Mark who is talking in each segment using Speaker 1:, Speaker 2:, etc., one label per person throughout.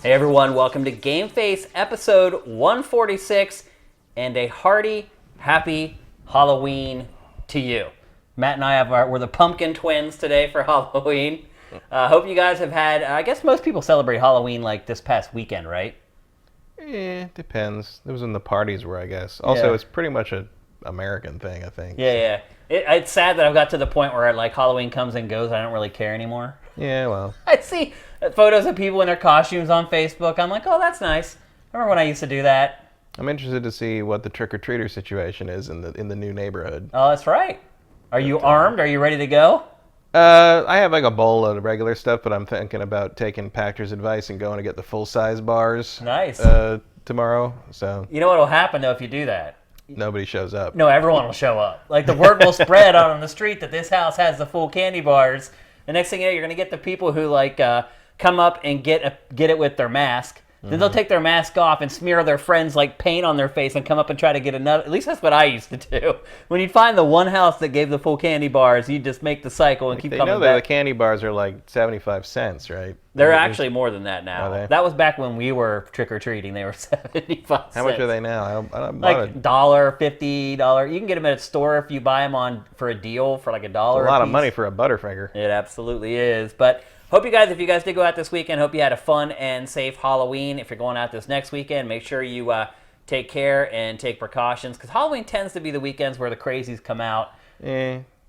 Speaker 1: Hey everyone, welcome to GameFace episode 146, and a hearty, happy Halloween to you. Matt and I we're the pumpkin twins today for Halloween. Hope you guys have had, I guess most people celebrate Halloween like this past weekend, right?
Speaker 2: Depends. It was when the parties were, I guess. Also, It's pretty much an American thing, I think.
Speaker 1: Yeah. It's sad that I've got to the point where like Halloween comes and goes, I don't really care anymore.
Speaker 2: Yeah, well.
Speaker 1: I see photos of people in their costumes on Facebook. I'm like, oh, that's nice. Remember when I used to do that?
Speaker 2: I'm interested to see what the trick-or-treater situation is in the new neighborhood.
Speaker 1: Oh, that's right. Are you armed? Are you ready to go?
Speaker 2: I have like a bowl of regular stuff, but I'm thinking about taking Pactor's advice and going to get the full-size bars.
Speaker 1: Nice.
Speaker 2: Tomorrow. So.
Speaker 1: You know what will happen though if you do that?
Speaker 2: Nobody shows up.
Speaker 1: No, everyone will show up. Like the word will spread out on the street that this house has the full candy bars. The next thing you know, you're gonna get the people who like come up and get it with their mask. Then they'll take their mask off and smear their friends like paint on their face and come up and try to get another. At least that's what I used to do. When you'd find the one house that gave the full candy bars, you'd just make the cycle and keep coming back.
Speaker 2: They know that the candy bars are like 75 cents, right?
Speaker 1: They're actually more than that now.
Speaker 2: Are they?
Speaker 1: That was back when we were trick-or-treating. They were 75 cents.
Speaker 2: How much are they now?
Speaker 1: Like $1, $50. You can get them at a store if you buy them for a deal for like $1
Speaker 2: a lot of money for a Butterfinger.
Speaker 1: It absolutely is. But if you guys did go out this weekend, hope you had a fun and safe Halloween. If you're going out this next weekend, make sure you take care and take precautions, because Halloween tends to be the weekends where the crazies come out.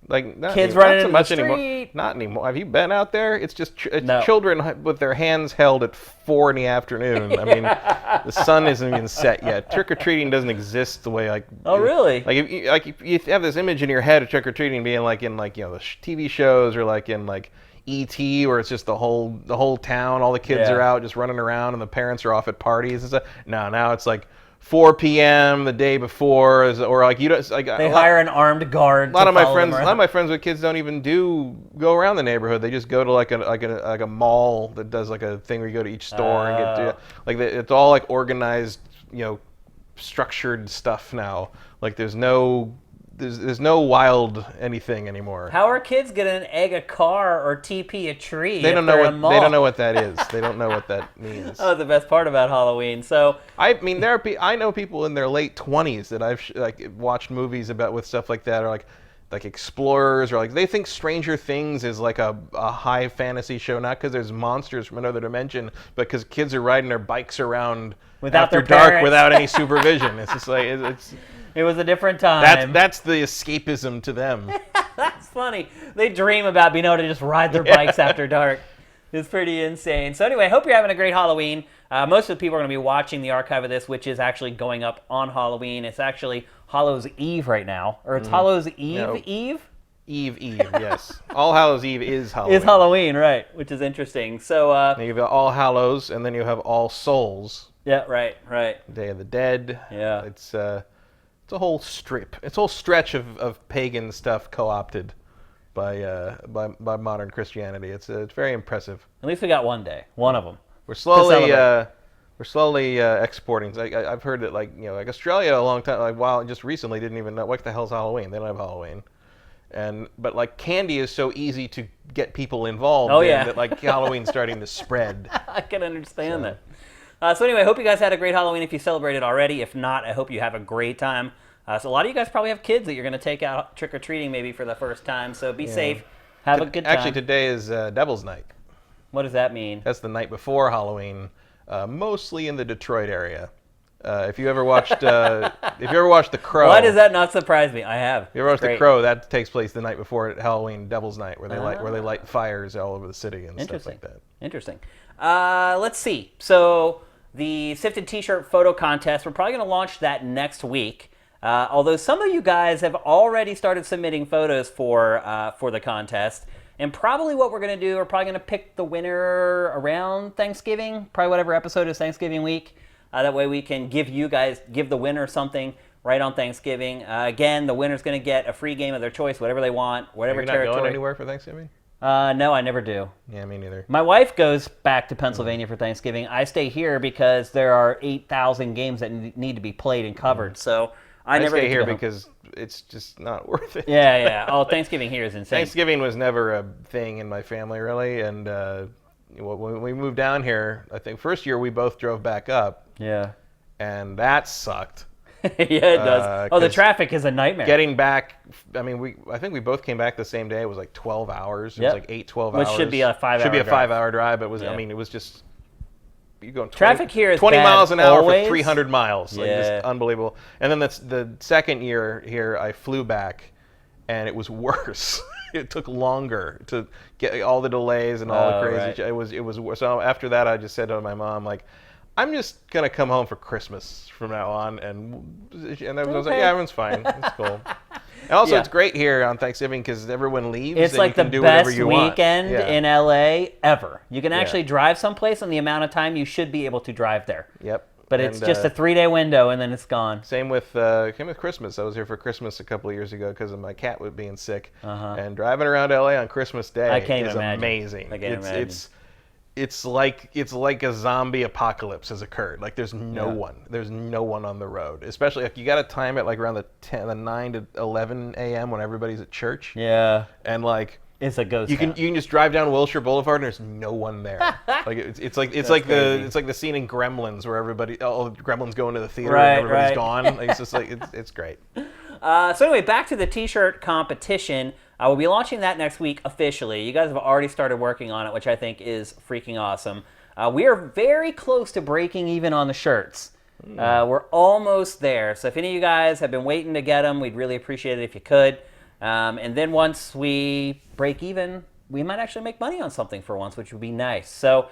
Speaker 2: Like
Speaker 1: kids running in the street.
Speaker 2: Anymore. Not anymore. Have you been out there? It's just children with their hands held at 4 PM. I mean, the sun isn't even set yet. Trick or treating doesn't exist the way like.
Speaker 1: Oh really?
Speaker 2: Like if you have this image in your head of trick or treating being like in like the TV shows or like in like E.T., where it's just the whole town, all the kids are out just running around and the parents are off at parties and stuff. No, now it's like 4 p.m. the day before, or like you don't. Like
Speaker 1: they hire an armed guard.
Speaker 2: A lot of my friends with kids don't even go around the neighborhood. They just go to like a mall that does like a thing where you go to each store and get it's all like organized, structured stuff now. Like there's no wild anything anymore.
Speaker 1: How are kids gonna egg a car or TP a tree?
Speaker 2: They don't know what that is. They don't know what that means.
Speaker 1: Oh, the best part about Halloween. So
Speaker 2: I mean, I know people in their late 20s that I've like watched movies about with stuff like that, or like explorers, or like they think Stranger Things is like a high fantasy show, not because there's monsters from another dimension, but because kids are riding their bikes around after dark without any supervision. It's just like
Speaker 1: it was a different time.
Speaker 2: That's the escapism to them.
Speaker 1: That's funny. They dream about being able to just ride their bikes after dark. It's pretty insane. So anyway, hope you're having a great Halloween. Most of the people are going to be watching the archive of this, which is actually going up on Halloween. It's actually Hallows Eve right now. Or it's Hallows Eve?
Speaker 2: No.
Speaker 1: Eve,
Speaker 2: yes. All Hallows Eve is Halloween.
Speaker 1: Is Halloween, right, which is interesting. So
Speaker 2: you've got All Hallows, and then you have All Souls.
Speaker 1: Yeah, right.
Speaker 2: Day of the Dead.
Speaker 1: Yeah.
Speaker 2: It's a whole strip. It's a whole stretch of pagan stuff co-opted by modern Christianity. It's very impressive.
Speaker 1: At least we got one day, one of them.
Speaker 2: We're slowly exporting. I've heard that like Australia a long time, just recently didn't even know what the hell's Halloween. They don't have Halloween, but like candy is so easy to get people involved.
Speaker 1: Oh yeah.
Speaker 2: That like Halloween's starting to spread.
Speaker 1: I can understand that. So anyway, I hope you guys had a great Halloween if you celebrated already. If not, I hope you have a great time. So a lot of you guys probably have kids that you're going to take out trick-or-treating maybe for the first time. So be safe. Have a good time.
Speaker 2: Actually, today is Devil's Night.
Speaker 1: What does that mean?
Speaker 2: That's the night before Halloween, mostly in the Detroit area. If you ever watched The Crow.
Speaker 1: Why does that not surprise me? I have.
Speaker 2: If you ever watched The Crow, that takes place the night before Halloween, Devil's Night, where they light fires all over the city and stuff like that.
Speaker 1: Interesting. Let's see. So the Sifted T-shirt photo contest, we're probably going to launch that next week. Although some of you guys have already started submitting photos for the contest. And probably what we're going to do, we're probably going to pick the winner around Thanksgiving, probably whatever episode is Thanksgiving week. That way we can give the winner something right on Thanksgiving. Again, the winner's going to get a free game of their choice, whatever they want, whatever territory.
Speaker 2: You're not going anywhere for Thanksgiving?
Speaker 1: No, I never do.
Speaker 2: Yeah, me neither.
Speaker 1: My wife goes back to Pennsylvania for Thanksgiving. I stay here because there are 8,000 games that need to be played and covered. So I never
Speaker 2: stay
Speaker 1: get to
Speaker 2: here
Speaker 1: go home.
Speaker 2: because it's just not worth it.
Speaker 1: Yeah, yeah. Oh, Thanksgiving here is insane.
Speaker 2: Thanksgiving was never a thing in my family, really. And when we moved down here, I think first year we both drove back up,
Speaker 1: Yeah.
Speaker 2: and that sucked.
Speaker 1: Yeah, it does. Oh, the
Speaker 2: 'cause
Speaker 1: traffic is a nightmare.
Speaker 2: Getting back, I mean, I think we both came back the same day. It was like 12 hours. It
Speaker 1: Yep.
Speaker 2: was like 8, 12
Speaker 1: Which
Speaker 2: hours.
Speaker 1: should be a 5-hour
Speaker 2: Should be a
Speaker 1: drive.
Speaker 2: 5-hour drive, but it was.
Speaker 1: Yeah.
Speaker 2: I mean, it was just you going 20,
Speaker 1: Traffic here is
Speaker 2: 20
Speaker 1: bad
Speaker 2: miles an hour
Speaker 1: always.
Speaker 2: for 300 miles. Like,
Speaker 1: Yeah.
Speaker 2: just unbelievable. And then the second year here, I flew back, and it was worse. It took longer to get all the delays and all the crazy.
Speaker 1: Right.
Speaker 2: It was worse. So after that, I just said to my mom, like, I'm just gonna come home for Christmas from now on, and I was like, yeah, everyone's fine, it's cool. And also,
Speaker 1: Yeah.
Speaker 2: it's great here on Thanksgiving because everyone leaves.
Speaker 1: It's
Speaker 2: and
Speaker 1: like
Speaker 2: you can
Speaker 1: the
Speaker 2: do whatever
Speaker 1: best
Speaker 2: you want.
Speaker 1: weekend
Speaker 2: Yeah.
Speaker 1: in LA ever. You can
Speaker 2: Yeah.
Speaker 1: actually drive someplace in the amount of time you should be able to drive there.
Speaker 2: Yep.
Speaker 1: But it's just a 3-day window and then it's gone.
Speaker 2: Same with Christmas. I was here for Christmas a couple of years ago because of my cat being sick. And driving around LA on Christmas Day
Speaker 1: I can't
Speaker 2: is
Speaker 1: imagine.
Speaker 2: amazing.
Speaker 1: I can't imagine.
Speaker 2: It's like a zombie apocalypse has occurred. Like there's no one. There's no one on the road. Especially like you got to time it like around the 9 to 11 a.m. when everybody's at church.
Speaker 1: Yeah.
Speaker 2: And like
Speaker 1: It's a ghost
Speaker 2: you
Speaker 1: town.
Speaker 2: can just drive down Wilshire Boulevard and there's no one there. Like it's like the scene in Gremlins where all the Gremlins go into the theater and everybody's gone. Like, it's just like it's great.
Speaker 1: So anyway, back to the t-shirt competition. We'll be launching that next week officially. You guys have already started working on it, which I think is freaking awesome. We are very close to breaking even on the shirts. We're almost there. So if any of you guys have been waiting to get them, we'd really appreciate it if you could. And then once we break even, we might actually make money on something for once, which would be nice. So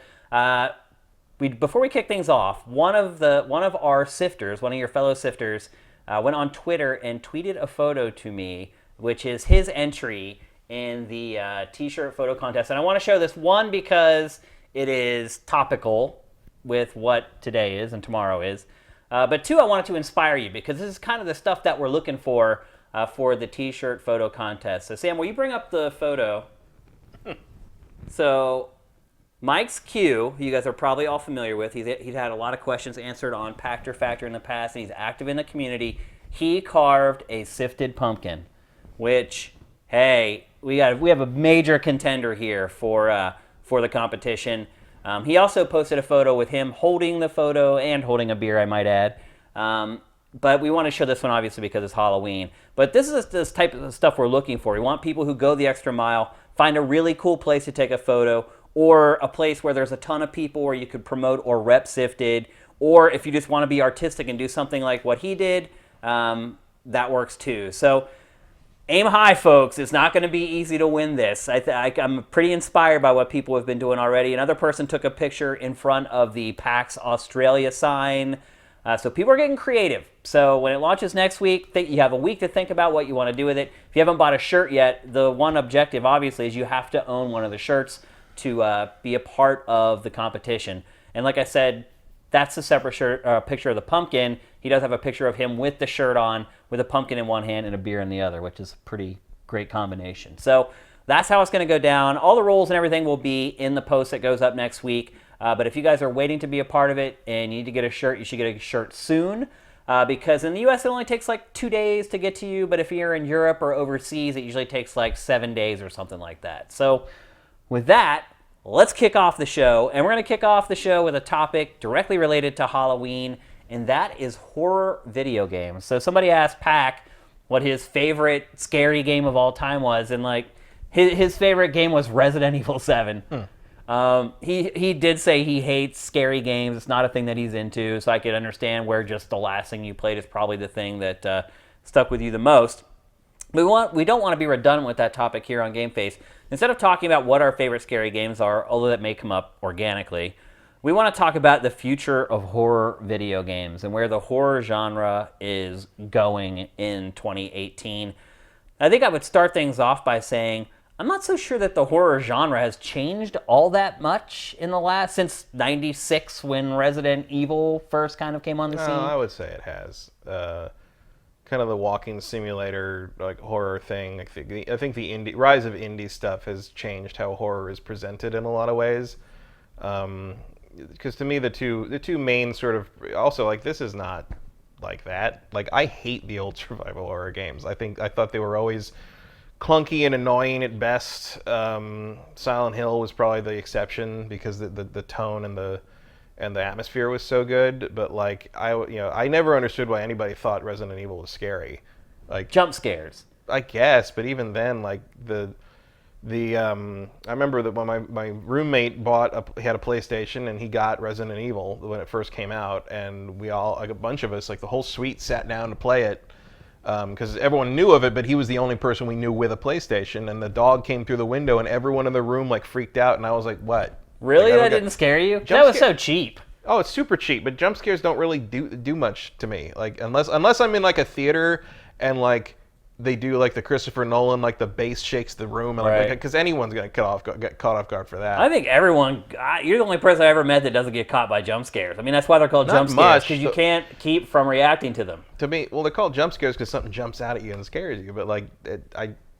Speaker 1: before we kick things off, one of our sifters, one of your fellow sifters, went on Twitter and tweeted a photo to me, which is his entry in the t-shirt photo contest. And I want to show this, one, because it is topical with what today is and tomorrow is. But two, I wanted to inspire you because this is kind of the stuff that we're looking for the t-shirt photo contest. So Sam, will you bring up the photo? So Mike's Q, who you guys are probably all familiar with, he's had a lot of questions answered on Pactor Factor in the past, and he's active in the community. He carved a sifted pumpkin, which, hey, we have a major contender here for the competition. He also posted a photo with him holding the photo and holding a beer, I might add. But we want to show this one, obviously, because it's Halloween. But this is this type of stuff we're looking for. We want people who go the extra mile, find a really cool place to take a photo, or a place where there's a ton of people where you could promote or rep Sifted, or if you just want to be artistic and do something like what he did, that works too. So aim high, folks. It's not going to be easy to win this. I'm pretty inspired by what people have been doing already. Another person took a picture in front of the PAX Australia sign. So people are getting creative. So when it launches next week, you have a week to think about what you want to do with it. If you haven't bought a shirt yet, the one objective, obviously, is you have to own one of the shirts to be a part of the competition. And like I said, that's a separate shirt, picture of the pumpkin. He does have a picture of him with the shirt on, with a pumpkin in one hand and a beer in the other, which is a pretty great combination. So that's how it's going to go down. All the rules and everything will be in the post that goes up next week. But if you guys are waiting to be a part of it and you need to get a shirt, you should get a shirt soon. Because in the US, it only takes like 2 days to get to you. But if you're in Europe or overseas, it usually takes like 7 days or something like that. So with that, let's kick off the show. And we're going to kick off the show with a topic directly related to Halloween, and that is horror video games. So somebody asked Pac what his favorite scary game of all time was, and like his favorite game was Resident Evil 7. He did say he hates scary games. It's not a thing that he's into, so I could understand where just the last thing you played is probably the thing that stuck with you the most. We don't want to be redundant with that topic here on GameFace. Instead of talking about what our favorite scary games are, although that may come up organically, we want to talk about the future of horror video games and where the horror genre is going in 2018. I think I would start things off by saying I'm not so sure that the horror genre has changed all that much in the since '96 when Resident Evil first kind of came on the scene.
Speaker 2: I would say it has. kind of the walking simulator like horror thing. I think the rise of indie stuff has changed how horror is presented in a lot of ways. Because to me, the two main sort of also like this is not like that. Like I hate the old survival horror games. I thought they were always clunky and annoying at best. Silent Hill was probably the exception because the tone and the atmosphere was so good. But like I never understood why anybody thought Resident Evil was scary. Like
Speaker 1: jump scares,
Speaker 2: I guess. But even then, like I remember that when my roommate had a PlayStation and he got Resident Evil when it first came out, and we all, like a bunch of us, like the whole suite sat down to play it because everyone knew of it, but he was the only person we knew with a PlayStation, and the dog came through the window and everyone in the room like freaked out, and I was like, what?
Speaker 1: Really? Like, that didn't scare you? That was so cheap.
Speaker 2: Oh, it's super cheap, but jump scares don't really do much to me. Like unless I'm in like a theater and like they do like the Christopher Nolan, like the bass shakes the room, and because anyone's gonna get caught off guard for that.
Speaker 1: I think everyone. You're the only person I ever met that doesn't get caught by jump scares. I mean, that's why they're called jump scares, because you can't keep from reacting to them.
Speaker 2: To me, well, they're called jump scares because something jumps out at you and scares you. But like,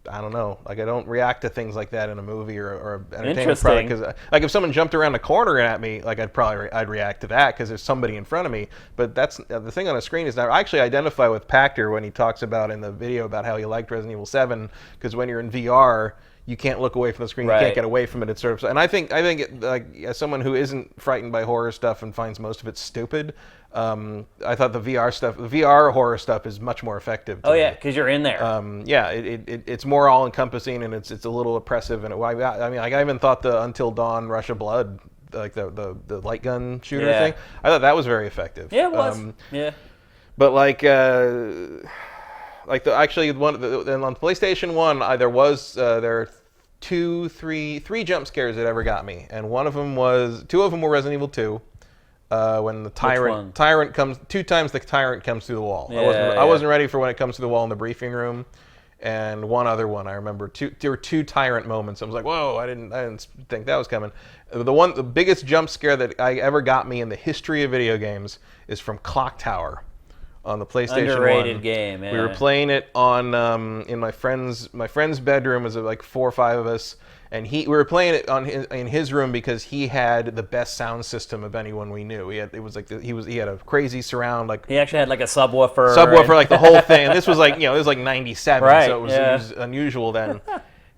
Speaker 2: I don't know. Like, I don't react to things like that in a movie or an entertainment product. Because like, if someone jumped around the corner at me, like I'd react to that because there's somebody in front of me. But that's the thing on the screen is now I actually identify with Pactor when he talks about in the video about how he liked Resident Evil 7 because when you're in VR, you can't look away from the screen. You can't get away from it. It's sort of, and I think like as someone who isn't frightened by horror stuff and finds most of it stupid. I thought the VR horror stuff is much more effective.
Speaker 1: Oh yeah, because you're in there.
Speaker 2: Yeah, it's more all encompassing and it's a little oppressive. And I mean, like I even thought the Until Dawn Rush of Blood, like the light gun shooter thing, I thought that was very effective.
Speaker 1: Yeah, it was. Yeah.
Speaker 2: But like on the PlayStation 1, there are three jump scares that ever got me, and two of them were Resident Evil 2. When the tyrant comes 2 times, the tyrant comes through the wall. I wasn't ready for when it comes through the wall in the briefing room, and one other one I remember. There were 2 tyrant moments. I was like, whoa! I didn't think that was coming. The biggest jump scare that ever got me in the history of video games is from Clock Tower on the PlayStation 1.
Speaker 1: Underrated game. Yeah.
Speaker 2: We were playing it on in my friend's bedroom. It was like 4 or 5 of us. And we were playing it in his room because he had the best sound system of anyone we knew. He had a crazy surround, like
Speaker 1: he actually had like a subwoofer,
Speaker 2: like the whole thing. And this was like 97,
Speaker 1: right,
Speaker 2: so it was unusual then.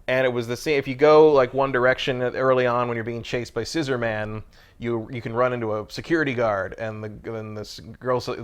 Speaker 2: And it was the same. If you go like one direction early on when you're being chased by Scissor Man, you can run into a security guard, and the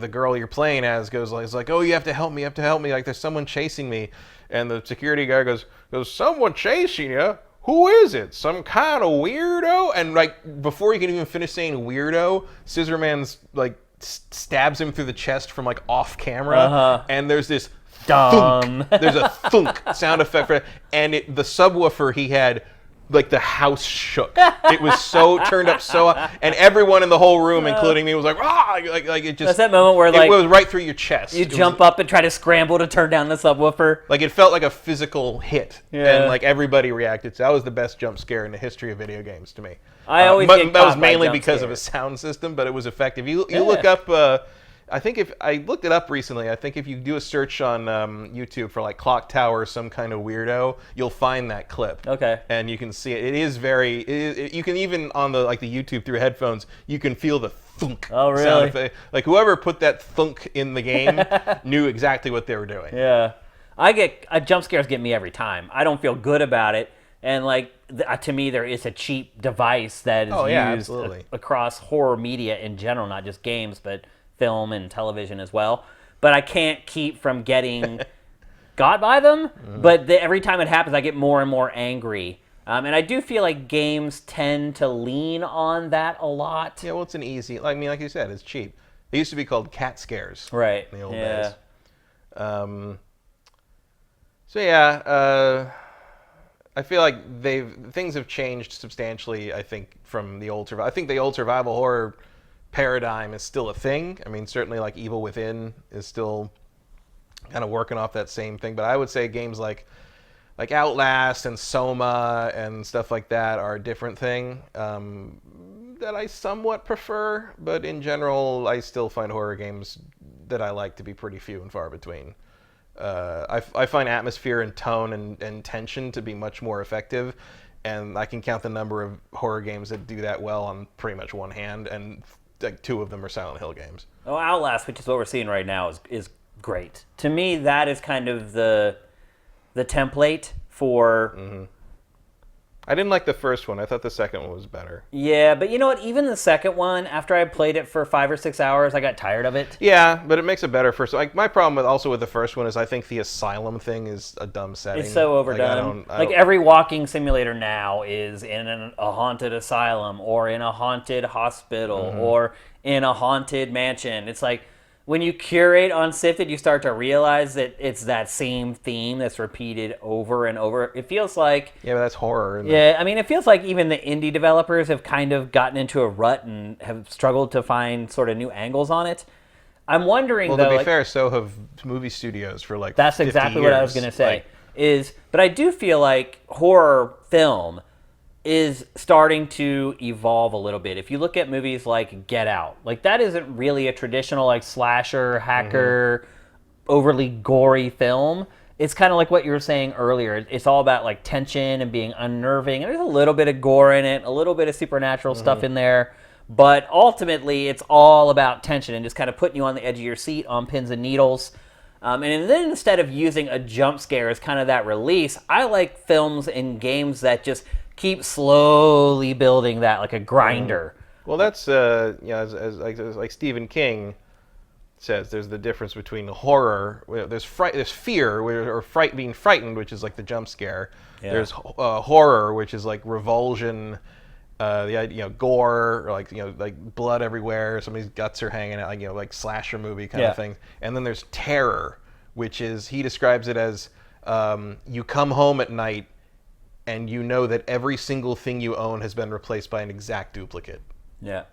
Speaker 2: girl you're playing as is like, oh, you have to help me, like there's someone chasing me, and the security guard goes, someone chasing you? Who is it? Some kind of weirdo? And like before you can even finish saying weirdo, Scissor Man's like stabs him through the chest from like off camera, and there's this thunk. There's a thunk sound effect for it, and the subwoofer he had. Like the house shook. It was turned up so, and everyone in the whole room, including me, was like, "Ah!" Like it just.
Speaker 1: That's that moment where like
Speaker 2: it was right through your chest.
Speaker 1: You jump up and try to scramble to turn down the subwoofer.
Speaker 2: Like it felt like a physical hit, and like everybody reacted. So that was the best jump scare in the history of video games to me.
Speaker 1: I always get
Speaker 2: that was mainly
Speaker 1: by
Speaker 2: because of a sound system, but it was effective. You look up. I think if I looked it up recently, I think if you do a search on YouTube for like Clock Tower, some kind of weirdo, you'll find that clip.
Speaker 1: Okay.
Speaker 2: And you can see it. It is very. You can even on the YouTube through headphones, you can feel the thunk.
Speaker 1: Oh really?
Speaker 2: Sound effect. Like whoever put that thunk in the game knew exactly what they were doing.
Speaker 1: Yeah. Jump scares get me every time. I don't feel good about it. And like to me, there is a cheap device that is used across horror media in general, not just games, but film and television as well. But I can't keep from getting got by them. But every time it happens, I get more and more angry. And I do feel like games tend to lean on that a lot.
Speaker 2: Yeah, well, it's an easy. I mean, like you said, it's cheap. They used to be called cat scares,
Speaker 1: right?
Speaker 2: In the old days. So yeah. I feel like things have changed substantially. I think from the old survival. I think the old survival horror paradigm is still a thing. I mean, certainly like Evil Within is still kind of working off that same thing. But I would say games like Outlast and Soma and stuff like that are a different thing that I somewhat prefer. But in general, I still find horror games that I like to be pretty few and far between. I find atmosphere and tone and tension to be much more effective, and I can count the number of horror games that do that well on pretty much one hand, and like 2 of them are Silent Hill games.
Speaker 1: Oh, Outlast, which is what we're seeing right now, is great. To me, that is kind of the template for...
Speaker 2: Mm-hmm. I didn't like the first one. I thought the second one was better.
Speaker 1: Yeah, but you know what? Even the second one, after I played it for 5 or 6 hours, I got tired of it.
Speaker 2: Yeah, but it makes it better first. Like my problem with the first one is I think the asylum thing is a dumb setting.
Speaker 1: It's so overdone.
Speaker 2: I don't,
Speaker 1: every walking simulator now is in a haunted asylum or in a haunted hospital or in a haunted mansion. It's like, when you curate on Sifted, you start to realize that it's that same theme that's repeated over and over. It feels like...
Speaker 2: Yeah, but that's horror.
Speaker 1: It feels like even the indie developers have kind of gotten into a rut and have struggled to find sort of new angles on it. I'm wondering,
Speaker 2: though...
Speaker 1: Well,
Speaker 2: to be fair, so have movie studios for like
Speaker 1: That's
Speaker 2: 50
Speaker 1: exactly
Speaker 2: years.
Speaker 1: what I was going to say. But I do feel like horror film is starting to evolve a little bit. If you look at movies like Get Out, like that isn't really a traditional like slasher, hacker, overly gory film. It's kind of like what you were saying earlier. It's all about like tension and being unnerving. And there's a little bit of gore in it, a little bit of supernatural stuff in there. But ultimately, it's all about tension and just kind of putting you on the edge of your seat on pins and needles. And then instead of using a jump scare as kind of that release, I like films and games that just keep slowly building that, like a grinder.
Speaker 2: Well, that's as like Stephen King says, there's the difference between horror. There's fear or being frightened, which is like the jump scare. Yeah. There's horror, which is like revulsion, the idea, gore, or like blood everywhere. Somebody's guts are hanging out, like slasher movie kind of thing. And then there's terror, which is, he describes it as you come home at night and you know that every single thing you own has been replaced by an exact duplicate.
Speaker 1: Yeah.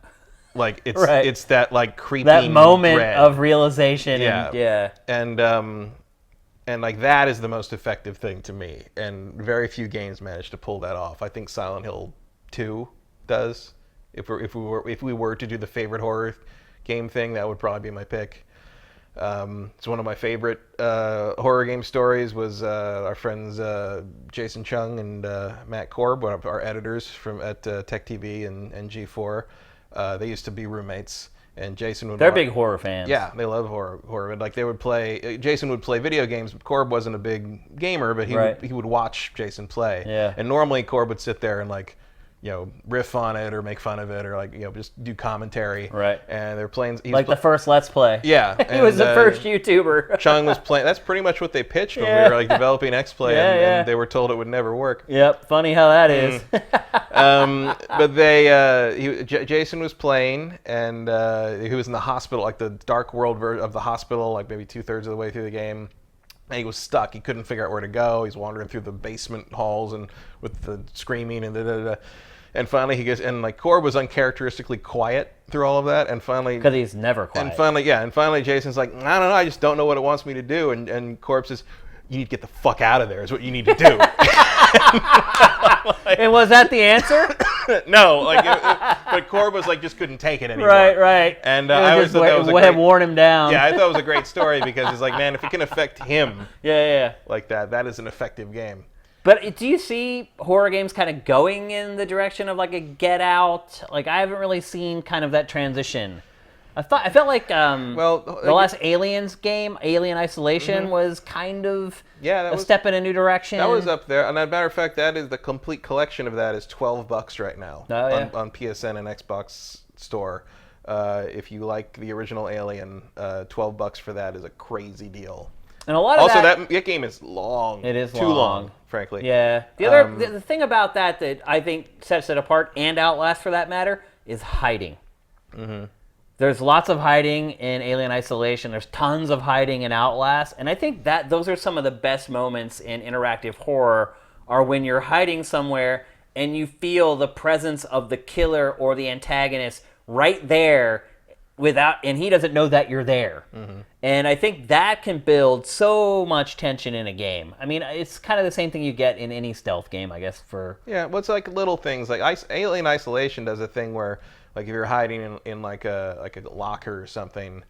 Speaker 2: Like it's that like creeping
Speaker 1: that moment
Speaker 2: dread
Speaker 1: of realization.
Speaker 2: Yeah. And like that is the most effective thing to me. And very few games manage to pull that off. I think Silent Hill 2 does. If we were to do the favorite horror game thing, that would probably be my pick. It's one of my favorite horror game stories was our friends Jason Chung and Matt Korb, one of our editors at Tech TV and G4. They used to be roommates, and Jason would...
Speaker 1: They're big horror fans.
Speaker 2: Yeah, they love horror. Like they would play... Jason would play video games. Korb wasn't a big gamer, but he would watch Jason play.
Speaker 1: Yeah.
Speaker 2: And normally Korb would sit there and like, riff on it or make fun of it or like, just do commentary.
Speaker 1: Right.
Speaker 2: And they're playing...
Speaker 1: Like the first Let's Play.
Speaker 2: Yeah.
Speaker 1: He was the first YouTuber.
Speaker 2: Chung was playing... That's pretty much what they pitched when we were like developing X-Play, and they were told it would never work.
Speaker 1: Yep. Funny how that is.
Speaker 2: But Jason was playing, and he was in the hospital, like the dark world of the hospital, like maybe 2/3 of the way through the game. And he was stuck. He couldn't figure out where to go. He's wandering through the basement halls and with the screaming and da-da-da. And finally he goes, and like Korb was uncharacteristically quiet through all of that. And finally,
Speaker 1: because he's never quiet.
Speaker 2: And finally Jason's like, I don't know, I just don't know what it wants me to do. And Korb says, you need to get the fuck out of there is what you need to do.
Speaker 1: And was that the answer?
Speaker 2: No, but Korb was like, just couldn't take it anymore.
Speaker 1: Right.
Speaker 2: And I always thought that was
Speaker 1: have worn him down.
Speaker 2: Yeah, I thought it was a great story because it's like, man, if it can affect him,
Speaker 1: yeah,
Speaker 2: like that is an effective game.
Speaker 1: But do you see horror games kind of going in the direction of like a Get Out? Like I haven't really seen kind of that transition. I felt like the last Aliens game, Alien Isolation, was kind of a step in a new direction.
Speaker 2: That was up there. And as a matter of fact, that is the complete collection of that is $12 right now on PSN and Xbox Store. If you like the original Alien, $12 for that is a crazy deal.
Speaker 1: And a lot of
Speaker 2: that game is long.
Speaker 1: It is
Speaker 2: too long, frankly.
Speaker 1: Yeah. The thing about that I think sets it apart, and Outlast for that matter, is hiding. Mm-hmm. There's lots of hiding in Alien Isolation. There's tons of hiding in Outlast. And I think that those are some of the best moments in interactive horror are when you're hiding somewhere and you feel the presence of the killer or the antagonist right there and he doesn't know that you're there. Mm-hmm. And I think that can build so much tension in a game. I mean, it's kind of the same thing you get in any stealth game, I guess.
Speaker 2: Yeah, well, it's like little things. Like Alien Isolation does a thing where, like, if you're hiding in like a locker or something,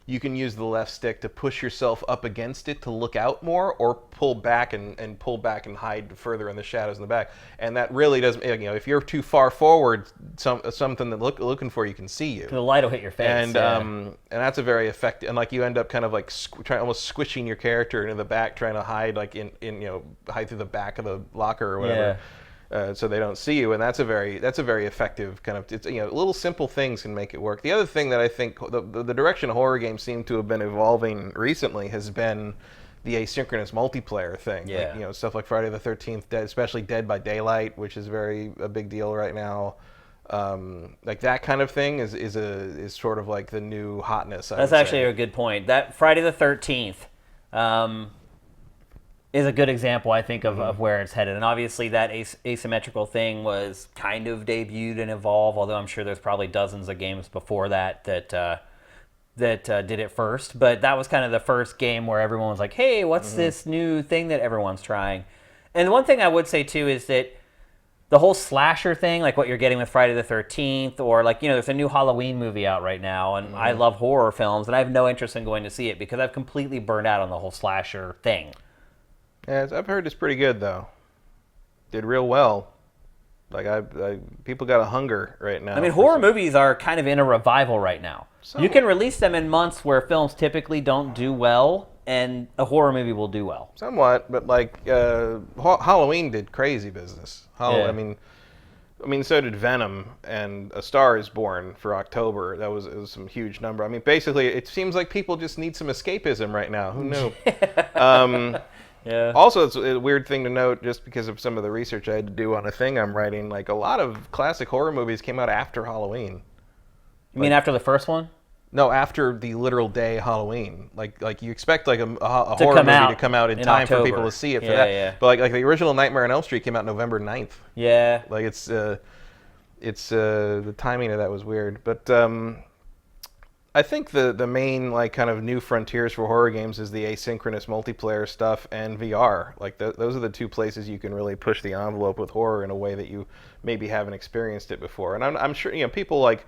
Speaker 2: you can use the left stick to push yourself up against it to look out more, or pull back and pull back and hide further in the shadows in the back. And that really doesn't, if you're too far forward, something that looking for you can see you.
Speaker 1: The light will hit your face.
Speaker 2: And that's a very effective, and like you end up kind of like almost squishing your character into the back, trying to hide like hide through the back of the locker or whatever. So they don't see you, and that's a very effective kind of. It's, little simple things can make it work. The other thing that I think the direction horror games seem to have been evolving recently has been the asynchronous multiplayer thing.
Speaker 1: Yeah.
Speaker 2: Like, stuff like Friday the 13th, especially Dead by Daylight, which is a big deal right now. Like that kind of thing is sort of like the new hotness.
Speaker 1: That's actually a good point. That Friday the 13th. Is a good example, I think, of where it's headed. And obviously that asymmetrical thing was kind of debuted and evolved, although I'm sure there's probably dozens of games before that did it first. But that was kind of the first game where everyone was like, hey, what's this new thing that everyone's trying? And one thing I would say, too, is that the whole slasher thing, like what you're getting with Friday the 13th, or like, there's a new Halloween movie out right now, and I love horror films, and I have no interest in going to see it because I've completely burned out on the whole slasher thing.
Speaker 2: Yeah, I've heard it's pretty good though. Did real well. Like people got a hunger right now.
Speaker 1: I mean, horror movies are kind of in a revival right now. You can release them in months where films typically don't do well, and a horror movie will do well.
Speaker 2: Somewhat, but like Halloween did crazy business.
Speaker 1: Yeah.
Speaker 2: I mean, so did Venom and A Star Is Born for October. It was some huge number. I mean, basically, it seems like people just need some escapism right now. Who knew?
Speaker 1: Yeah.
Speaker 2: Also, it's a weird thing to note, just because of some of the research I had to do on a thing I'm writing. Like, a lot of classic horror movies came out after Halloween.
Speaker 1: You mean after the first one?
Speaker 2: No, after the literal day Halloween. Like you expect like a horror movie to come out in time
Speaker 1: October.
Speaker 2: for people to see it for that.
Speaker 1: Yeah.
Speaker 2: But like the original Nightmare on Elm Street came out November 9th.
Speaker 1: Yeah.
Speaker 2: Like it's the timing of that was weird. But I think the main like kind of new frontiers for horror games is the asynchronous multiplayer stuff and VR. Like those are the two places you can really push the envelope with horror in a way that you maybe haven't experienced it before. And I'm sure people like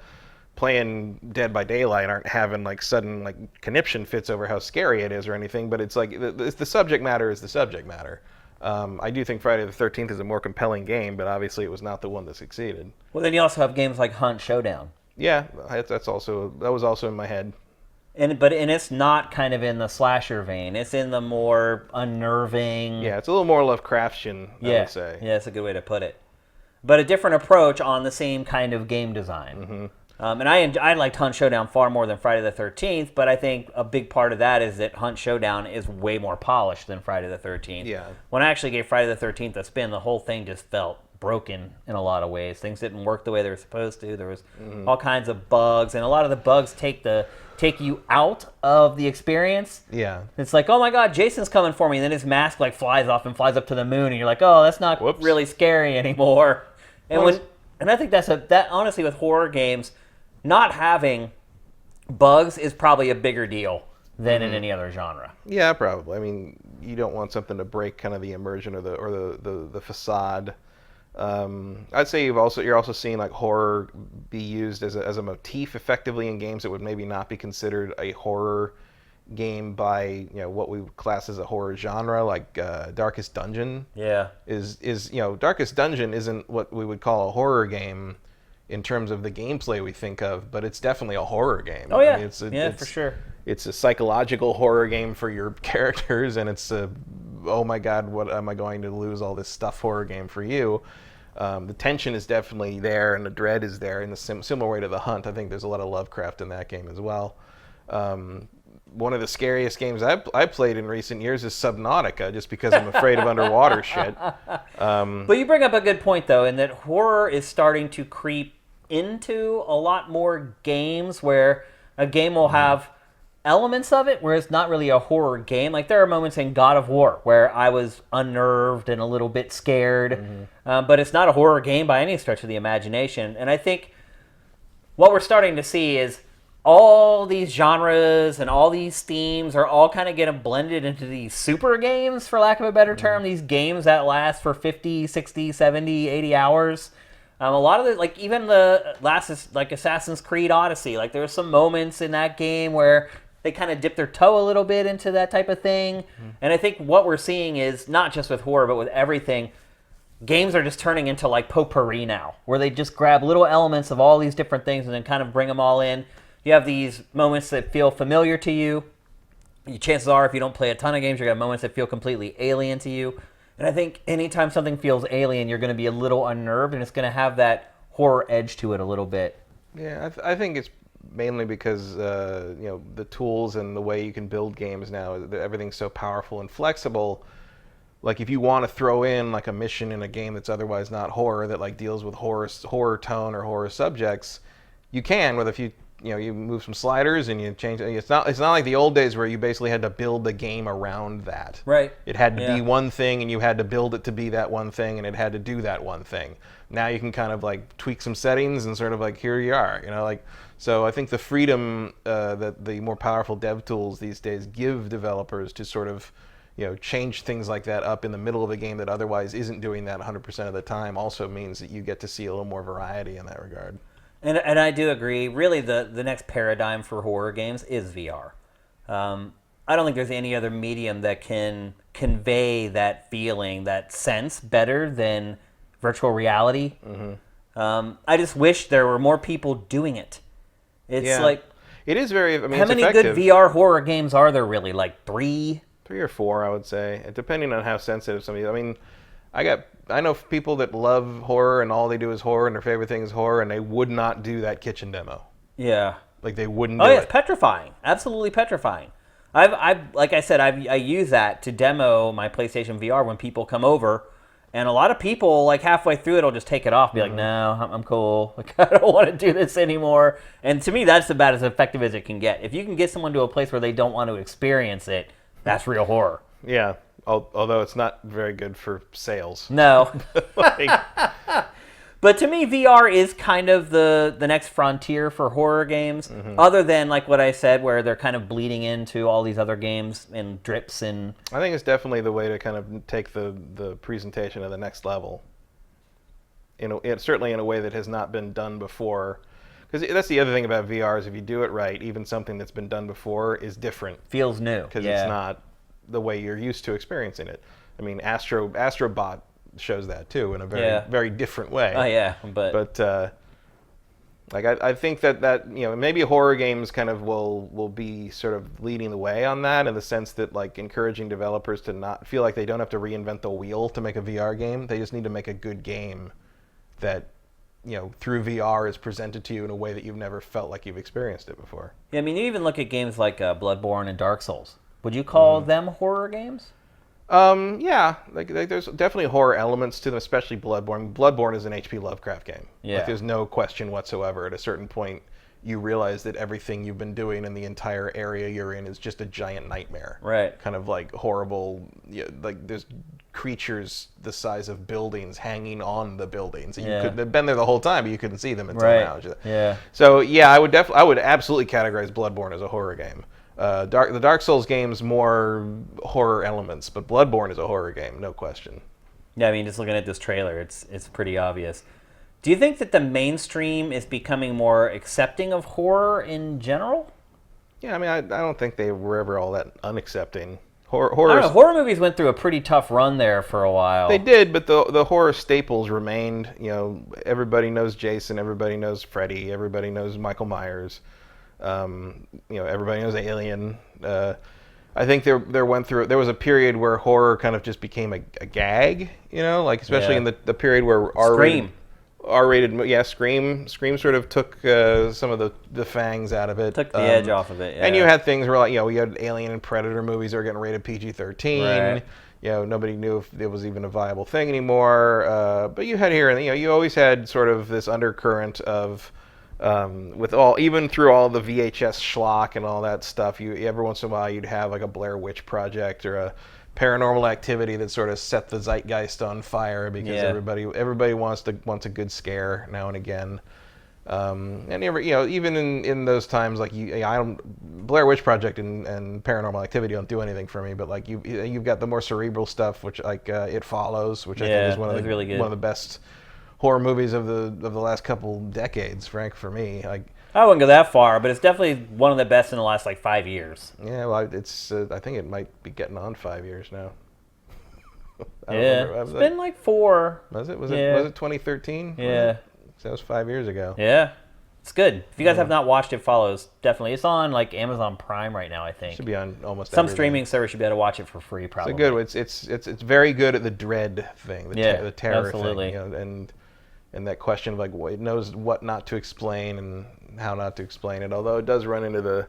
Speaker 2: playing Dead by Daylight aren't having like sudden like conniption fits over how scary it is or anything, but it's like the subject matter is the subject matter. I do think Friday the 13th is a more compelling game, but obviously it was not the one that succeeded.
Speaker 1: Well, then you also have games like Hunt Showdown.
Speaker 2: Yeah, that was also in my head.
Speaker 1: But it's not kind of in the slasher vein. It's in the more unnerving.
Speaker 2: Yeah, it's a little more Lovecraftian, I would say.
Speaker 1: Yeah, that's a good way to put it. But a different approach on the same kind of game design.
Speaker 2: Mm-hmm.
Speaker 1: And I liked Hunt Showdown far more than Friday the 13th, but I think a big part of that is that Hunt Showdown is way more polished than Friday the 13th.
Speaker 2: Yeah.
Speaker 1: When I actually gave Friday the 13th a spin, the whole thing just felt broken in a lot of ways. Things didn't work the way they were supposed to. There was all kinds of bugs, and a lot of the bugs take you out of the experience.
Speaker 2: Yeah.
Speaker 1: It's like, oh my God, Jason's coming for me, and then his mask like flies off and flies up to the moon, and you're like, oh, that's not really scary anymore. And and I think that honestly with horror games, not having bugs is probably a bigger deal than in any other genre.
Speaker 2: Yeah, probably. I mean, you don't want something to break kind of the immersion or the facade. I'd say you're also seeing like horror be used as a motif effectively in games that would maybe not be considered a horror game by what we would class as a horror genre, like Darkest Dungeon.
Speaker 1: Yeah,
Speaker 2: is Darkest Dungeon isn't what we would call a horror game in terms of the gameplay we think of, but it's definitely a horror game.
Speaker 1: Oh yeah,
Speaker 2: I mean, it's
Speaker 1: for sure.
Speaker 2: It's a psychological horror game for your characters, and it's a oh my God, what am I going to lose all this stuff horror game for you. The tension is definitely there, and the dread is there in the similar way to The Hunt. I think there's a lot of Lovecraft in that game as well. One of the scariest games I've played in recent years is Subnautica, just because I'm afraid of underwater shit.
Speaker 1: But you bring up a good point, though, in that horror is starting to creep into a lot more games where a game will have elements of it where it's not really a horror game. Like there are moments in God of War where I was unnerved and a little bit scared, but it's not a horror game by any stretch of the imagination. And I think what we're starting to see is all these genres and all these themes are all kind of getting blended into these super games, for lack of a better term, these games that last for 50, 60, 70, 80 hours. A lot of the, like even the last is like Assassin's Creed Odyssey, like there were some moments in that game where they kind of dip their toe a little bit into that type of thing. And I think what we're seeing is, not just with horror, but with everything, games are just turning into like potpourri now, where they just grab little elements of all these different things and then kind of bring them all in. You have these moments that feel familiar to you. Chances are, if you don't play a ton of games, you're going to have moments that feel completely alien to you. And I think anytime something feels alien, you're going to be a little unnerved, and it's going to have that horror edge to it a little bit.
Speaker 2: Yeah, I think it's mainly because the tools and the way you can build games now, everything's so powerful and flexible. Like if you want to throw in like a mission in a game that's otherwise not horror, that like deals with horror tone or horror subjects, you can with a few. You move some sliders and you change. It's not like the old days where you basically had to build the game around that.
Speaker 1: Right.
Speaker 2: It had to be one thing, and you had to build it to be that one thing, and it had to do that one thing. Now you can kind of like tweak some settings and sort of like, here you are. So I think the freedom that the more powerful dev tools these days give developers to sort of change things like that up in the middle of a game that otherwise isn't doing that 100% of the time also means that you get to see a little more variety in that regard.
Speaker 1: And I do agree. Really, the next paradigm for horror games is VR. I don't think there's any other medium that can convey that feeling, that sense better than virtual reality. I just wish there were more people doing it. It's like...
Speaker 2: It is very...
Speaker 1: how many good VR horror games are there really? Like 3?
Speaker 2: 3 or 4, I would say, depending on how sensitive somebody... I mean, I know people that love horror and all they do is horror and their favorite thing is horror, and they would not do that kitchen demo.
Speaker 1: Yeah.
Speaker 2: Like they wouldn't do
Speaker 1: it. Oh, yeah,
Speaker 2: it.
Speaker 1: It's petrifying. Absolutely petrifying. Like I said, I use that to demo my PlayStation VR when people come over, and a lot of people, like halfway through it, will just take it off and be like, no, I'm cool. Like, I don't want to do this anymore. And to me, that's about as effective as it can get. If you can get someone to a place where they don't want to experience it, that's real horror.
Speaker 2: Yeah. Although it's not very good for sales.
Speaker 1: No. But to me, VR is kind of the next frontier for horror games, other than like what I said, where they're kind of bleeding into all these other games and drips. And
Speaker 2: I think it's definitely the way to kind of take the presentation to the next level. Certainly in a way that has not been done before. Because that's the other thing about VR is if you do it right, even something that's been done before is different.
Speaker 1: Feels new.
Speaker 2: Because it's not the way you're used to experiencing it. I mean, Astrobot shows that too in a very different way.
Speaker 1: Oh yeah,
Speaker 2: I think that maybe horror games kind of will be sort of leading the way on that, in the sense that like encouraging developers to not feel like they don't have to reinvent the wheel to make a VR game. They just need to make a good game that through VR is presented to you in a way that you've never felt like you've experienced it before.
Speaker 1: Yeah, I mean, you even look at games like Bloodborne and Dark Souls. Would you call them horror games?
Speaker 2: Yeah, like there's definitely horror elements to them, especially Bloodborne. Bloodborne is an H.P. Lovecraft game.
Speaker 1: Yeah.
Speaker 2: Like there's no question whatsoever. At a certain point, you realize that everything you've been doing in the entire area you're in is just a giant nightmare.
Speaker 1: Right.
Speaker 2: Kind of like horrible, like there's creatures the size of buildings hanging on the buildings. And you couldn't have been there the whole time, but you couldn't see them until now.
Speaker 1: Yeah.
Speaker 2: So yeah, I would absolutely categorize Bloodborne as a horror game. The Dark Souls game's more horror elements, but Bloodborne is a horror game, no question.
Speaker 1: Yeah, I mean, just looking at this trailer, it's pretty obvious. Do you think that the mainstream is becoming more accepting of horror in general?
Speaker 2: Yeah, I mean, I don't think they were ever all that unaccepting.
Speaker 1: Horror movies went through a pretty tough run there for a while.
Speaker 2: They did, but the horror staples remained. Everybody knows Jason, everybody knows Freddy, everybody knows Michael Myers. Everybody knows Alien. I think there was a period where horror kind of just became a gag, like especially in the period where Scream sort of took some of the fangs out of it.
Speaker 1: Took the edge off of it, yeah.
Speaker 2: And you had things where we had Alien and Predator movies that were getting rated PG-13. Right. Nobody knew if it was even a viable thing anymore. But you had here, you always had sort of this undercurrent of even through all the VHS schlock and all that stuff, every once in a while you'd have like a Blair Witch Project or a Paranormal Activity that sort of set the zeitgeist on fire because everybody wants a good scare now and again. Even in those times, like Blair Witch Project and Paranormal Activity don't do anything for me, but like you've got the more cerebral stuff, which like It Follows, which I think is one of the best horror movies of the last couple decades, for me. Like
Speaker 1: I wouldn't go that far, but it's definitely one of the best in the last like 5 years.
Speaker 2: Yeah, well, it's I think it might be getting on 5 years now. I don't
Speaker 1: Yeah,
Speaker 2: remember.
Speaker 1: it's been like 4.
Speaker 2: Was it? Was
Speaker 1: Yeah.
Speaker 2: it 2013?
Speaker 1: Yeah.
Speaker 2: So that was 5 years ago.
Speaker 1: Yeah, it's good. If you guys have not watched it, follows definitely. It's on like Amazon Prime right now, I think.
Speaker 2: Should be on almost
Speaker 1: Some
Speaker 2: everything.
Speaker 1: streaming service should be able to watch it for free, probably.
Speaker 2: It's good. It's very good at the dread thing, the terror
Speaker 1: absolutely.
Speaker 2: thing, you know, and that question of like it knows what not to explain and how not to explain it. Although it does run into the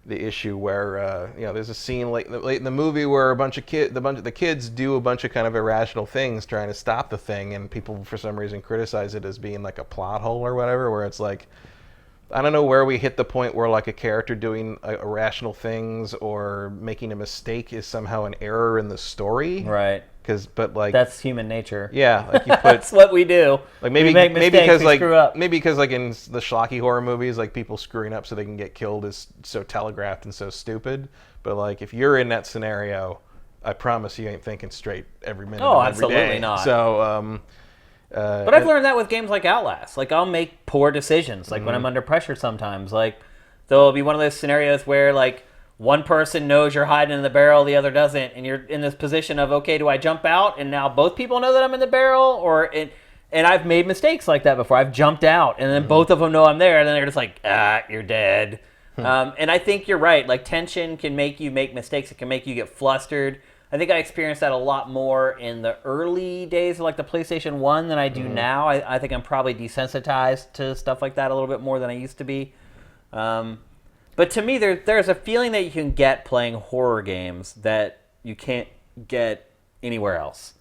Speaker 2: issue where you know, there's a scene late in the movie where the kids do a bunch of kind of irrational things trying to stop the thing, and people for some reason criticize it as being like a plot hole or whatever, where it's like, I don't know where we hit the point where like a character doing irrational things or making a mistake is somehow an error in the story.
Speaker 1: Right.
Speaker 2: But like
Speaker 1: that's human nature.
Speaker 2: Yeah, like you put
Speaker 1: that's what we do.
Speaker 2: Like maybe
Speaker 1: we make mistakes,
Speaker 2: because
Speaker 1: we
Speaker 2: like
Speaker 1: screw up.
Speaker 2: maybe because like in the schlocky horror movies, like people screwing up so they can get killed is so telegraphed and so stupid. But like if you're in that scenario, I promise you ain't thinking straight every minute.
Speaker 1: Oh,
Speaker 2: of every
Speaker 1: absolutely
Speaker 2: day.
Speaker 1: not.
Speaker 2: So.
Speaker 1: But I've learned that with games like Outlast. Like I'll make poor decisions. Like when I'm under pressure, sometimes like there'll be one of those scenarios where like one person knows you're hiding in the barrel, the other doesn't, and you're in this position of, okay, do I jump out and now both people know that I'm in the barrel, and I've made mistakes like that before. I've jumped out and then both of them know I'm there, and then they're just like, you're dead. And I think you're right. Like tension can make you make mistakes. It can make you get flustered. I think I experienced that a lot more in the early days of like the PlayStation 1 than I do now. I think I'm probably desensitized to stuff like that a little bit more than I used to be. But to me, there's a feeling that you can get playing horror games that you can't get anywhere else.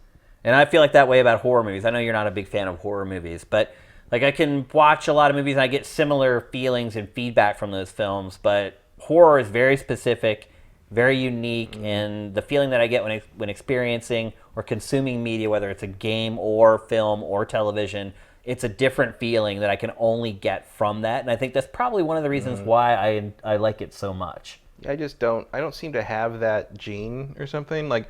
Speaker 1: And I feel like that way about horror movies. I know you're not a big fan of horror movies, but like I can watch a lot of movies and I get similar feelings and feedback from those films, but horror is very specific, very unique, and the feeling that I get when experiencing or consuming media, whether it's a game or film or television, it's a different feeling that I can only get from that, and I think that's probably one of the reasons why I like it so much.
Speaker 2: I don't seem to have that gene or something. Like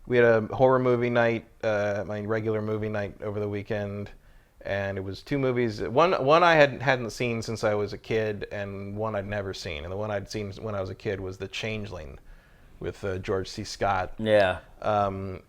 Speaker 2: we had a horror movie night, my regular movie night over the weekend, and it was 2 movies. One I hadn't seen since I was a kid, and one I'd never seen. And the one I'd seen when I was a kid was The Changeling with George C. Scott.
Speaker 1: Yeah.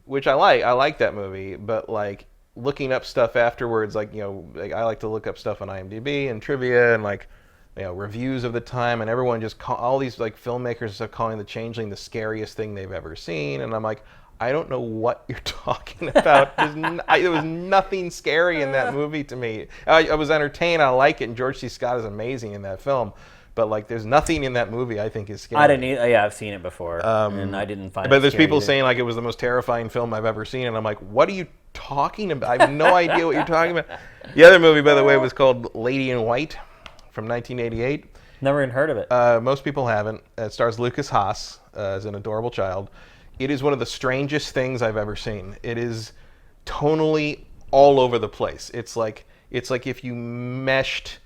Speaker 2: Which I like. I like that movie, but like looking up stuff afterwards, like, you know, like I like to look up stuff on IMDb and trivia and like, you know, reviews of the time, and everyone just all these like filmmakers are calling The Changeling the scariest thing they've ever seen, and I'm like, I don't know what you're talking about. There was nothing scary in that movie to me. I was entertained. I like it, and George C. Scott is amazing in that film. But like, there's nothing in that movie I think is scary.
Speaker 1: I didn't. Yeah, I've seen it before, and I didn't find.
Speaker 2: But
Speaker 1: it
Speaker 2: there's
Speaker 1: scary
Speaker 2: people
Speaker 1: either.
Speaker 2: saying like it was the most terrifying film I've ever seen, and I'm like, what are you talking about? I have no idea what you're talking about. The other movie, by the way, was called Lady in White from 1988.
Speaker 1: Never even heard of it.
Speaker 2: Most people haven't. It stars Lucas Haas as an adorable child. It is one of the strangest things I've ever seen. It is tonally all over the place. It's like if you meshed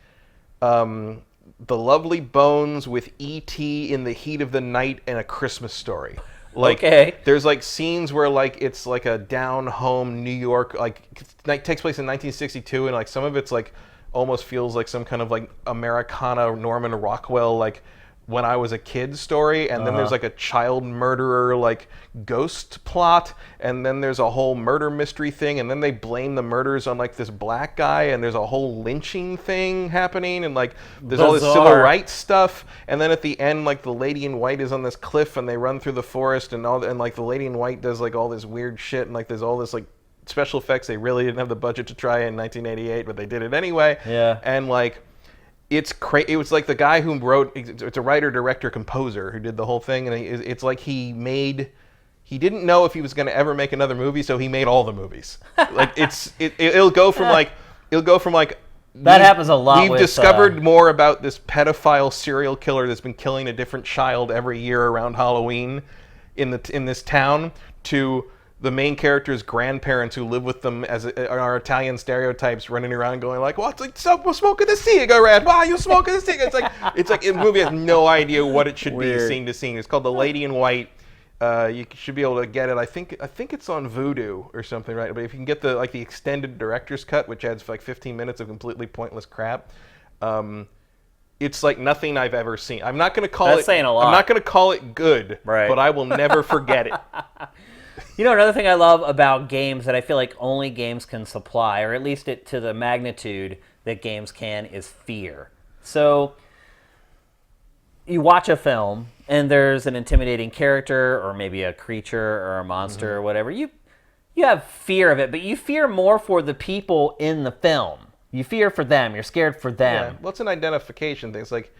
Speaker 2: The Lovely Bones with E.T. in the heat of the night and A Christmas Story. Like,
Speaker 1: okay.
Speaker 2: There's like scenes where like it's like a down home New York, like takes place in 1962, and like some of it's like almost feels like some kind of like Americana Norman Rockwell like when I was a kid story, and then there's like a child murderer like ghost plot, and then there's a whole murder mystery thing, and then they blame the murders on like this black guy, and there's a whole lynching thing happening, and like there's all this civil rights stuff, and then at the end like the lady in white is on this cliff and they run through the forest, and like the lady in white does like all this weird shit, and like there's all this like special effects they really didn't have the budget to try in 1988, but they did it anyway.
Speaker 1: Yeah.
Speaker 2: And like it's crazy. It was like the guy who wrote. It's a writer, director, composer who did the whole thing, and it's like he didn't know if he was going to ever make another movie, so he made all the movies. Like it'll go from like
Speaker 1: that happens a lot.
Speaker 2: We've discovered more about this pedophile serial killer that's been killing a different child every year around Halloween in this town, to the main character's grandparents who live with them as are Italian stereotypes, running around going like, "What's like smoking the cigarette? Why are you smoking the cigarette?" It's like the movie has no idea what it should be scene to scene. It's called The Lady in White. You should be able to get it. I think it's on Vudu or something, right? But if you can get the extended director's cut, which adds like 15 minutes of completely pointless crap, it's like nothing I've ever seen. I'm not going to call
Speaker 1: That's
Speaker 2: it.
Speaker 1: saying a lot.
Speaker 2: I'm not going to call it good,
Speaker 1: Right.
Speaker 2: but I will never forget it.
Speaker 1: You know, another thing I love about games that I feel like only games can supply, or at least to the magnitude that games can, is fear. So you watch a film and there's an intimidating character or maybe a creature or a monster or whatever. You have fear of it, but you fear more for the people in the film. You fear for them. You're scared for them.
Speaker 2: Yeah, well, it's an identification thing. It's like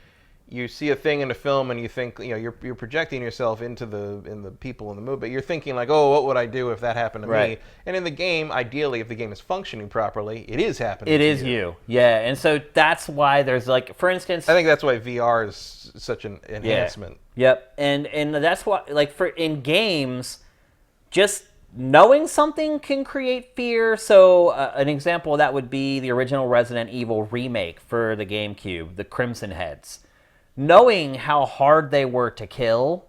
Speaker 2: you see a thing in a film and you think, you're projecting yourself into the people in the movie, but you're thinking like, oh, what would I do if that happened to me? And in the game, ideally, if the game is functioning properly, it is happening.
Speaker 1: It is you. Yeah, and so that's why there's like, for instance,
Speaker 2: I think that's why VR is such an enhancement.
Speaker 1: Yeah. Yep, and that's why, like, for in games, just knowing something can create fear. So an example of that would be the original Resident Evil remake for the GameCube, the Crimson Heads. Knowing how hard they were to kill,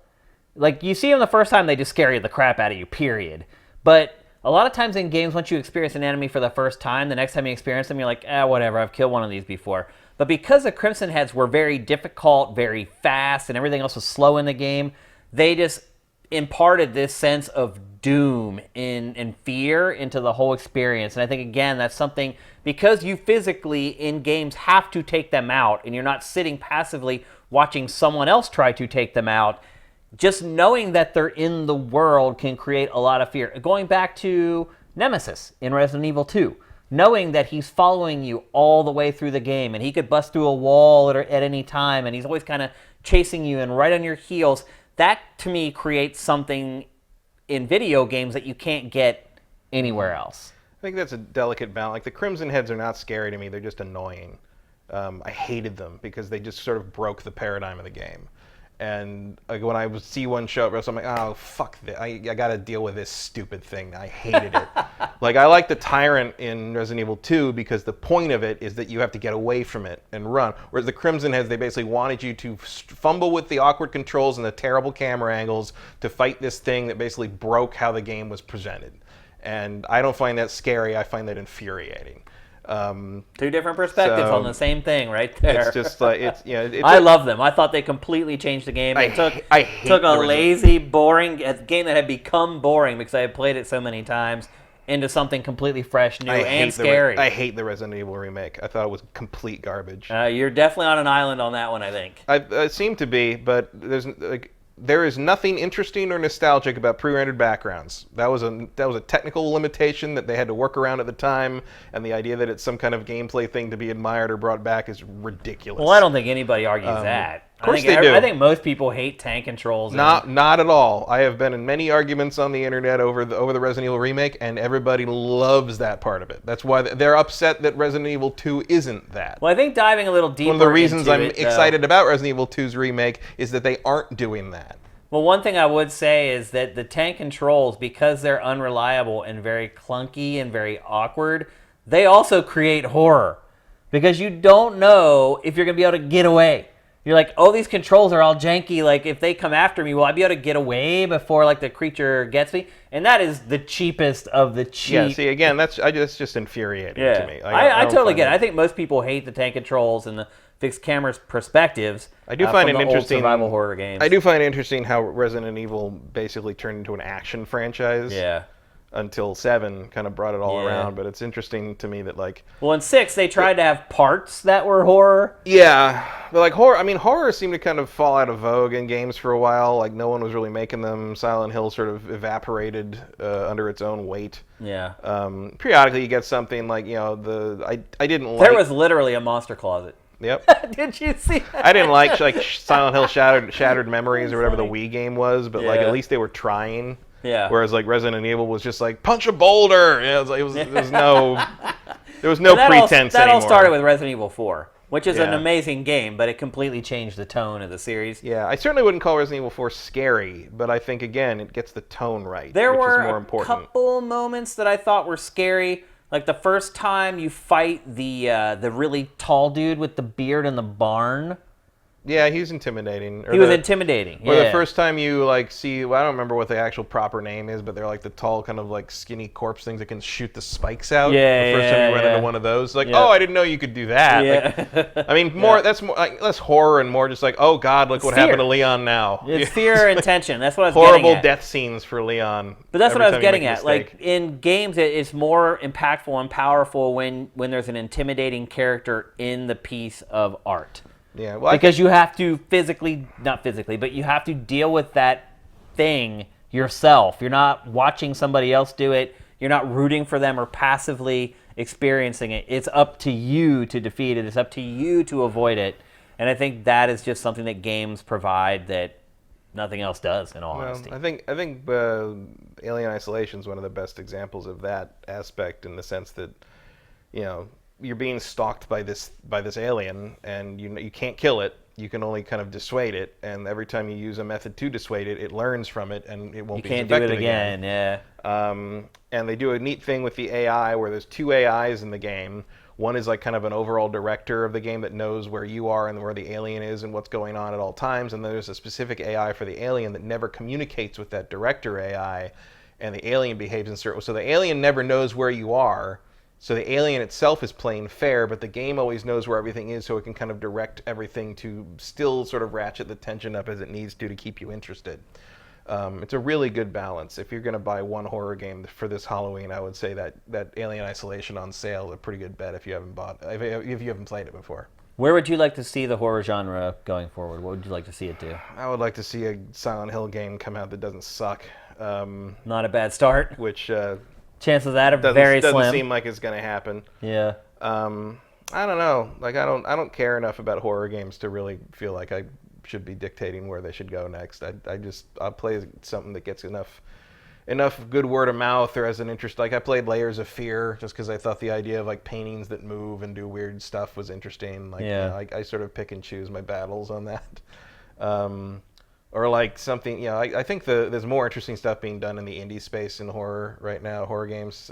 Speaker 1: like, you see them the first time, they just scare the crap out of you, period. But a lot of times in games, once you experience an enemy for the first time, the next time you experience them, you're like, whatever, I've killed one of these before. But because the Crimson Heads were very difficult, very fast, and everything else was slow in the game, they just imparted this sense of doom and fear into the whole experience. And I think, again, that's something, because you physically in games have to take them out, and you're not sitting passively watching someone else try to take them out, just knowing that they're in the world can create a lot of fear. Going back to Nemesis in Resident Evil 2, knowing that he's following you all the way through the game, and he could bust through a wall at any time, and he's always kind of chasing you and right on your heels, that to me creates something in video games that you can't get anywhere else.
Speaker 2: I think that's a delicate balance. Like, the Crimson Heads are not scary to me, they're just annoying. I hated them because they just sort of broke the paradigm of the game. And like, when I would see one show up, I'm like, oh, fuck this. I got to deal with this stupid thing. I hated it. Like, I like the Tyrant in Resident Evil 2 because the point of it is that you have to get away from it and run. Whereas the Crimson Heads, they basically wanted you to fumble with the awkward controls and the terrible camera angles to fight this thing that basically broke how the game was presented. And I don't find that scary. I find that infuriating.
Speaker 1: Two different perspectives on the same thing, right there.
Speaker 2: It's just like
Speaker 1: I love them. I thought they completely changed the game. It took a lazy, boring game that had become boring because I had played it so many times into something completely fresh, new, and scary.
Speaker 2: I hate the Resident Evil remake. I thought it was complete garbage.
Speaker 1: You're definitely on an island on that one, I think.
Speaker 2: I seem to be, but there is nothing interesting or nostalgic about pre-rendered backgrounds. That was a technical limitation that they had to work around at the time, and the idea that it's some kind of gameplay thing to be admired or brought back is ridiculous.
Speaker 1: Well, I don't think anybody argues that.
Speaker 2: Of course they do.
Speaker 1: I think most people hate tank controls.
Speaker 2: Not at all. I have been in many arguments on the internet over the Resident Evil remake, and everybody loves that part of it. That's why they're upset that Resident Evil 2 isn't that.
Speaker 1: Well, I think diving a little deeper
Speaker 2: one of the reasons I'm
Speaker 1: into
Speaker 2: excited about Resident Evil 2's remake is that they aren't doing that.
Speaker 1: Well, one thing I would say is that the tank controls, because they're unreliable and very clunky and very awkward, they also create horror. Because you don't know if you're going to be able to get away. You're like, oh, these controls are all janky. Like, if they come after me, will I be able to get away before, like, the creature gets me? And that is the cheapest of the cheap.
Speaker 2: Yeah, see, again, that's just infuriating to me.
Speaker 1: I totally get it. I think most people hate the tank controls and the fixed camera perspectives.
Speaker 2: I do find it
Speaker 1: from the
Speaker 2: interesting.
Speaker 1: Old survival horror games.
Speaker 2: I do find it interesting how Resident Evil basically turned into an action franchise.
Speaker 1: Yeah.
Speaker 2: Until 7 kind of brought it all around, but it's interesting to me that, like...
Speaker 1: Well, in 6, they tried to have parts that were horror.
Speaker 2: Yeah, but like horror seemed to kind of fall out of vogue in games for a while. Like, no one was really making them. Silent Hill sort of evaporated under its own weight.
Speaker 1: Yeah.
Speaker 2: Periodically you get something like, I didn't like...
Speaker 1: There was literally a monster closet.
Speaker 2: Yep.
Speaker 1: Did you see that?
Speaker 2: I didn't like Silent Hill Shattered Memories or whatever the Wii game was, but like at least they were trying.
Speaker 1: Yeah.
Speaker 2: Whereas like Resident Evil was just like punch a boulder. There was no pretense
Speaker 1: that
Speaker 2: anymore.
Speaker 1: all started with Resident Evil 4, which is an amazing game, but it completely changed the tone of the series.
Speaker 2: Yeah, I certainly wouldn't call Resident Evil 4 scary, but I think again it gets the tone right.
Speaker 1: There
Speaker 2: which
Speaker 1: were
Speaker 2: is more important.
Speaker 1: a couple moments that I thought were scary. Like the first time you fight the really tall dude with the beard in the barn.
Speaker 2: Yeah, he was intimidating.
Speaker 1: He was intimidating.
Speaker 2: Or
Speaker 1: yeah.
Speaker 2: the first time you like see, well, I don't remember what the actual proper name is, but they're like the tall, kind of like skinny corpse things that can shoot the spikes out.
Speaker 1: Yeah,
Speaker 2: the first time you run into one of those, like, oh, I didn't know you could do that.
Speaker 1: Yeah.
Speaker 2: Like, I mean, that's more like less horror and more just like, oh God, look what happened to Leon now.
Speaker 1: It's fear and tension. That's what I was
Speaker 2: horrible
Speaker 1: getting at.
Speaker 2: death scenes for Leon.
Speaker 1: But that's what I was getting at. Like in games, it's more impactful and powerful when there's an intimidating character in the piece of art.
Speaker 2: Yeah, well,
Speaker 1: because you have to not physically, but you have to deal with that thing yourself. You're not watching somebody else do it. You're not rooting for them or passively experiencing it. It's up to you to defeat it. It's up to you to avoid it. And I think that is just something that games provide that nothing else does, in all honesty.
Speaker 2: I think Alien Isolation is one of the best examples of that aspect, in the sense that, you know, you're being stalked by this alien, and you can't kill it. You can only kind of dissuade it, and every time you use a method to dissuade it, it learns from it, and it won't be as effective again. You can't do it again, yeah. And they do a neat thing with the AI, where there's two AIs in the game. One is like kind of an overall director of the game that knows where you are and where the alien is and what's going on at all times, and then there's a specific AI for the alien that never communicates with that director AI, and the alien behaves in certain... So the alien never knows where you are. So the alien itself is playing fair, but the game always knows where everything is, so it can kind of direct everything to still sort of ratchet the tension up as it needs to keep you interested. It's a really good balance. If you're going to buy one horror game for this Halloween, I would say that Alien Isolation on sale is a pretty good bet if you haven't played it before.
Speaker 1: Where would you like to see the horror genre going forward? What would you like to see it do?
Speaker 2: I would like to see a Silent Hill game come out that doesn't suck.
Speaker 1: Not a bad start.
Speaker 2: Which...
Speaker 1: chances of that are very slim.
Speaker 2: Doesn't seem like it's going to happen.
Speaker 1: Yeah.
Speaker 2: I don't know. Like I don't care enough about horror games to really feel like I should be dictating where they should go next. I'll play something that gets enough good word of mouth, or as an interest. Like I played Layers of Fear just because I thought the idea of like paintings that move and do weird stuff was interesting. Like,
Speaker 1: yeah.
Speaker 2: You know, I sort of pick and choose my battles on that. Or like something, you know, I think there's more interesting stuff being done in the indie space in horror right now, horror games.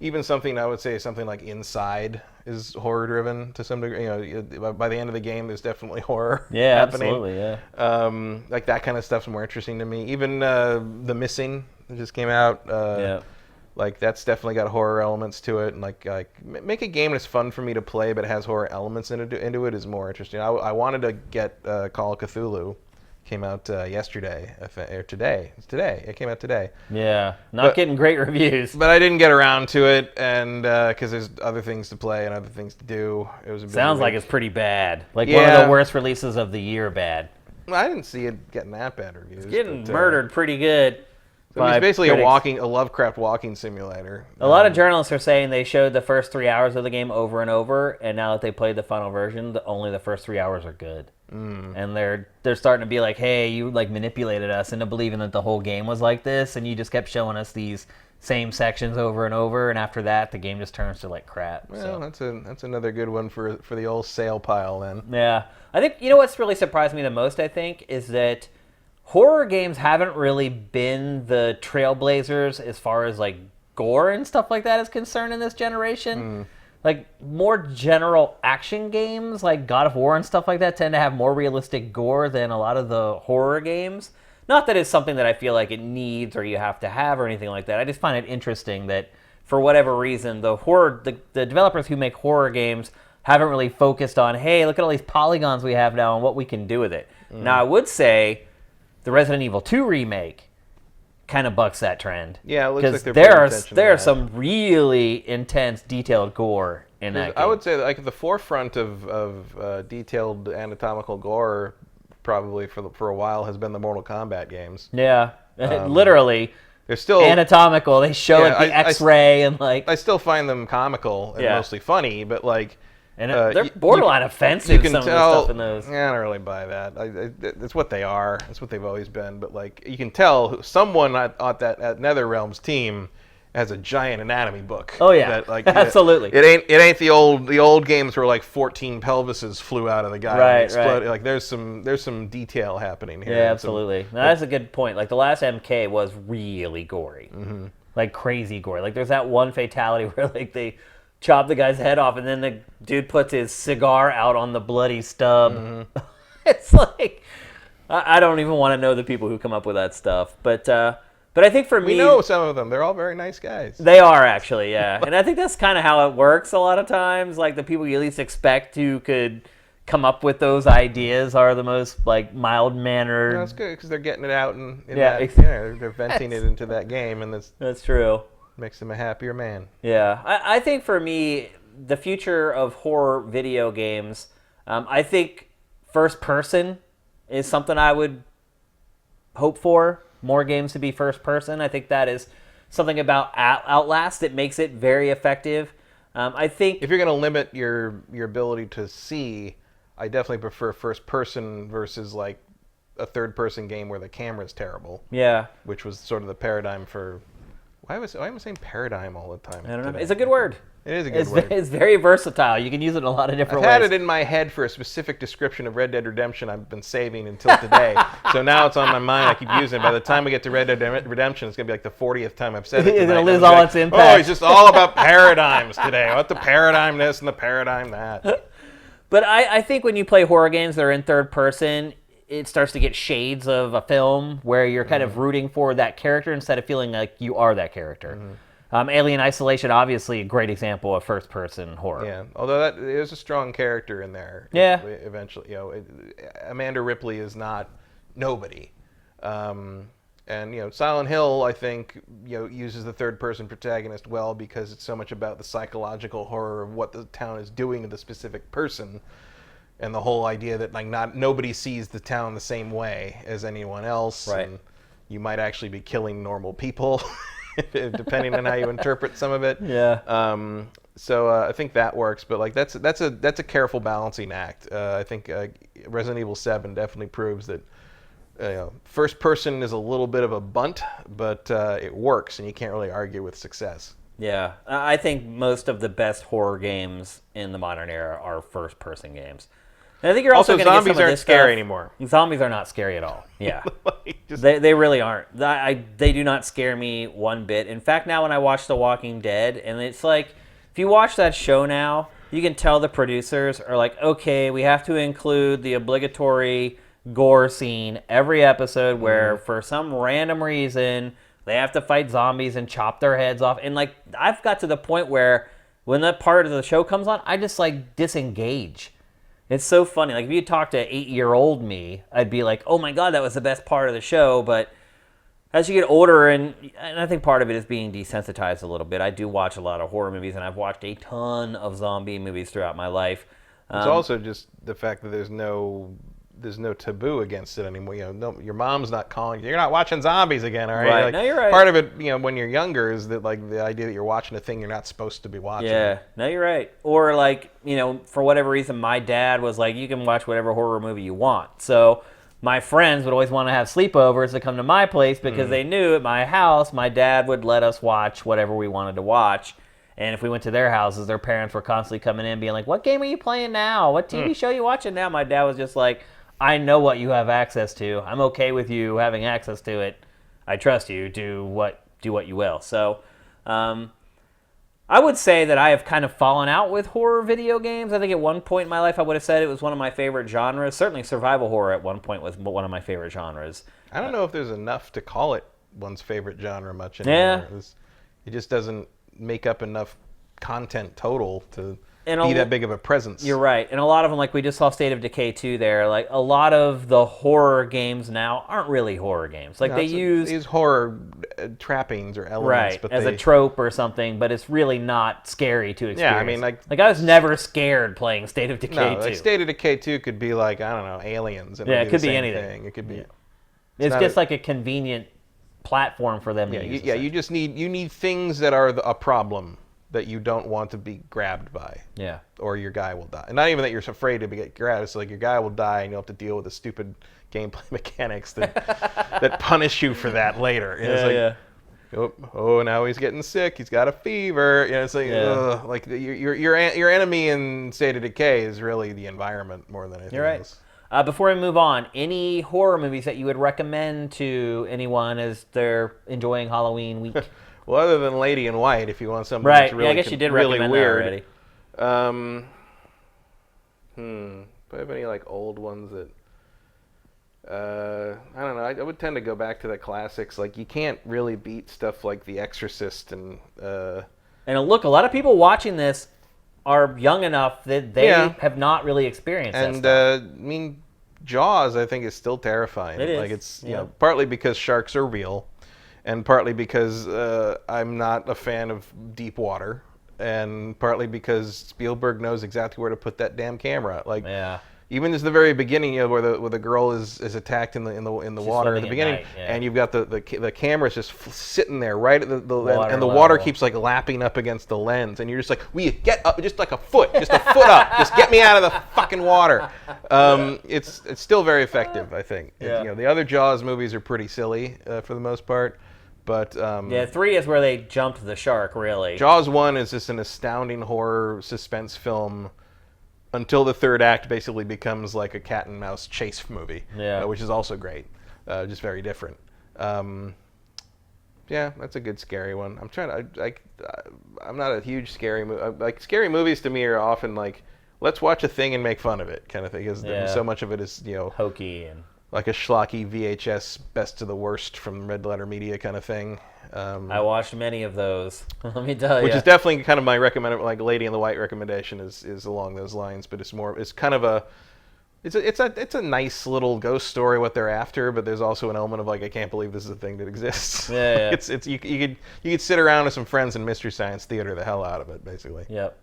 Speaker 2: Even something, I would say, something like Inside is horror-driven to some degree. You know, by the end of the game, there's definitely horror happening.
Speaker 1: Absolutely, yeah.
Speaker 2: Like that kind of stuff's more interesting to me. Even The Missing that just came out. Like that's definitely got horror elements to it, and like make a game that's fun for me to play but has horror elements into it is more interesting. I wanted to get Call of Cthulhu. Came out yesterday, or today. It's today. It came out today.
Speaker 1: Yeah, not getting great reviews.
Speaker 2: But I didn't get around to it, and because there's other things to play and other things to do. It was
Speaker 1: sounds like it's pretty bad. Like one of the worst releases of the year. Bad.
Speaker 2: Well, I didn't see it getting that bad reviews.
Speaker 1: It's getting murdered pretty good.
Speaker 2: So it's basically a Lovecraft walking simulator.
Speaker 1: A lot of journalists are saying they showed the first 3 hours of the game over and over, and now that they played the final version, only the first 3 hours are good. And they're starting to be like, hey, you like manipulated us into believing that the whole game was like this, and you just kept showing us these same sections over and over, and after that, the game just turns to like crap.
Speaker 2: Well, so. That's another good one for the old sale pile then.
Speaker 1: Yeah. I think, you know what's really surprised me the most, I think, is that horror games haven't really been the trailblazers as far as like gore and stuff like that is concerned in this generation. Like more general action games like God of War and stuff like that tend to have more realistic gore than a lot of the horror games. Not that it's something that I feel like it needs or you have to have or anything like that. I just find it interesting that for whatever reason the developers who make horror games haven't really focused on, hey, look at all these polygons we have now and what we can do with it. Now I would say the Resident Evil 2 remake kind of bucks that trend.
Speaker 2: Yeah, it looks like
Speaker 1: there are some really intense, detailed gore in that game.
Speaker 2: I would say that like the forefront of detailed anatomical gore, probably for a while, has been the Mortal Kombat games.
Speaker 1: Yeah, literally.
Speaker 2: They're still
Speaker 1: anatomical. They show like the X-ray and like.
Speaker 2: I still find them comical and mostly funny, but like.
Speaker 1: And they're borderline offensive.
Speaker 2: You can
Speaker 1: some
Speaker 2: tell.
Speaker 1: Of the stuff in those.
Speaker 2: Yeah, I don't really buy that. It's what they are. It's what they've always been. But like, you can tell someone at NetherRealm's team has a giant anatomy book.
Speaker 1: Oh yeah,
Speaker 2: that, like,
Speaker 1: absolutely.
Speaker 2: It ain't the old games where like 14 pelvises flew out of the guy.
Speaker 1: Right,
Speaker 2: and exploded.
Speaker 1: right.
Speaker 2: Like there's some detail happening here.
Speaker 1: Yeah, absolutely. Now, that's a good point. Like the last MK was really gory, like crazy gory. Like there's that one fatality where like they chop the guy's head off, and then the dude puts his cigar out on the bloody stub. It's like I don't even want to know the people who come up with that stuff. But I think for me,
Speaker 2: we know some of them. They're all very nice guys.
Speaker 1: They are actually, yeah. And I think that's kind of how it works a lot of times. Like the people you least expect who could come up with those ideas are the most like mild-mannered.
Speaker 2: That's good because they're getting it out and they're venting it into that game, and
Speaker 1: that's true.
Speaker 2: Makes them a happier man.
Speaker 1: Yeah, I think for me, the future of horror video games, I think first person is something I would hope for. More games to be first person. I think that is something about Outlast that makes it very effective. I think
Speaker 2: if you're going to limit your ability to see, I definitely prefer first person versus like a third person game where the camera's terrible.
Speaker 1: Yeah.
Speaker 2: Which was sort of the paradigm for. Why am I saying paradigm all the time?
Speaker 1: I don't know.
Speaker 2: Today?
Speaker 1: It's a good word.
Speaker 2: It is a good word.
Speaker 1: It's very versatile. You can use it in a lot of different ways.
Speaker 2: I've had it in my head for a specific description of Red Dead Redemption I've been saving until today. So now it's on my mind. I keep using it. By the time we get to Red Dead Redemption, it's going to be like the 40th time I've said it.
Speaker 1: It's going to lose all its impact.
Speaker 2: Oh, it's just all about paradigms today. What the paradigm this and the paradigm that.
Speaker 1: But I think when you play horror games that are in third person, it starts to get shades of a film where you're kind of rooting for that character instead of feeling like you are that character. Alien Isolation, obviously, a great example of first-person horror.
Speaker 2: Yeah, although there's a strong character in there.
Speaker 1: Yeah.
Speaker 2: Eventually, Amanda Ripley is not nobody, and Silent Hill, I think, uses the third-person protagonist well because it's so much about the psychological horror of what the town is doing to the specific person, and the whole idea that like nobody sees the town the same way as anyone else.
Speaker 1: Right.
Speaker 2: And you might actually be killing normal people. Depending on how you interpret some of it.
Speaker 1: Yeah.
Speaker 2: So I think that works, but like that's a careful balancing act. I think Resident Evil 7 definitely proves that first person is a little bit of a bunt, but it works, and you can't really argue with success.
Speaker 1: Yeah, I think most of the best horror games in the modern era are first person games. And I think you're also going to get some of this
Speaker 2: aren't scary anymore.
Speaker 1: Zombies are not scary at all. Yeah,
Speaker 2: Just,
Speaker 1: they really aren't. They do not scare me one bit. In fact, now when I watch The Walking Dead, and it's like, if you watch that show now, you can tell the producers are like, okay, we have to include the obligatory gore scene every episode where for some random reason they have to fight zombies and chop their heads off. And like, I've got to the point where when that part of the show comes on, I just like disengage. It's so funny. Like, if you talk to 8-year-old me, I'd be like, oh my God, that was the best part of the show. But as you get older, and I think part of it is being desensitized a little bit. I do watch a lot of horror movies, and I've watched a ton of zombie movies throughout my life.
Speaker 2: It's also just the fact that there's no taboo against it anymore. Your mom's not calling you. You're not watching zombies again, all right?
Speaker 1: Right.
Speaker 2: Like,
Speaker 1: no, you're right.
Speaker 2: Part of it, when you're younger, is that like the idea that you're watching a thing you're not supposed to be watching.
Speaker 1: Yeah. No, you're right. Or like, for whatever reason, my dad was like, you can watch whatever horror movie you want. So my friends would always want to have sleepovers to come to my place because they knew at my house, my dad would let us watch whatever we wanted to watch. And if we went to their houses, their parents were constantly coming in being like, what game are you playing now? What TV show are you watching now? My dad was just like, I know what you have access to. I'm okay with you having access to it. I trust you. Do what you will. So I would say that I have kind of fallen out with horror video games. I think at one point in my life I would have said it was one of my favorite genres. Certainly survival horror at one point was one of my favorite genres.
Speaker 2: I don't know if there's enough to call it one's favorite genre much anymore.
Speaker 1: Yeah.
Speaker 2: It just doesn't make up enough content total to
Speaker 1: And
Speaker 2: be that big of a presence.
Speaker 1: You're right. And a lot of them, like we just saw State of Decay 2 there, like a lot of the horror games now aren't really horror games. Like they use
Speaker 2: horror trappings or elements.
Speaker 1: Right,
Speaker 2: But
Speaker 1: as a trope or something, but it's really not scary to experience.
Speaker 2: Yeah, I mean, like
Speaker 1: I was never scared playing State of Decay 2.
Speaker 2: Like State of Decay 2 could be like, I don't know, aliens. And
Speaker 1: Yeah, it could be
Speaker 2: the same
Speaker 1: anything.
Speaker 2: thing. It could be.
Speaker 1: It's just like a convenient platform for them to use.
Speaker 2: You just need things that are a problem that you don't want to be grabbed by.
Speaker 1: Yeah.
Speaker 2: Or your guy will die. And not even that you're afraid to get grabbed. It's like your guy will die and you'll have to deal with the stupid gameplay mechanics that punish you for that later. Oh, now he's getting sick. He's got a fever. It's like, ugh, like your enemy in State of Decay is really the environment more than anything else.
Speaker 1: Before we move on, any horror movies that you would recommend to anyone as they're enjoying Halloween week?
Speaker 2: Well, other than Lady in White, if you want something
Speaker 1: right.
Speaker 2: that's really,
Speaker 1: I guess you did
Speaker 2: really
Speaker 1: recommend
Speaker 2: weird.
Speaker 1: That already.
Speaker 2: Do I have any like old ones that I don't know. I would tend to go back to the classics. Like, you can't really beat stuff like The Exorcist and.
Speaker 1: And look, a lot of people watching this are young enough that they have not really experienced that stuff.
Speaker 2: I mean, Jaws, I think, is still terrifying.
Speaker 1: It is.
Speaker 2: Like, it's you know, partly because sharks are real, and partly because I'm not a fan of deep water, and partly because Spielberg knows exactly where to put that damn camera. Like, even as the very beginning, you know, where the girl is attacked in the water at the beginning,
Speaker 1: night,
Speaker 2: and you've got the camera's just sitting there right at the
Speaker 1: water
Speaker 2: and the
Speaker 1: level.
Speaker 2: water keeps like lapping up against the lens, and you're just like, will you get up just like a foot up, just get me out of the fucking water. It's still very effective, I think. You know, the other Jaws movies are pretty silly for the most part. But
Speaker 1: 3 is where they jumped the shark, really.
Speaker 2: Jaws 1 is just an astounding horror suspense film until the third act basically becomes like a cat and mouse chase movie, which is also great, just very different. That's a good scary one. I'm not a huge scary movie. Like, scary movies to me are often like, let's watch a thing and make fun of it kind of thing, because so much of it is, you know,
Speaker 1: hokey and
Speaker 2: like a schlocky VHS best of the worst from Red Letter Media kind of thing.
Speaker 1: I watched many of those. Let me tell you.
Speaker 2: Which is definitely kind of my like Lady in the White recommendation is along those lines, but it's kind of a it's a nice little ghost story what they're after, but there's also an element of like, I can't believe this is a thing that exists. It's you could sit around with some friends and Mystery Science Theater the hell out of it, basically.
Speaker 1: Yep.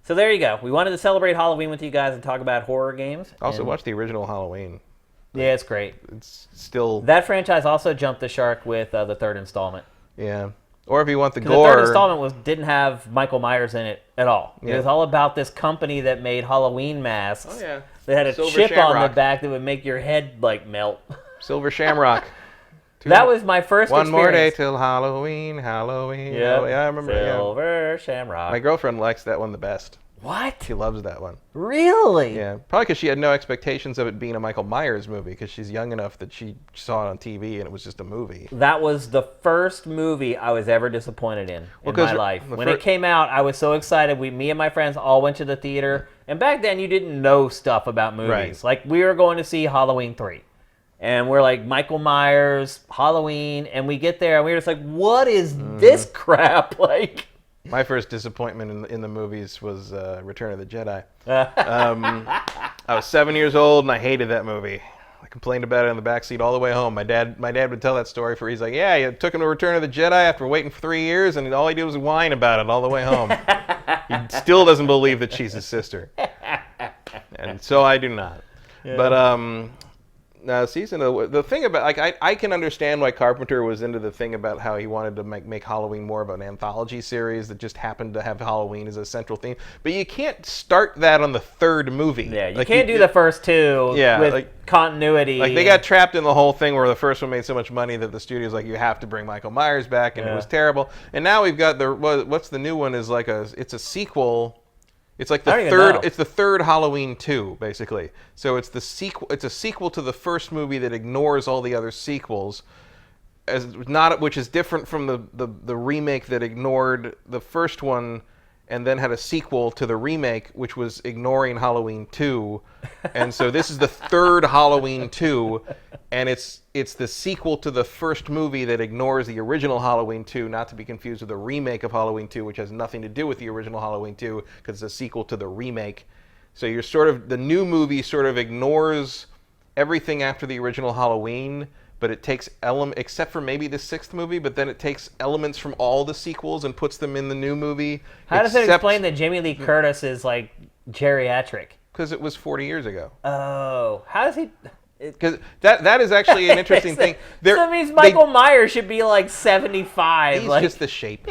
Speaker 1: So there you go. We wanted to celebrate Halloween with you guys and talk about horror games.
Speaker 2: Also, watch the original Halloween.
Speaker 1: Yeah, it's great.
Speaker 2: It's still...
Speaker 1: That franchise also jumped the shark with the third installment.
Speaker 2: Yeah. Or if you want the gore...
Speaker 1: The third installment didn't have Michael Myers in it at all. It was all about this company that made Halloween masks.
Speaker 2: Oh, yeah.
Speaker 1: They had a
Speaker 2: Silver
Speaker 1: chip
Speaker 2: Shamrock.
Speaker 1: on the back that would make your head, like, melt.
Speaker 2: Silver Shamrock.
Speaker 1: That was my first
Speaker 2: One
Speaker 1: experience.
Speaker 2: more day till Halloween.
Speaker 1: Yeah,
Speaker 2: I remember.
Speaker 1: Silver Shamrock.
Speaker 2: My girlfriend likes that one the best.
Speaker 1: What?
Speaker 2: She loves that one.
Speaker 1: Really?
Speaker 2: Yeah, probably because she had no expectations of it being a Michael Myers movie, because she's young enough that she saw it on TV and it was just a movie.
Speaker 1: That was the first movie I was ever disappointed in my life. When it came out, I was so excited. Me and my friends all went to the theater, and back then you didn't know stuff about movies.
Speaker 2: Right.
Speaker 1: Like, we were going to see Halloween 3. And we're like, Michael Myers, Halloween, and we get there and we're just like, what is this crap? Like,
Speaker 2: my first disappointment in the movies was Return of the Jedi. I was 7 years old and I hated that movie. I complained about it in the backseat all the way home. My dad would tell that story he's like, yeah, you took him to Return of the Jedi after waiting for 3 years, and all he did was whine about it all the way home. He still doesn't believe that she's his sister. And so I do not. Yeah. But the thing about, like, I can understand why Carpenter was into the thing about how he wanted to make Halloween more of an anthology series that just happened to have Halloween as a central theme. But you can't start that on the third movie.
Speaker 1: Yeah, you can't do the first two with continuity.
Speaker 2: Like, they got trapped in the whole thing where the first one made so much money that the studio's like, you have to bring Michael Myers back, and it was terrible. And now we've got what's the new one is like it's a sequel. It's like the third. It's the third Halloween 2, basically. So it's the sequel. It's a sequel to the first movie that ignores all the other sequels, which is different from the remake that ignored the first one, and then had a sequel to the remake, which was ignoring Halloween 2. And so this is the third Halloween 2, and it's the sequel to the first movie that ignores the original Halloween 2, not to be confused with the remake of Halloween 2, which has nothing to do with the original Halloween 2, because it's a sequel to the remake. So the new movie sort of ignores everything after the original Halloween, but it takes except for maybe the sixth movie, but then it takes elements from all the sequels and puts them in the new movie.
Speaker 1: How does it explain that Jamie Lee Curtis is, like, geriatric?
Speaker 2: Because it was 40 years ago.
Speaker 1: Oh, how does he...
Speaker 2: Because that is actually an interesting thing.
Speaker 1: So that means Michael Myers should be like 75.
Speaker 2: He's just the shape.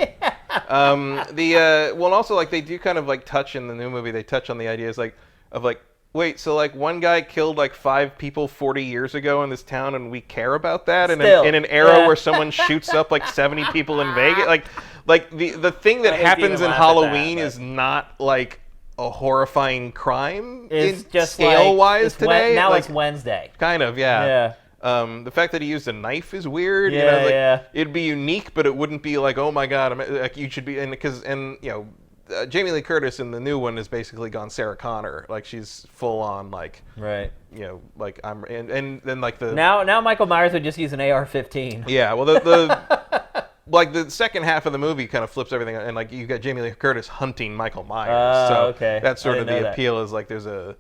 Speaker 2: Well, also, like, they do kind of like touch in the new movie. They touch on the ideas of wait, so like one guy killed like 5 people 40 years ago in this town, and we care about that in an era where someone shoots up like 70 people in Vegas. Like the thing that happens in Halloween is not like a horrifying crime. It's just scale-wise today.
Speaker 1: Now it's Wednesday.
Speaker 2: Kind of, yeah. The fact that he used a knife is weird. It'd be unique, but it wouldn't be like, oh my god, like, you should be, and Jamie Lee Curtis in the new one has basically gone Sarah Connor. Like she's full on like
Speaker 1: Right.
Speaker 2: Like I'm and then like the
Speaker 1: now Michael Myers would just use an AR-15.
Speaker 2: Yeah, well the like the second half of the movie kind of flips everything, and like you got Jamie Lee Curtis hunting Michael Myers. So
Speaker 1: okay.
Speaker 2: That's sort of the appeal is like there's a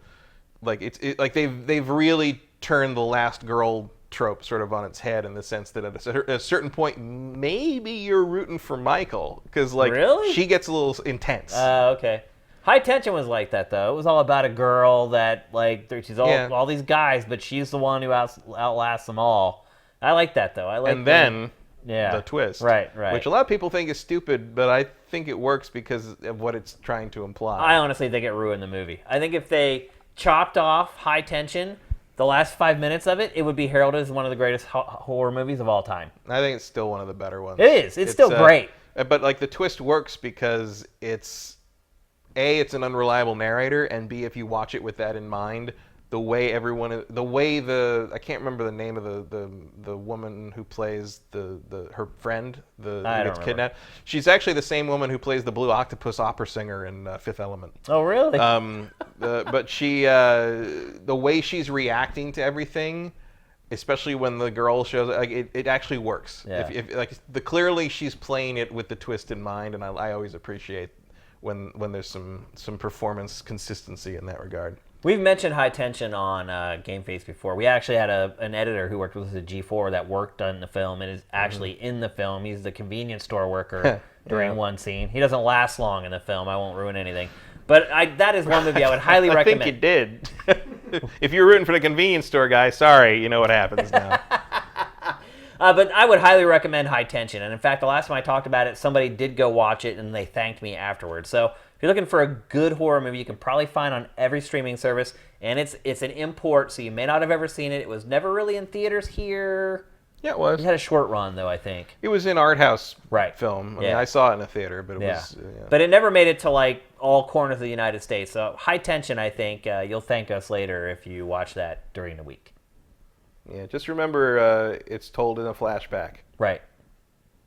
Speaker 2: like like they've really turned the last girl trope sort of on its head in the sense that at a certain point maybe you're rooting for Michael because like she gets a little intense.
Speaker 1: Okay. High Tension was like that though. It was all about a girl that like she's all these guys, but she's the one who outlasts them all. I like that though. I like
Speaker 2: the twist,
Speaker 1: right,
Speaker 2: which a lot of people think is stupid, but I think it works because of what it's trying to imply.
Speaker 1: I honestly think it ruined the movie. I think if they chopped off High Tension, the last 5 minutes of it, it would be heralded as one of the greatest horror movies of all time.
Speaker 2: I think it's still one of the better ones.
Speaker 1: It is. It's still great.
Speaker 2: But like the twist works because it's A, it's an unreliable narrator, and B, if you watch it with that in mind, I can't remember the name of the woman who plays her friend who gets kidnapped. She's actually the same woman who plays the blue octopus opera singer in Fifth Element.
Speaker 1: Oh, really?
Speaker 2: But she the way she's reacting to everything, especially when the girl shows like it actually works.
Speaker 1: Yeah.
Speaker 2: If clearly she's playing it with the twist in mind, and I always appreciate when there's some performance consistency in that regard.
Speaker 1: We've mentioned High Tension on GameFace before. We actually had an editor who worked with us at G4 that worked on the film and is actually in the film. He's the convenience store worker during one scene. He doesn't last long in the film. I won't ruin anything. But that is one movie I would highly recommend.
Speaker 2: I think you did. If you're rooting for the convenience store guy, sorry, you know what happens now.
Speaker 1: But I would highly recommend High Tension. And in fact, the last time I talked about it, somebody did go watch it and they thanked me afterwards. So if you're looking for a good horror movie, you can probably find on every streaming service. And it's an import, so you may not have ever seen it. It was never really in theaters here.
Speaker 2: Yeah, it was.
Speaker 1: It had a short run, though, I think.
Speaker 2: It was in art house film. I mean, I saw it in a theater, but it was...
Speaker 1: But it never made it to, like, all corners of the United States. So High Tension, I think, you'll thank us later if you watch that during the week.
Speaker 2: Yeah, just remember it's told in a flashback.
Speaker 1: Right.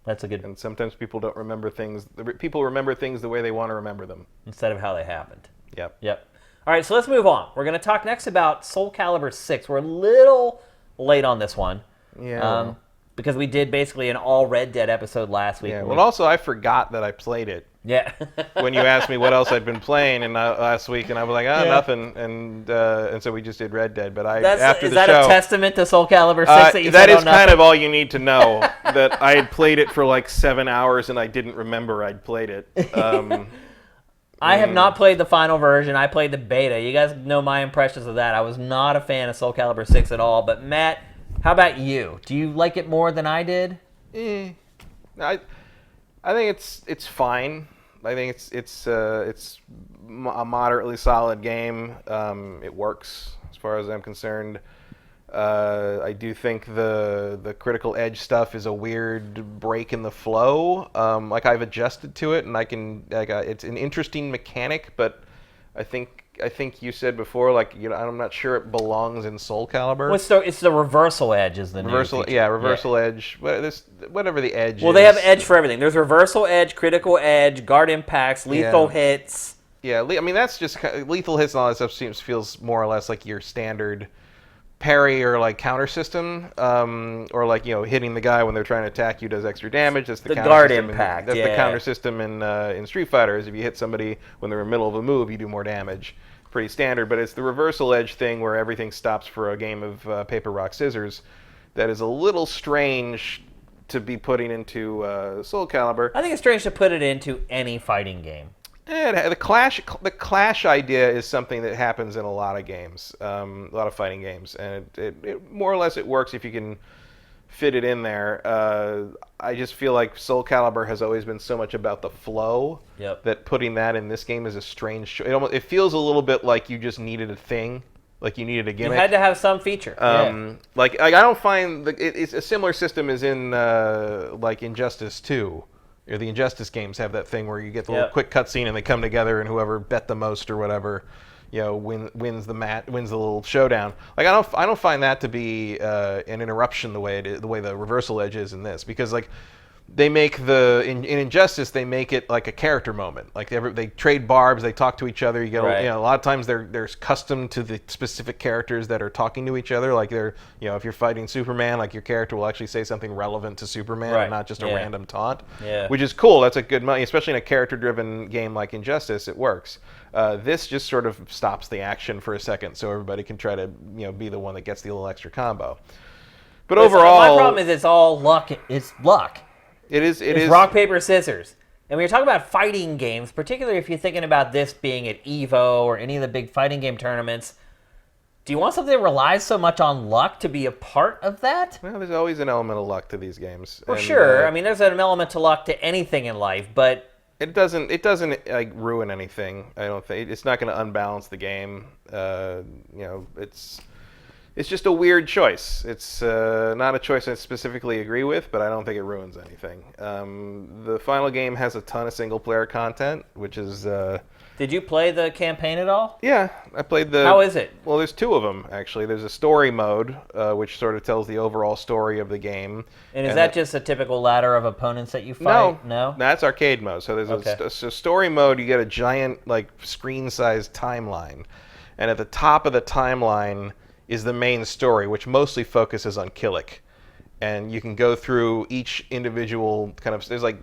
Speaker 1: That's a good...
Speaker 2: And sometimes people don't remember things... People remember things the way they want to remember them.
Speaker 1: Instead of how they happened.
Speaker 2: Yep.
Speaker 1: All right, so let's move on. We're going to talk next about Soulcalibur VI. We're a little late on this one.
Speaker 2: Yeah.
Speaker 1: Because we did basically an all Red Dead episode last week.
Speaker 2: Yeah. Well, also, I forgot that I played it.
Speaker 1: Yeah.
Speaker 2: When you asked me what else I'd been playing last week, and I was like, nothing, and so we just did Red Dead. But after the show,
Speaker 1: is that a testament to Soulcalibur VI?
Speaker 2: That is kind of all you need to know. That I had played it for like 7 hours, and I didn't remember I'd played it.
Speaker 1: I have not played the final version. I played the beta. You guys know my impressions of that. I was not a fan of Soulcalibur VI at all. But Matt, how about you? Do you like it more than I did?
Speaker 2: I think it's fine. I think it's a moderately solid game. It works as far as I'm concerned. I do think the critical edge stuff is a weird break in the flow. Like I've adjusted to it, and it's an interesting mechanic, but I think you said before, like I'm not sure it belongs in Soulcalibur.
Speaker 1: Well, it's the reversal edge is the
Speaker 2: reversal. Reversal edge. Whatever the edge.
Speaker 1: Well, they have edge for everything. There's reversal edge, critical edge, guard impacts, lethal hits.
Speaker 2: Yeah, I mean that's just lethal hits and all that stuff feels more or less like your standard parry or like counter system, or like hitting the guy when they're trying to attack you does extra damage. That's the counter
Speaker 1: guard
Speaker 2: system
Speaker 1: impact.
Speaker 2: That's the counter system in Street Fighter. Is if you hit somebody when they're in the middle of a move, you do more damage. Pretty standard, but it's the reversal edge thing where everything stops for a game of paper rock scissors. That is a little strange to be putting into Soulcalibur.
Speaker 1: I think it's strange to put it into any fighting game.
Speaker 2: The clash idea is something that happens in a lot of games, a lot of fighting games, and it more or less it works if you can fit it in there. I just feel like Soulcalibur has always been so much about the flow that putting that in this game is a strange. It feels a little bit like you just needed a thing, like you needed a gimmick.
Speaker 1: You had to have some feature.
Speaker 2: Like I don't find it's a similar system as in like Injustice 2. The Injustice games have that thing where you get the little quick cutscene and they come together and whoever bet the most or whatever, wins the little showdown. Like I don't find that to be an interruption the way the reversal edge is in this, because like they make in Injustice they make it like a character moment. Like they trade barbs, they talk to each other. You get
Speaker 1: Right.
Speaker 2: a lot of times they're custom to the specific characters that are talking to each other. Like if you're fighting Superman, like your character will actually say something relevant to Superman
Speaker 1: Right.
Speaker 2: and not just a
Speaker 1: Yeah.
Speaker 2: random taunt.
Speaker 1: Yeah.
Speaker 2: Which is cool. That's a good money, especially in a character-driven game like Injustice. It works. This just sort of stops the action for a second, so everybody can try to be the one that gets the little extra combo. But overall,
Speaker 1: my problem is it's all luck. It's luck.
Speaker 2: It is
Speaker 1: rock, paper, scissors. And when you're talking about fighting games, particularly if you're thinking about this being at EVO or any of the big fighting game tournaments, do you want something that relies so much on luck to be a part of that?
Speaker 2: Well, there's always an element of luck to these games.
Speaker 1: Well, sure. I mean, there's an element to luck to anything in life, but
Speaker 2: it doesn't like ruin anything. I don't think it's not going to unbalance the game. It's just a weird choice. It's not a choice I specifically agree with, but I don't think it ruins anything. The final game has a ton of single-player content, which is...
Speaker 1: Did you play the campaign at all?
Speaker 2: Yeah, I played the...
Speaker 1: How is it?
Speaker 2: Well, there's two of them, actually. There's a story mode, which sort of tells the overall story of the game.
Speaker 1: And is that just a typical ladder of opponents that you fight? No?
Speaker 2: That's arcade mode. So there's a story mode. You get a giant, like, screen-sized timeline. And at the top of the timeline is the main story, which mostly focuses on Killick. And you can go through each individual kind of... There's like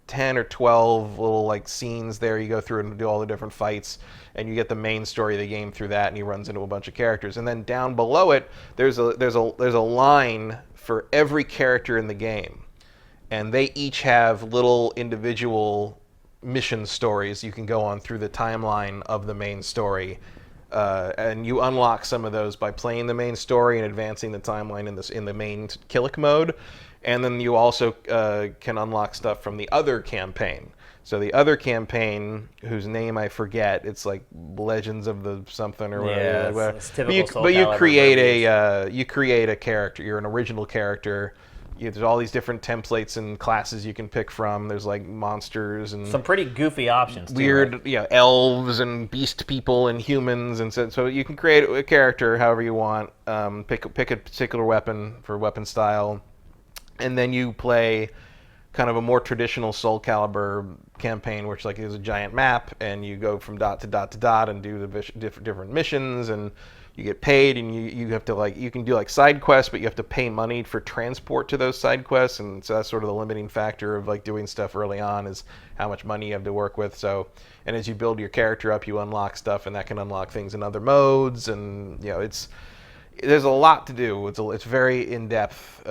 Speaker 2: 10 or 12 little like scenes there. You go through and do all the different fights, and you get the main story of the game through that, and he runs into a bunch of characters. And then down below it, there's a line for every character in the game. And they each have little individual mission stories you can go on through the timeline of the main story. And you unlock some of those by playing the main story and advancing the timeline in the main Killick mode. And then you also can unlock stuff from the other campaign. So the other campaign, whose name I forget, it's like Legends of the something or whatever.
Speaker 1: Yeah, it's typical
Speaker 2: But you
Speaker 1: Soulcalibur
Speaker 2: create a character. You're an original character. There's all these different templates and classes you can pick from. There's like monsters and
Speaker 1: some pretty goofy options.
Speaker 2: Weird,
Speaker 1: right?
Speaker 2: Elves and beast people and humans, and so you can create a character however you want. Pick a particular weapon for weapon style. And then you play kind of a more traditional Soulcalibur campaign, which like is a giant map, and you go from dot to dot to dot and do the different missions, and you get paid, and you have to you can do like side quests, but you have to pay money for transport to those side quests, and so that's sort of the limiting factor of like doing stuff early on is how much money you have to work with. So, and as you build your character up, you unlock stuff, and that can unlock things in other modes, and there's a lot to do. It's very in-depth.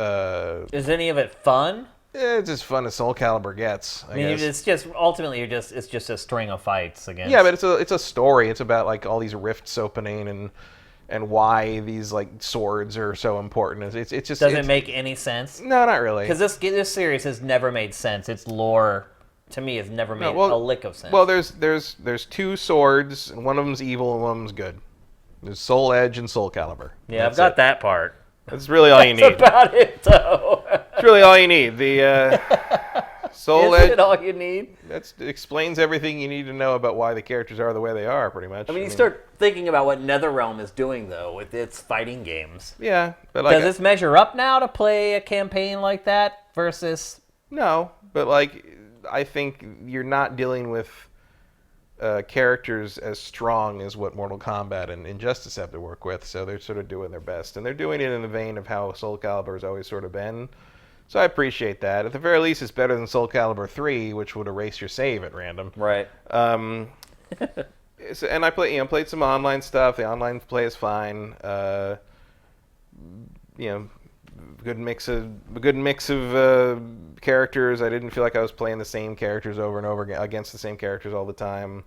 Speaker 1: Is any of it fun?
Speaker 2: It's as fun as Soulcalibur gets. I guess.
Speaker 1: It's just ultimately it's just a string of fights against.
Speaker 2: Yeah, but it's a story. It's about like all these rifts opening and why these like swords are so important. It's just
Speaker 1: doesn't make any sense.
Speaker 2: No, not really.
Speaker 1: Because this series has never made sense. Its lore, to me, has never made a lick of sense.
Speaker 2: Well, there's two swords, and one of them's evil and one of them's good. There's Soul Edge and Soulcalibur.
Speaker 1: Yeah, I've got that part.
Speaker 2: That's really all you need.
Speaker 1: That's about it, though.
Speaker 2: That's really all you need. The Soul Edge.
Speaker 1: Is it all you need?
Speaker 2: That explains everything you need to know about why the characters are the way they are, pretty much.
Speaker 1: I mean, you start thinking about what NetherRealm is doing, though, with its fighting games.
Speaker 2: Yeah, but
Speaker 1: does this measure up now to play a campaign like that versus?
Speaker 2: No, but I think you're not dealing with characters as strong as what Mortal Kombat and Injustice have to work with, so they're sort of doing their best, and they're doing it in the vein of how Soulcalibur has always sort of been. So I appreciate that. At the very least, it's better than Soulcalibur 3, which would erase your save at random.
Speaker 1: Right.
Speaker 2: And I played some online stuff. The online play is fine. Good mix of characters. I didn't feel like I was playing the same characters over and over again against the same characters all the time.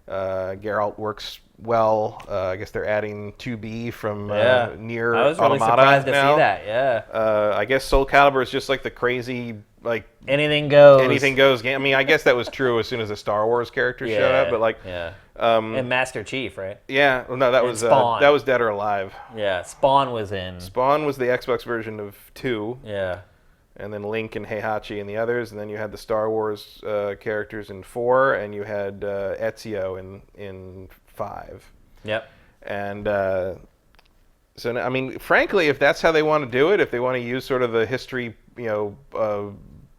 Speaker 2: Geralt works well. I guess they're adding 2B from Nier Automata.
Speaker 1: I was really surprised to
Speaker 2: now.
Speaker 1: see that. Yeah.
Speaker 2: I guess Soulcalibur is just like the crazy
Speaker 1: anything goes.
Speaker 2: Anything goes game. I mean, I guess that was true as soon as the Star Wars characters showed up, but
Speaker 1: and Master Chief, right?
Speaker 2: Yeah. Well, no, that was Dead or Alive.
Speaker 1: Yeah. Spawn was in.
Speaker 2: Spawn was the Xbox version of 2.
Speaker 1: Yeah.
Speaker 2: And then Link and Heihachi and the others, and then you had the Star Wars characters in 4, and you had Ezio in 5.
Speaker 1: Yep.
Speaker 2: And so, I mean, frankly, if that's how they want to do it, if they want to use sort of the history,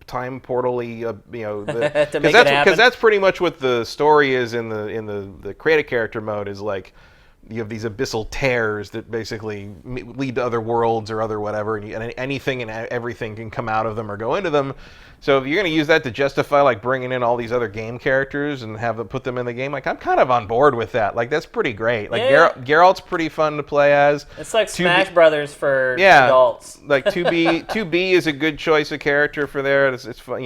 Speaker 2: time portal-y,
Speaker 1: To make it happen.
Speaker 2: because that's pretty much what the story is in the create a character mode, is like you have these abyssal tears that basically lead to other worlds or other whatever, and anything and everything can come out of them or go into them. So if you're going to use that to justify like bringing in all these other game characters and have them put them in the game, like I'm kind of on board with that. Like that's pretty great. Like Geralt's pretty fun to play as.
Speaker 1: It's like Smash Brothers for adults.
Speaker 2: Like 2B is a good choice of character for there. It's fun,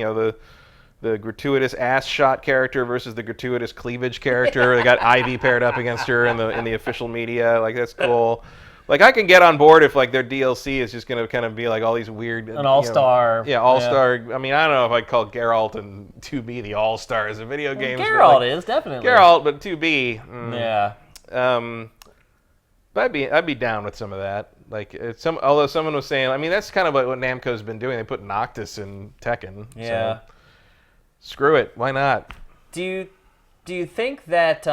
Speaker 2: the gratuitous ass shot character versus the gratuitous cleavage character. They got Ivy paired up against her in the official media. Like that's cool. Like I can get on board if like their DLC is just gonna kind of be like all these weird
Speaker 1: all-star.
Speaker 2: All-star. I mean, I don't know if I'd call Geralt and 2B the all-stars of video games.
Speaker 1: Geralt is definitely.
Speaker 2: Geralt, but 2B.
Speaker 1: Yeah.
Speaker 2: I'd be down with some of that. Like although someone was saying, I mean, that's kind of what Namco's been doing. They put Noctis in Tekken.
Speaker 1: Yeah.
Speaker 2: So screw it. Why not?
Speaker 1: Do you think that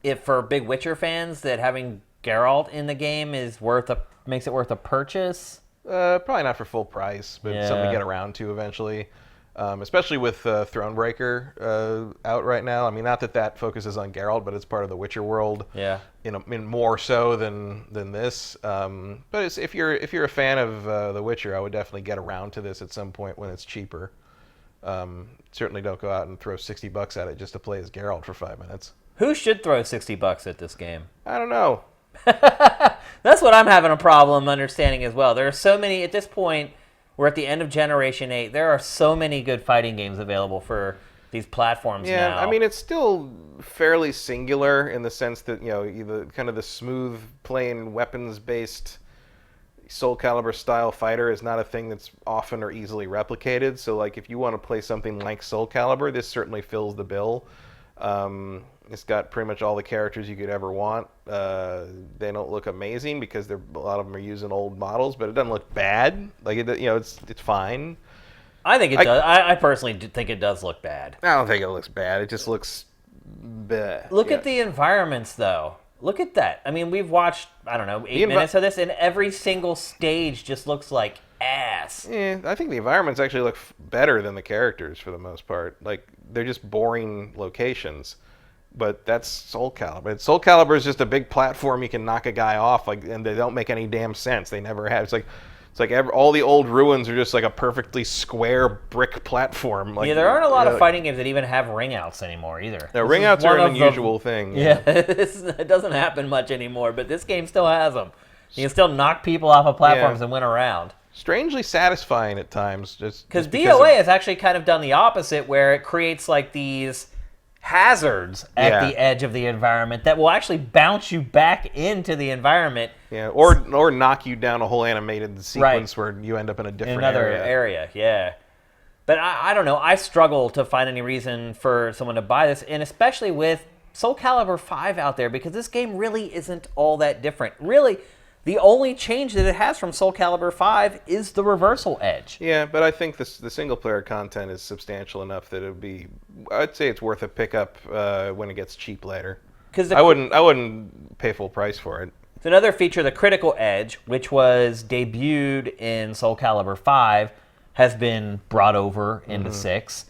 Speaker 1: if for big Witcher fans that having Geralt in the game makes it worth a purchase?
Speaker 2: Probably not for full price, but something to get around to eventually. Especially with Thronebreaker out right now. I mean, not that focuses on Geralt, but it's part of the Witcher world.
Speaker 1: Yeah.
Speaker 2: More so than this. But if you're a fan of The Witcher, I would definitely get around to this at some point when it's cheaper. Certainly don't go out and throw $60 at it just to play as Geralt for 5 minutes.
Speaker 1: Who should throw $60 at this game?
Speaker 2: I don't know.
Speaker 1: That's what I'm having a problem understanding as well. There are so many, at this point, we're at the end of Generation 8. There are so many good fighting games available for these platforms now.
Speaker 2: Yeah, I mean, it's still fairly singular in the sense that, either kind of the smooth, plain, weapons-based Soulcalibur style fighter is not a thing that's often or easily replicated. So, like, if you want to play something like Soulcalibur, this certainly fills the bill. It's got pretty much all the characters you could ever want. They don't look amazing because a lot of them are using old models, but it doesn't look bad. Like it's fine.
Speaker 1: I think it does. I personally think it does look bad.
Speaker 2: I don't think it looks bad. It just looks bad.
Speaker 1: Look at the environments, though. Look at that. I mean, we've watched, I don't know, 8 minutes of this, and every single stage just looks like ass.
Speaker 2: Yeah, I think the environments actually look better than the characters for the most part. Like, they're just boring locations. But that's Soulcalibur. Soulcalibur is just a big platform you can knock a guy off, and they don't make any damn sense. They never have. It's like all the old ruins are just like a perfectly square brick platform. Like,
Speaker 1: there aren't a lot of fighting games that even have ring outs anymore either.
Speaker 2: No, ring outs are an unusual thing.
Speaker 1: Yeah, it doesn't happen much anymore, but this game still has them. You can still knock people off of platforms and win around.
Speaker 2: Strangely satisfying at times.
Speaker 1: Because DOA has actually kind of done the opposite, where it creates like these hazards at the edge of the environment that will actually bounce you back into the environment.
Speaker 2: Yeah, or knock you down a whole animated sequence where you end up in a different
Speaker 1: area. Yeah. But I don't know. I struggle to find any reason for someone to buy this, and especially with Soulcalibur V out there, because this game really isn't all that different. Really, the only change that it has from Soulcalibur V is the reversal edge.
Speaker 2: Yeah, but I think the single-player content is substantial enough that I'd say it's worth a pickup when it gets cheap later. I wouldn't pay full price for it.
Speaker 1: It's another feature, the critical edge, which was debuted in Soulcalibur V, has been brought over into 6.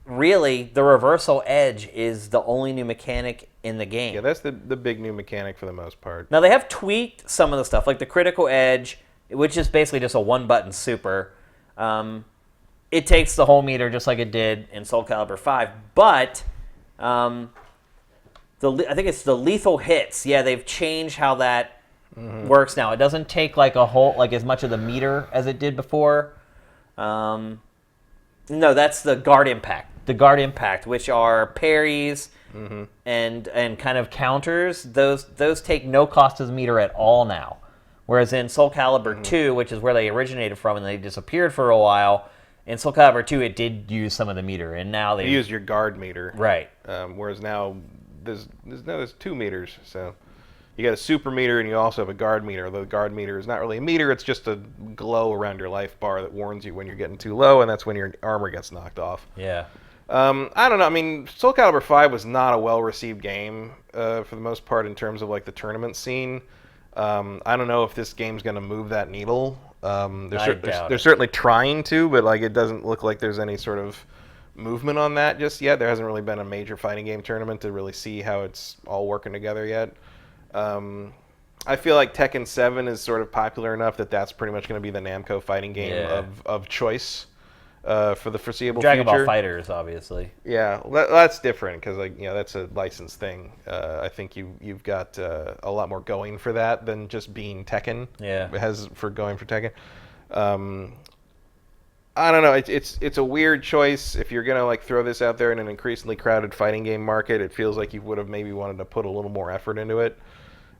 Speaker 1: Really, the reversal edge is the only new mechanic in the game.
Speaker 2: Yeah, that's the big new mechanic for the most part.
Speaker 1: Now, they have tweaked some of the stuff, like the critical edge, which is basically just a one-button super. It takes the whole meter just like it did in Soulcalibur V, but I think it's the lethal hits. Yeah, they've changed how that works now. It doesn't take like as much of the meter as it did before. No, that's the guard impact. The guard impact, which are parries and kind of counters. Those take no cost to the meter at all now. Whereas in Soulcalibur II, which is where they originated from and they disappeared for a while, in Soulcalibur II it did use some of the meter, and now they
Speaker 2: use your guard meter.
Speaker 1: Right.
Speaker 2: Whereas now there's 2 meters, so you got a super meter and you also have a guard meter. The guard meter is not really a meter, it's just a glow around your life bar that warns you when you're getting too low, and that's when your armor gets knocked off.
Speaker 1: Yeah.
Speaker 2: I don't know. I mean, Soulcalibur V was not a well-received game for the most part in terms of like the tournament scene. I don't know if this game's going to move that needle. They're certainly trying to, but like it doesn't look like there's any sort of movement on that just yet. There hasn't really been a major fighting game tournament to really see how it's all working together yet. I feel like Tekken 7 is sort of popular enough that that's pretty much going to be the Namco fighting game of choice for the foreseeable future.
Speaker 1: Dragon Ball FighterZ, obviously.
Speaker 2: Yeah, that's different because like that's a licensed thing. I think you've got a lot more going for that than just being Tekken.
Speaker 1: Yeah,
Speaker 2: it has for going for Tekken. I don't know. It's a weird choice. If you're gonna like throw this out there in an increasingly crowded fighting game market, it feels like you would have maybe wanted to put a little more effort into it.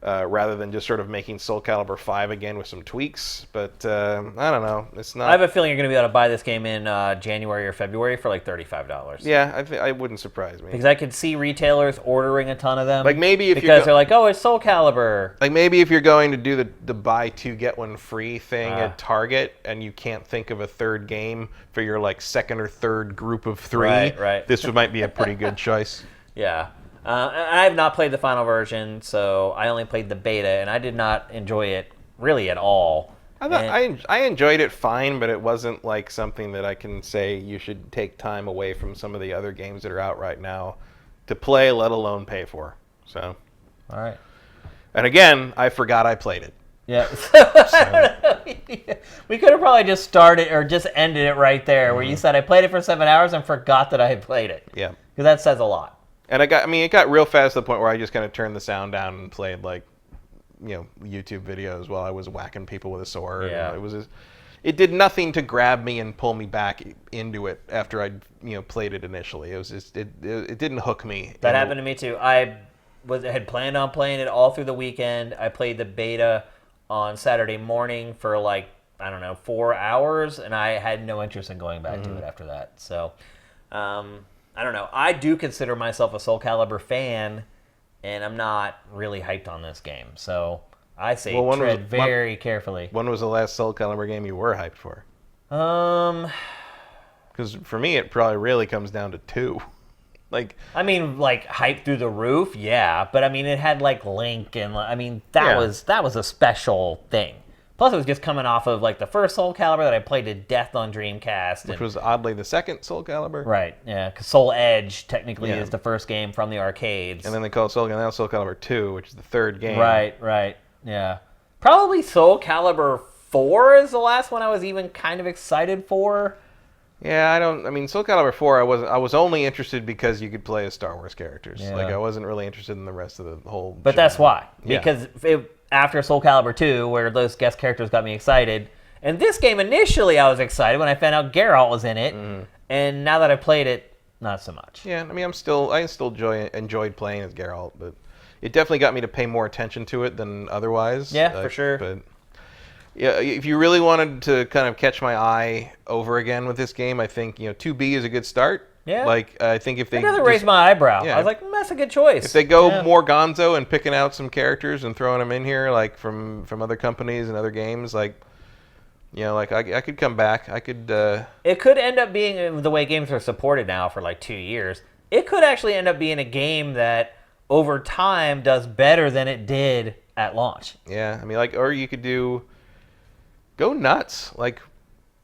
Speaker 2: Rather than just sort of making Soulcalibur V again with some tweaks. But I don't know. It's not.
Speaker 1: I have a feeling you're going to be able to buy this game in January or February for like $35.
Speaker 2: Yeah, I wouldn't surprise me.
Speaker 1: Because I could see retailers ordering a ton of them.
Speaker 2: Like maybe if
Speaker 1: because they're like, oh, it's Soulcalibur.
Speaker 2: Like maybe if you're going to do the buy two get one free thing at Target and you can't think of a third game for your like second or third group of three,
Speaker 1: right.
Speaker 2: This might be a pretty good choice.
Speaker 1: Yeah. I have not played the final version, so I only played the beta, and I did not enjoy it really at all.
Speaker 2: I enjoyed it fine, but it wasn't like something that I can say you should take time away from some of the other games that are out right now to play, let alone pay for. So,
Speaker 1: all right.
Speaker 2: And again, I forgot I played it.
Speaker 1: Yeah. We could have probably just started or just ended it right there, where you said I played it for 7 hours and forgot that I had played it.
Speaker 2: Yeah.
Speaker 1: Because that says a lot.
Speaker 2: And it got real fast to the point where I just kind of turned the sound down and played like, YouTube videos while I was whacking people with a sword.
Speaker 1: Yeah.
Speaker 2: It did nothing to grab me and pull me back into it after I'd played it initially. It was just it didn't hook me.
Speaker 1: That happened to me too. I had planned on playing it all through the weekend. I played the beta on Saturday morning for like, I don't know, 4 hours, and I had no interest in going back to it after that. So, I don't know. I do consider myself a Soulcalibur fan, and I'm not really hyped on this game. So I say tread very carefully.
Speaker 2: When was the last Soulcalibur game you were hyped for? Because for me, it probably really comes down to 2. Like
Speaker 1: hyped through the roof, yeah. But I mean, it had like Link, and that was a special thing. Plus, it was just coming off of like the first Soulcalibur that I played to death on Dreamcast,
Speaker 2: which was oddly the second Soulcalibur.
Speaker 1: Right, yeah, because Soul Edge technically is the first game from the arcades,
Speaker 2: and then they call it Soulcalibur 2, which is the third game.
Speaker 1: Right, yeah. Probably Soulcalibur 4 is the last one I was even kind of excited for.
Speaker 2: Yeah, Soulcalibur 4, I was only interested because you could play as Star Wars characters.
Speaker 1: Yeah.
Speaker 2: Like I wasn't really interested in the rest of the whole.
Speaker 1: But that's why, because after Soulcalibur 2, where those guest characters got me excited. And this game, initially, I was excited when I found out Geralt was in it. And now that I've played it, not so much.
Speaker 2: Yeah, I still enjoyed playing as Geralt, but it definitely got me to pay more attention to it than otherwise.
Speaker 1: Yeah, for sure.
Speaker 2: But yeah, if you really wanted to kind of catch my eye over again with this game, I think 2B is a good start.
Speaker 1: Yeah.
Speaker 2: Like, I think if they...
Speaker 1: It doesn't raise my eyebrow. Yeah. I was like, that's a good choice.
Speaker 2: If they go more gonzo and picking out some characters and throwing them in here, like, from other companies and other games, like, I could come back. I could...
Speaker 1: It could end up being, the way games are supported now for, like, 2 years, it could actually end up being a game that, over time, does better than it did at launch.
Speaker 2: Yeah. Or you could do... Go nuts. Like,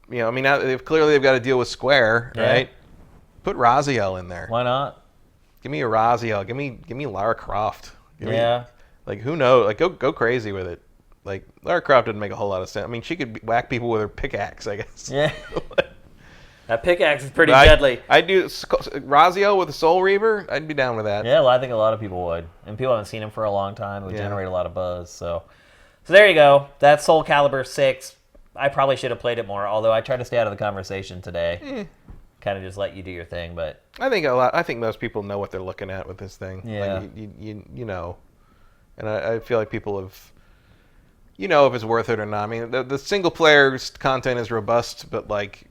Speaker 2: now clearly they've got to deal with Square, right? Put Raziel in there.
Speaker 1: Why not?
Speaker 2: Give me a Raziel. Give me Lara Croft. Give me, who knows? Like, go crazy with it. Like, Lara Croft didn't make a whole lot of sense. She could whack people with her pickaxe, I guess.
Speaker 1: Yeah. That pickaxe is pretty deadly.
Speaker 2: I'd do Raziel with a Soul Reaver. I'd be down with that.
Speaker 1: Yeah, well, I think a lot of people would. And people haven't seen him for a long time. It would generate a lot of buzz. So there you go. That's Soulcalibur VI. I probably should have played it more, although I tried to stay out of the conversation today. Kind of just let you do your thing, but
Speaker 2: I think most people know what they're looking at with this thing.
Speaker 1: Yeah,
Speaker 2: like, you know, and I feel like people have, if it's worth it or not. The single player content is robust, but like,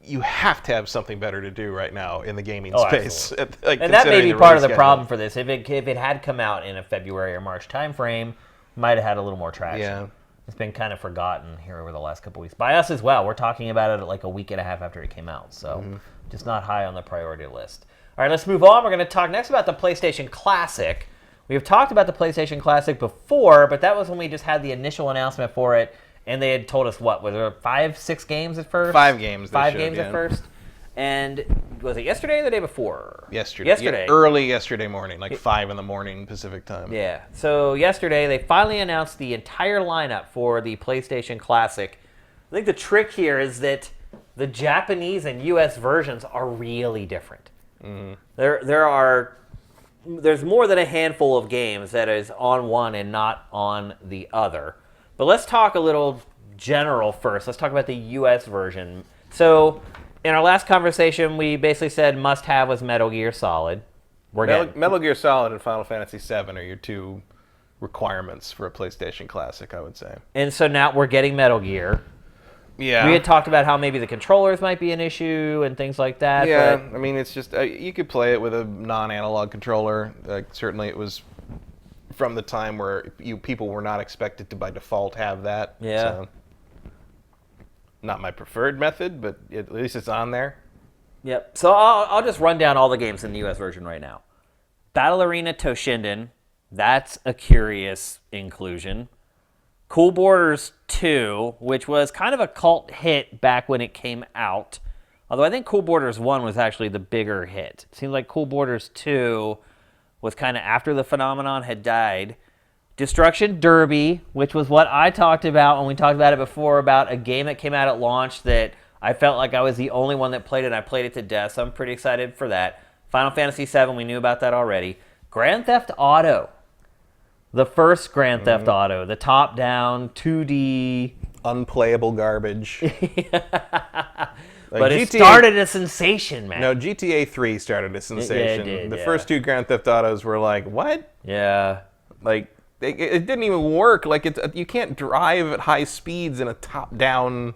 Speaker 2: you have to have something better to do right now in the gaming space.
Speaker 1: And that may be part of the problem for this. If it had come out in a February or March timeframe, might have had a little more traction.
Speaker 2: Yeah.
Speaker 1: It's been kind of forgotten here over the last couple weeks. By us as well. We're talking about it like a week and a half after it came out. So just not high on the priority list. All right, let's move on. We're going to talk next about the PlayStation Classic. We have talked about the PlayStation Classic before, but that was when we just had the initial announcement for it. And they had told us, what, were there 5, 6 games at first?
Speaker 2: 5 games.
Speaker 1: 5 games at first. And was it yesterday or the day before?
Speaker 2: Yesterday.
Speaker 1: Yesterday.
Speaker 2: Early yesterday morning, like 5 in the morning Pacific time.
Speaker 1: Yeah. So yesterday, they finally announced the entire lineup for the PlayStation Classic. I think the trick here is that the Japanese and U.S. versions are really different. Mm-hmm. There's more than a handful of games that is on one and not on the other. But let's talk a little general first. Let's talk about the U.S. version. So in our last conversation, we basically said must-have was Metal Gear Solid.
Speaker 2: Metal Gear Solid and Final Fantasy VII are your 2 requirements for a PlayStation Classic, I would say.
Speaker 1: And so now we're getting Metal Gear.
Speaker 2: Yeah.
Speaker 1: We had talked about how maybe the controllers might be an issue and things like that.
Speaker 2: Yeah,
Speaker 1: but
Speaker 2: I mean, it's just, you could play it with a non-analog controller. Certainly it was from the time where people were not expected to, by default, have that.
Speaker 1: Yeah.
Speaker 2: So, not my preferred method, but at least it's on there.
Speaker 1: Yep. So I'll just run down all the games in the U.S. version right now. Battle Arena Toshinden, that's a curious inclusion. Cool Borders 2, which was kind of a cult hit back when it came out. Although I think Cool Borders 1 was actually the bigger hit. It seems like Cool Borders 2 was kind of after the phenomenon had died. Destruction Derby, which was what I talked about when we talked about it before, about a game that came out at launch that I felt like I was the only one that played it, and I played it to death, so I'm pretty excited for that. Final Fantasy VII, we knew about that already. Grand Theft Auto. The first Grand Theft Auto, the top-down, 2D...
Speaker 2: Unplayable garbage.
Speaker 1: But it started a sensation, man.
Speaker 2: No, GTA 3 started a sensation.
Speaker 1: It did,
Speaker 2: the first 2 Grand Theft Autos were like, what?
Speaker 1: Yeah.
Speaker 2: Like, it didn't even work. Like, you can't drive at high speeds in a top-down...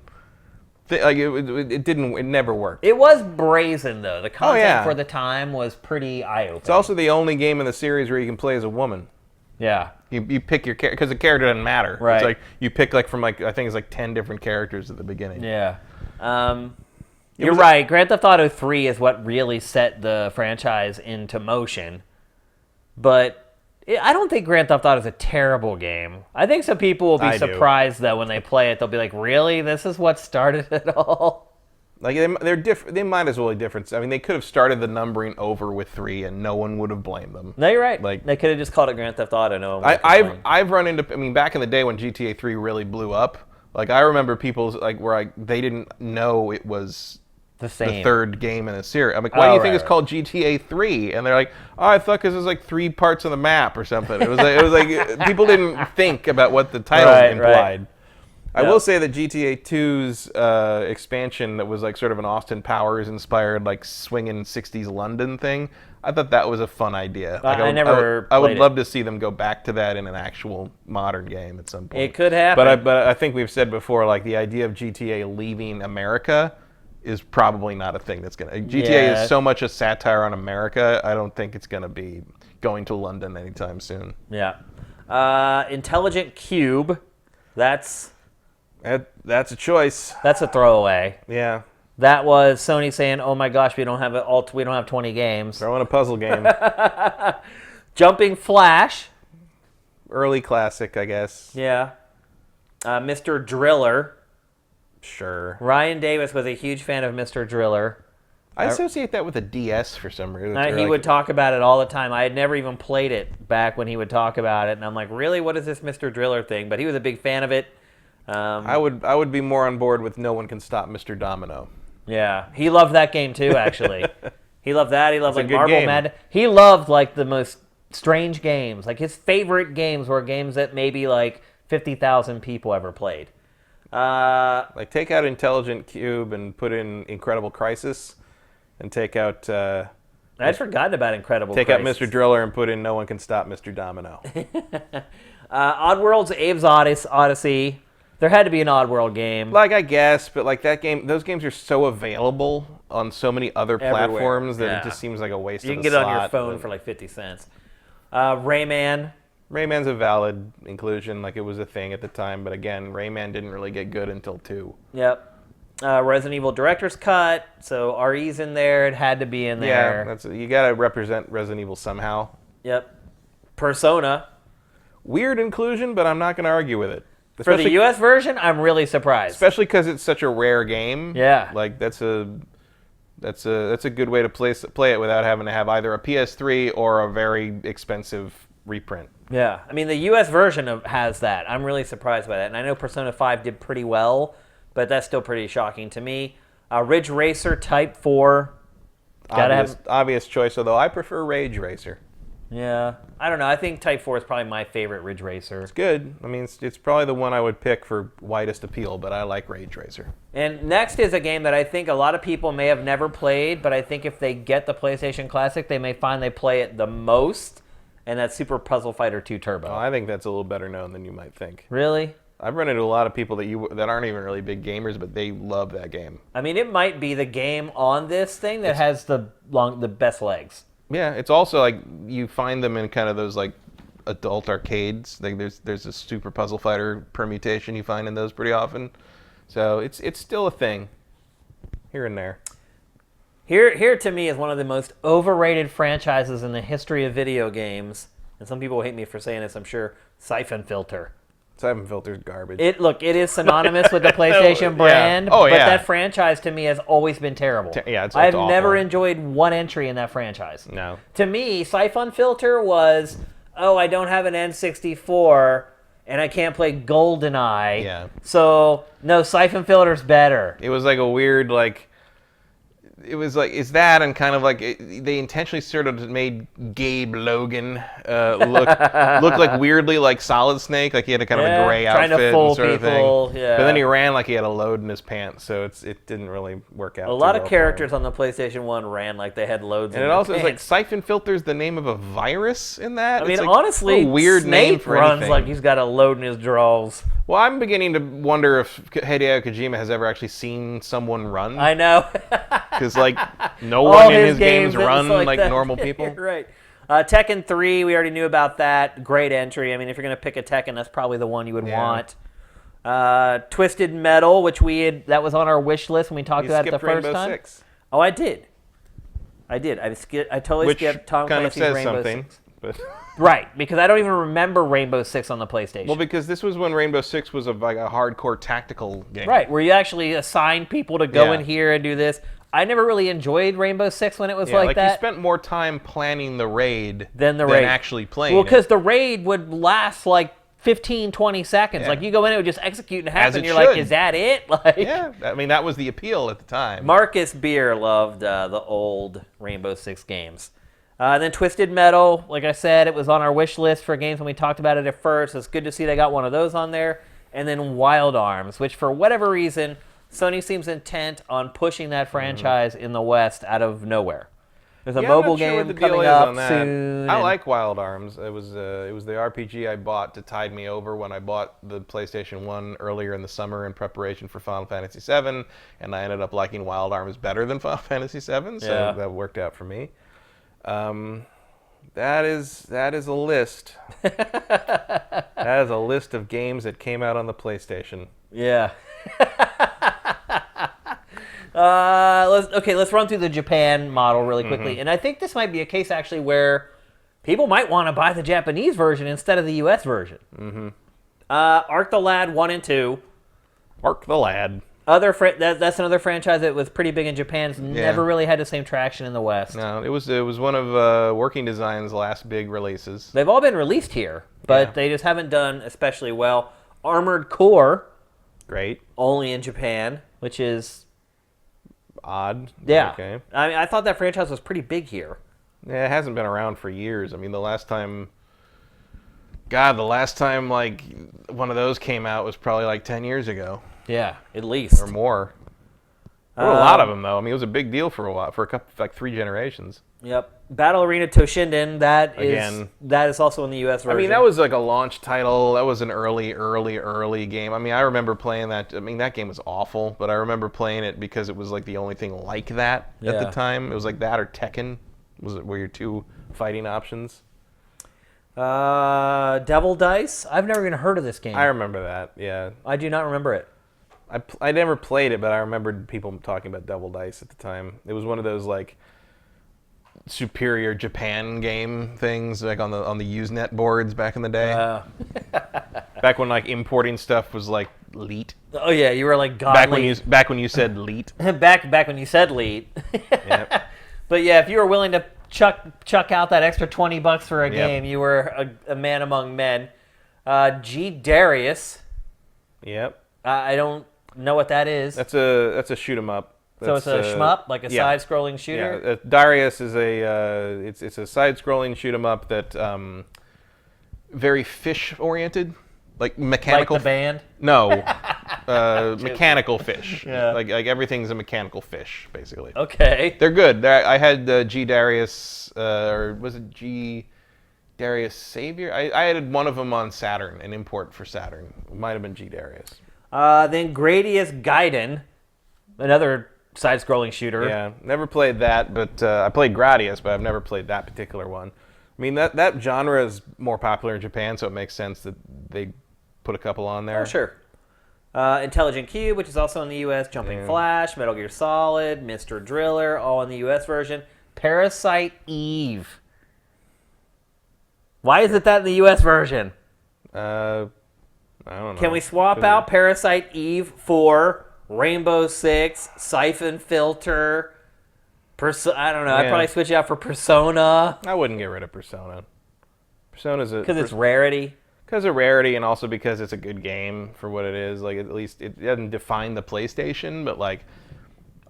Speaker 2: Like, it never worked.
Speaker 1: It was brazen, though. The content for the time was pretty eye-opening.
Speaker 2: It's also the only game in the series where you can play as a woman.
Speaker 1: Yeah.
Speaker 2: You pick your character, because the character doesn't matter.
Speaker 1: Right.
Speaker 2: It's like, you pick, like, from, like, I think it's like 10 different characters at the beginning.
Speaker 1: Yeah. You're right. Grand Theft Auto 3 is what really set the franchise into motion. But I don't think Grand Theft Auto is a terrible game. I think some people will be surprised, though, when they play it. They'll be like, really? This is what started it all?
Speaker 2: Like, they're different. They might as well be different. I mean, they could have started the numbering over with 3, and no one would have blamed them.
Speaker 1: No, you're right.
Speaker 2: Like,
Speaker 1: they could have just called it Grand Theft Auto. No one
Speaker 2: I've run into. I mean, back in the day when GTA 3 really blew up, like, I remember people like where they didn't know it was the third game in a series. I'm like, why do you think it's called GTA 3? And they're like, oh, I thought because there's like 3 parts of the map or something. It was like people didn't think about what the title implied. Right. I will say that GTA 2's expansion that was like sort of an Austin Powers inspired like swinging 60s London thing, I thought that was a fun idea. Like, I would love to see them go back to that in an actual modern game at some point.
Speaker 1: It could happen.
Speaker 2: But I think we've said before, like, the idea of GTA leaving America is probably not a thing that's going to... GTA is so much a satire on America, I don't think it's going to be going to London anytime soon.
Speaker 1: Yeah. Intelligent Cube, that's
Speaker 2: a choice.
Speaker 1: That's a throwaway.
Speaker 2: Yeah.
Speaker 1: That was Sony saying, "Oh my gosh, we don't have 20 games."
Speaker 2: Throw in a puzzle game.
Speaker 1: Jumping Flash.
Speaker 2: Early classic, I guess.
Speaker 1: Yeah. Mr. Driller.
Speaker 2: Sure.
Speaker 1: Ryan Davis was a huge fan of Mr. Driller.
Speaker 2: I associate that with a DS for some reason.
Speaker 1: He would talk about it all the time. I had never even played it back when he would talk about it, and I'm like, really? What is this Mr. Driller thing? But he was a big fan of it.
Speaker 2: I would be more on board with No One Can Stop Mr. Domino.
Speaker 1: Yeah, he loved that game too. Actually, he loved that. He loved like Marble Madness. He loved like the most strange games. Like his favorite games were games that maybe like 50,000 people ever played.
Speaker 2: Like take out Intelligent Cube and put in Incredible Crisis, and take out.
Speaker 1: I'd forgotten about Incredible
Speaker 2: Crisis. Take out Mr. Driller and put in No One Can Stop Mr. Domino.
Speaker 1: Oddworld's Abe's Odyssey. There had to be an Oddworld game.
Speaker 2: Like, I guess, but like those games are so available on so many other platforms that it just seems like a waste of a slot.
Speaker 1: You can get it on your phone for like 50 cents. Rayman.
Speaker 2: Rayman's a valid inclusion. Like, it was a thing at the time, but again, Rayman didn't really get good until 2.
Speaker 1: Yep. Resident Evil Director's Cut. So RE's in there. It had to be in there.
Speaker 2: Yeah, you got to represent Resident Evil somehow.
Speaker 1: Yep. Persona.
Speaker 2: Weird inclusion, but I'm not going to argue with it.
Speaker 1: For the U.S. version, I'm really surprised.
Speaker 2: Especially because it's such a rare game.
Speaker 1: Yeah.
Speaker 2: Like, that's a good way to play it without having to have either a PS3 or a very expensive reprint.
Speaker 1: Yeah. I mean, the U.S. version has that. I'm really surprised by that. And I know Persona 5 did pretty well, but that's still pretty shocking to me. Ridge Racer Type 4.
Speaker 2: Obvious choice, although I prefer Rage Racer.
Speaker 1: Yeah. I don't know. I think Type 4 is probably my favorite Ridge Racer.
Speaker 2: It's good. I mean, it's probably the one I would pick for widest appeal, but I like Rage Racer.
Speaker 1: And next is a game that I think a lot of people may have never played, but I think if they get the PlayStation Classic, they may find they play it the most, and that's Super Puzzle Fighter 2 Turbo.
Speaker 2: Well, I think that's a little better known than you might think.
Speaker 1: Really?
Speaker 2: I've run into a lot of people that aren't even really big gamers, but they love that game.
Speaker 1: I mean, it might be the game on this thing that has the best legs.
Speaker 2: Yeah, it's also like you find them in kind of those like adult arcades. Like there's a Super Puzzle Fighter permutation you find in those pretty often. So it's still a thing here and there.
Speaker 1: Here to me is one of the most overrated franchises in the history of video games. And some people hate me for saying this, I'm sure. Siphon Filter.
Speaker 2: Siphon Filter's garbage.
Speaker 1: It is synonymous with the PlayStation brand,
Speaker 2: yeah. Oh,
Speaker 1: but
Speaker 2: yeah.
Speaker 1: that franchise to me has always been terrible.
Speaker 2: It's
Speaker 1: I've
Speaker 2: awful.
Speaker 1: never enjoyed one entry in that franchise.
Speaker 2: No.
Speaker 1: To me, Siphon Filter was, I don't have an N64 and I can't play GoldenEye.
Speaker 2: Yeah.
Speaker 1: So, no, Siphon Filter's better.
Speaker 2: It was like a weird it was like, is that, and kind of like they intentionally sort of made Gabe Logan look like weirdly like Solid Snake, like he had a kind of a gray
Speaker 1: trying
Speaker 2: outfit
Speaker 1: to fool
Speaker 2: and sort
Speaker 1: people,
Speaker 2: of thing.
Speaker 1: yeah.
Speaker 2: But then he ran like he had a load in his pants, so it didn't really work out.
Speaker 1: A lot of characters on the PlayStation 1 ran like they had loads in
Speaker 2: and it
Speaker 1: their
Speaker 2: also is like
Speaker 1: pants.
Speaker 2: Siphon Filter's the name of a virus in that.
Speaker 1: I mean,
Speaker 2: it's like
Speaker 1: honestly,
Speaker 2: a weird
Speaker 1: Snape
Speaker 2: name for
Speaker 1: runs
Speaker 2: anything.
Speaker 1: like he's got a load in his drawers.
Speaker 2: Well, I'm beginning to wonder if Hideo Kojima has ever actually seen someone run.
Speaker 1: I know.
Speaker 2: Because, like, no
Speaker 1: All
Speaker 2: one in his games
Speaker 1: it's
Speaker 2: run like
Speaker 1: that.
Speaker 2: normal people.
Speaker 1: You're right. Tekken 3, we already knew about that. Great entry. I mean, if you're going to pick a Tekken, that's probably the one you would want. Twisted Metal, which that was on our wish list when we talked about it the first
Speaker 2: Rainbow
Speaker 1: time.
Speaker 2: Six.
Speaker 1: Oh, I did. I totally skipped Tom
Speaker 2: kind of
Speaker 1: Clancy's
Speaker 2: says
Speaker 1: Rainbow
Speaker 2: something.
Speaker 1: Six.
Speaker 2: But
Speaker 1: Right, because I don't even remember Rainbow Six on the PlayStation.
Speaker 2: well, because this was when Rainbow Six was like a hardcore tactical game.
Speaker 1: Right, where you actually assign people to go
Speaker 2: Yeah.
Speaker 1: in here and do this. I never really enjoyed Rainbow Six when it was like that.
Speaker 2: You spent more time planning the raid
Speaker 1: than
Speaker 2: actually playing
Speaker 1: Well, because
Speaker 2: it.
Speaker 1: the raid would last like 15, 20 seconds.
Speaker 2: Yeah.
Speaker 1: Like you go in, it would just execute and happen.
Speaker 2: it
Speaker 1: You're like,
Speaker 2: should.
Speaker 1: is that it? Like,
Speaker 2: Yeah, I mean, that was the appeal at the time.
Speaker 1: Marcus Beer loved the old Rainbow Six games. And then Twisted Metal, like I said, it was on our wish list for games when we talked about it at first. It's good to see they got one of those on there. And then Wild Arms, which for whatever reason, Sony seems intent on pushing that franchise in the West out of nowhere. There's a mobile game coming up soon.
Speaker 2: I like Wild Arms. It was the RPG I bought to tide me over when I bought the PlayStation 1 earlier in the summer in preparation for Final Fantasy VII, and I ended up liking Wild Arms better than Final Fantasy VII, so that worked out for me. That is a list. That is a list of games that came out on the PlayStation.
Speaker 1: Yeah. Let's run through the Japan model really quickly.
Speaker 2: Mm-hmm.
Speaker 1: And I think this might be a case actually where people might want to buy the Japanese version instead of the US version. Mm-hmm. Arc the Lad 1 and 2.
Speaker 2: Arc the Lad.
Speaker 1: That's another franchise that was pretty big in Japan. It's never really had the same traction in the West.
Speaker 2: No, it was one of Working Design's last big releases.
Speaker 1: They've all been released here, but they just haven't done especially well. Armored Core.
Speaker 2: Great.
Speaker 1: Only in Japan, which is
Speaker 2: odd.
Speaker 1: Yeah.
Speaker 2: Okay.
Speaker 1: I mean, I thought that franchise was pretty big here.
Speaker 2: Yeah, it hasn't been around for years. I mean, the last time like one of those came out was probably like 10 years ago.
Speaker 1: Yeah, at least.
Speaker 2: Or more. There were a lot of them, though. I mean, it was a big deal for a while, for a couple, like 3 generations.
Speaker 1: Yep. Battle Arena Toshinden, that is also in the US version.
Speaker 2: I mean, that was like a launch title. That was an early game. I mean, I remember playing that. I mean, that game was awful, but I remember playing it because it was like the only thing like that at the time. It was like that or Tekken were your 2 fighting options.
Speaker 1: Devil Dice? I've never even heard of this game.
Speaker 2: I remember that, yeah.
Speaker 1: I do not remember it.
Speaker 2: I never played it, but I remembered people talking about Devil Dice at the time. It was one of those like superior Japan game things, like on the Usenet boards back in the day. Back when like importing stuff was like leet.
Speaker 1: Oh yeah, you were like godly.
Speaker 2: Back when you said leet.
Speaker 1: back when you said leet.
Speaker 2: Yep.
Speaker 1: But yeah, if you were willing to chuck out that extra $20 for a game, you were a man among men. G. Darius.
Speaker 2: Yep.
Speaker 1: I don't know what that is.
Speaker 2: That's a shoot 'em up.
Speaker 1: So it's a shmup, like a side-scrolling shooter.
Speaker 2: Yeah. Darius is it's a side-scrolling shoot 'em up that very fish-oriented, like mechanical.
Speaker 1: Like the band.
Speaker 2: No, mechanical fish.
Speaker 1: Yeah.
Speaker 2: Like everything's a mechanical fish, basically.
Speaker 1: Okay.
Speaker 2: They're good. I had G. Darius, or was it G. Darius Savior? I had one of them on Saturn, an import for Saturn. It might have been G. Darius.
Speaker 1: Then Gradius Gaiden, another side-scrolling shooter.
Speaker 2: Yeah, never played that, but I played Gradius, but I've never played that particular one. I mean, that genre is more popular in Japan, so it makes sense that they put a couple on there.
Speaker 1: Oh, sure. Intelligent Cube, which is also in the U.S. Jumping Flash, Metal Gear Solid, Mr. Driller, all in the U.S. version. Parasite Eve. Why is it that in the U.S. version?
Speaker 2: I don't know.
Speaker 1: Can we swap out Parasite Eve for Rainbow Six, Siphon Filter, I don't know. I'd probably switch it out for Persona.
Speaker 2: I wouldn't get rid of Persona. Persona's
Speaker 1: because it's rarity.
Speaker 2: Because of rarity, and also because it's a good game for what it is. Like, at least it doesn't define the PlayStation, but like,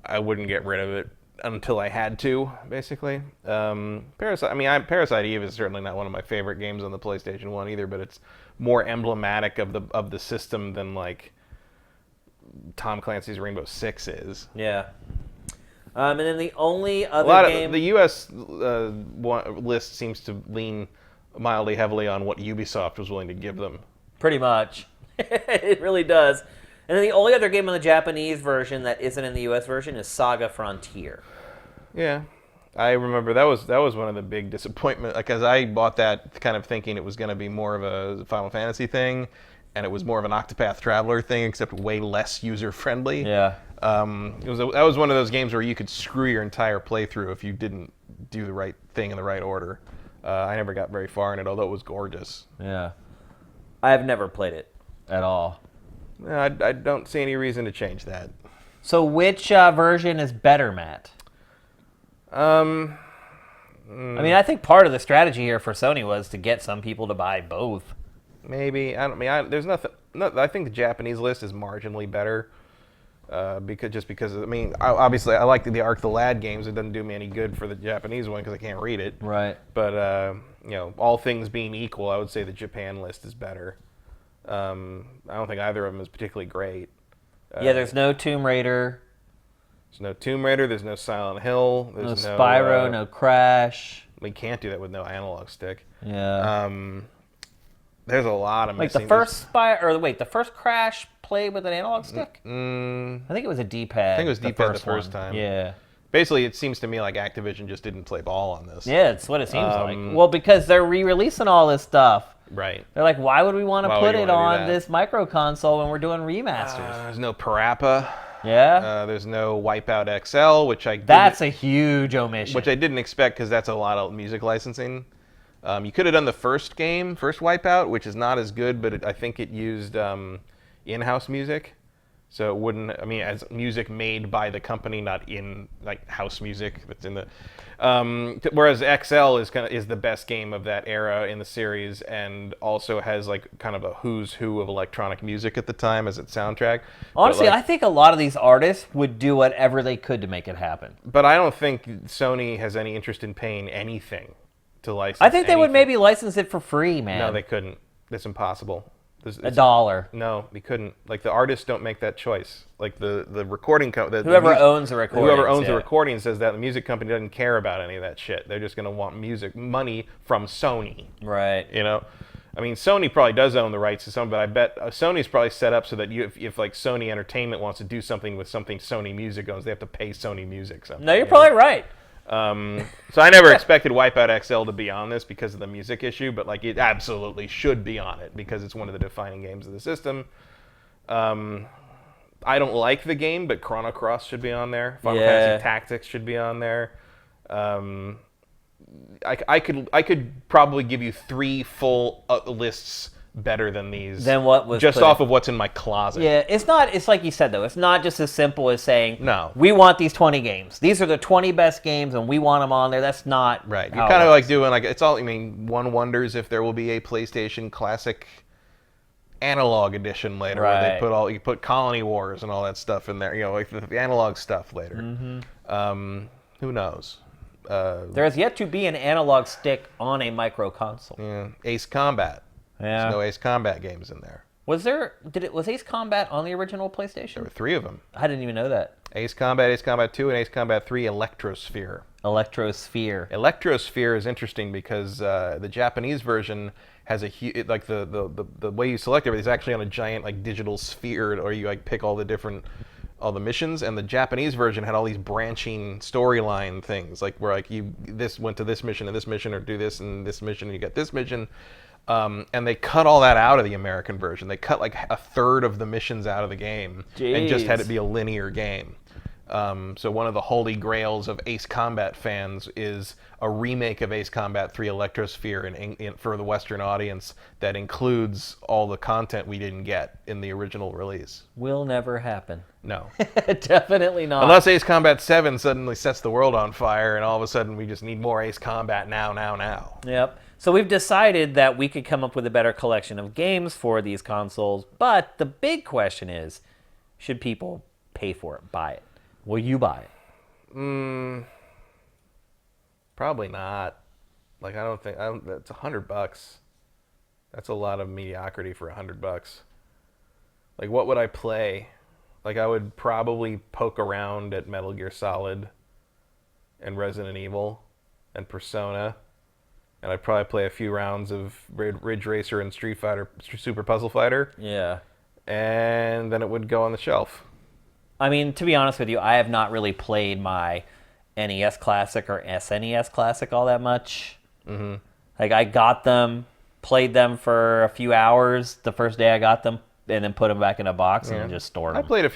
Speaker 2: I wouldn't get rid of it until I had to, basically. Parasite Eve is certainly not one of my favorite games on the PlayStation 1 either, but it's more emblematic of the system than like Tom Clancy's Rainbow Six is.
Speaker 1: Yeah. And then the only other game...
Speaker 2: The U.S. List seems to lean mildly heavily on what Ubisoft was willing to give them.
Speaker 1: Pretty much. It really does. And then the only other game on the Japanese version that isn't in the U.S. version is Saga Frontier.
Speaker 2: Yeah. I remember that was one of the big disappointments, because I bought that kind of thinking it was going to be more of a Final Fantasy thing, and it was more of an Octopath Traveler thing, except way less user-friendly.
Speaker 1: Yeah.
Speaker 2: That was one of those games where you could screw your entire playthrough if you didn't do the right thing in the right order. I never got very far in it, although it was gorgeous.
Speaker 1: Yeah. I've never played it at all.
Speaker 2: I don't see any reason to change that.
Speaker 1: So which version is better, Matt? I mean, I think part of the strategy here for Sony was to get some people to buy both.
Speaker 2: Maybe. There's nothing. No, I think the Japanese list is marginally better. Because obviously I like the Ark the Lad games. It doesn't do me any good for the Japanese one because I can't read it.
Speaker 1: Right.
Speaker 2: But all things being equal, I would say the Japan list is better. I don't think either of them is particularly great.
Speaker 1: There's no Tomb Raider.
Speaker 2: There's no Tomb Raider. There's no Silent Hill. There's
Speaker 1: no Spyro. No Crash.
Speaker 2: We can't do that with no analog stick.
Speaker 1: Yeah.
Speaker 2: There's a lot of missing.
Speaker 1: The first Crash played with an analog stick? I think it was a D-pad.
Speaker 2: I think it was D-pad the first time.
Speaker 1: Yeah.
Speaker 2: Basically, it seems to me like Activision just didn't play ball on this.
Speaker 1: Yeah, it's what it seems like. Well, because they're re-releasing all this stuff.
Speaker 2: Right.
Speaker 1: They're like, why would we want to put it on this micro console when we're doing remasters?
Speaker 2: There's no Parappa.
Speaker 1: Yeah.
Speaker 2: There's no Wipeout XL, which
Speaker 1: That's a huge omission.
Speaker 2: Which I didn't expect because that's a lot of music licensing. You could have done the first Wipeout, which is not as good, but I think it used in-house music. So it wouldn't, as music made by the company, not in like house music that's in the. Whereas XL is the best game of that era in the series, and also has like kind of a who's who of electronic music at the time as its soundtrack.
Speaker 1: Honestly, I think a lot of these artists would do whatever they could to make it happen.
Speaker 2: But I don't think Sony has any interest in paying anything to license.
Speaker 1: I think they would maybe license it for free, man.
Speaker 2: No, they couldn't. It's impossible.
Speaker 1: $1.
Speaker 2: No, we couldn't. Like, the artists don't make that choice. Like, the recording company...
Speaker 1: Whoever owns the recording.
Speaker 2: Whoever owns the recording says that the music company doesn't care about any of that shit. They're just going to want money from Sony.
Speaker 1: Right.
Speaker 2: Sony probably does own the rights to some, but I bet Sony's probably set up so that if like Sony Entertainment wants to do something with something Sony Music owns, they have to pay Sony Music something.
Speaker 1: No, you're probably right.
Speaker 2: So I never expected Wipeout XL to be on this because of the music issue, but like it absolutely should be on it because it's one of the defining games of the system. I don't like the game, but Chrono Cross should be on there. Final Fantasy Tactics should be on there. I could probably give you 3 full lists better than these.
Speaker 1: Than what was
Speaker 2: just
Speaker 1: put
Speaker 2: off
Speaker 1: in.
Speaker 2: of what's in my closet.
Speaker 1: Yeah, it's not. It's like you said though. It's not just as simple as saying,
Speaker 2: No.
Speaker 1: we want these 20 games. These are the 20 best games, and we want them on there. That's not
Speaker 2: Right.
Speaker 1: how
Speaker 2: You're
Speaker 1: it
Speaker 2: kind of
Speaker 1: works.
Speaker 2: like doing like it's all. I mean, one wonders if there will be a PlayStation Classic analog edition later, where
Speaker 1: Right.
Speaker 2: they you put Colony Wars and all that stuff in there. You know, like the analog stuff later. Who knows?
Speaker 1: There has yet to be an analog stick on a micro console.
Speaker 2: Yeah, Ace Combat.
Speaker 1: Yeah.
Speaker 2: There's no Ace Combat games in there.
Speaker 1: Was there? Was Ace Combat on the original PlayStation?
Speaker 2: There were 3 of them.
Speaker 1: I didn't even know that.
Speaker 2: Ace Combat 2, and Ace Combat 3 Electrosphere.
Speaker 1: Electrosphere.
Speaker 2: Electrosphere is interesting because the Japanese version has a like the way you select everything is actually on a giant like digital sphere, or you like pick all the missions, and the Japanese version had all these branching storyline things, like where like this went to this mission and this mission, or do this and this mission and you get this mission. And they cut all that out of the American version. They cut like a third of the missions out of the game and just had it be a linear game. So one of the holy grails of Ace Combat fans is a remake of Ace Combat 3 Electrosphere for the Western audience that includes all the content we didn't get in the original release.
Speaker 1: Will never happen.
Speaker 2: No.
Speaker 1: Definitely not.
Speaker 2: Unless Ace Combat 7 suddenly sets the world on fire and all of a sudden we just need more Ace Combat now.
Speaker 1: Yep. So we've decided that we could come up with a better collection of games for these consoles, but the big question is, should people pay for it, buy it? Will you buy it?
Speaker 2: Probably not. Like I don't think it's $100. That's a lot of mediocrity for $100. Like what would I play? Like I would probably poke around at Metal Gear Solid and Resident Evil and Persona, and I'd probably play a few rounds of Ridge Racer and Street Fighter Super Puzzle Fighter.
Speaker 1: Yeah.
Speaker 2: And then it would go on the shelf.
Speaker 1: I mean, to be honest with you, I have not really played my NES Classic or SNES Classic all that much. Mm-hmm. Like, I got them, played them for a few hours the first day I got them, and then put them back in a box and just stored them.
Speaker 2: I played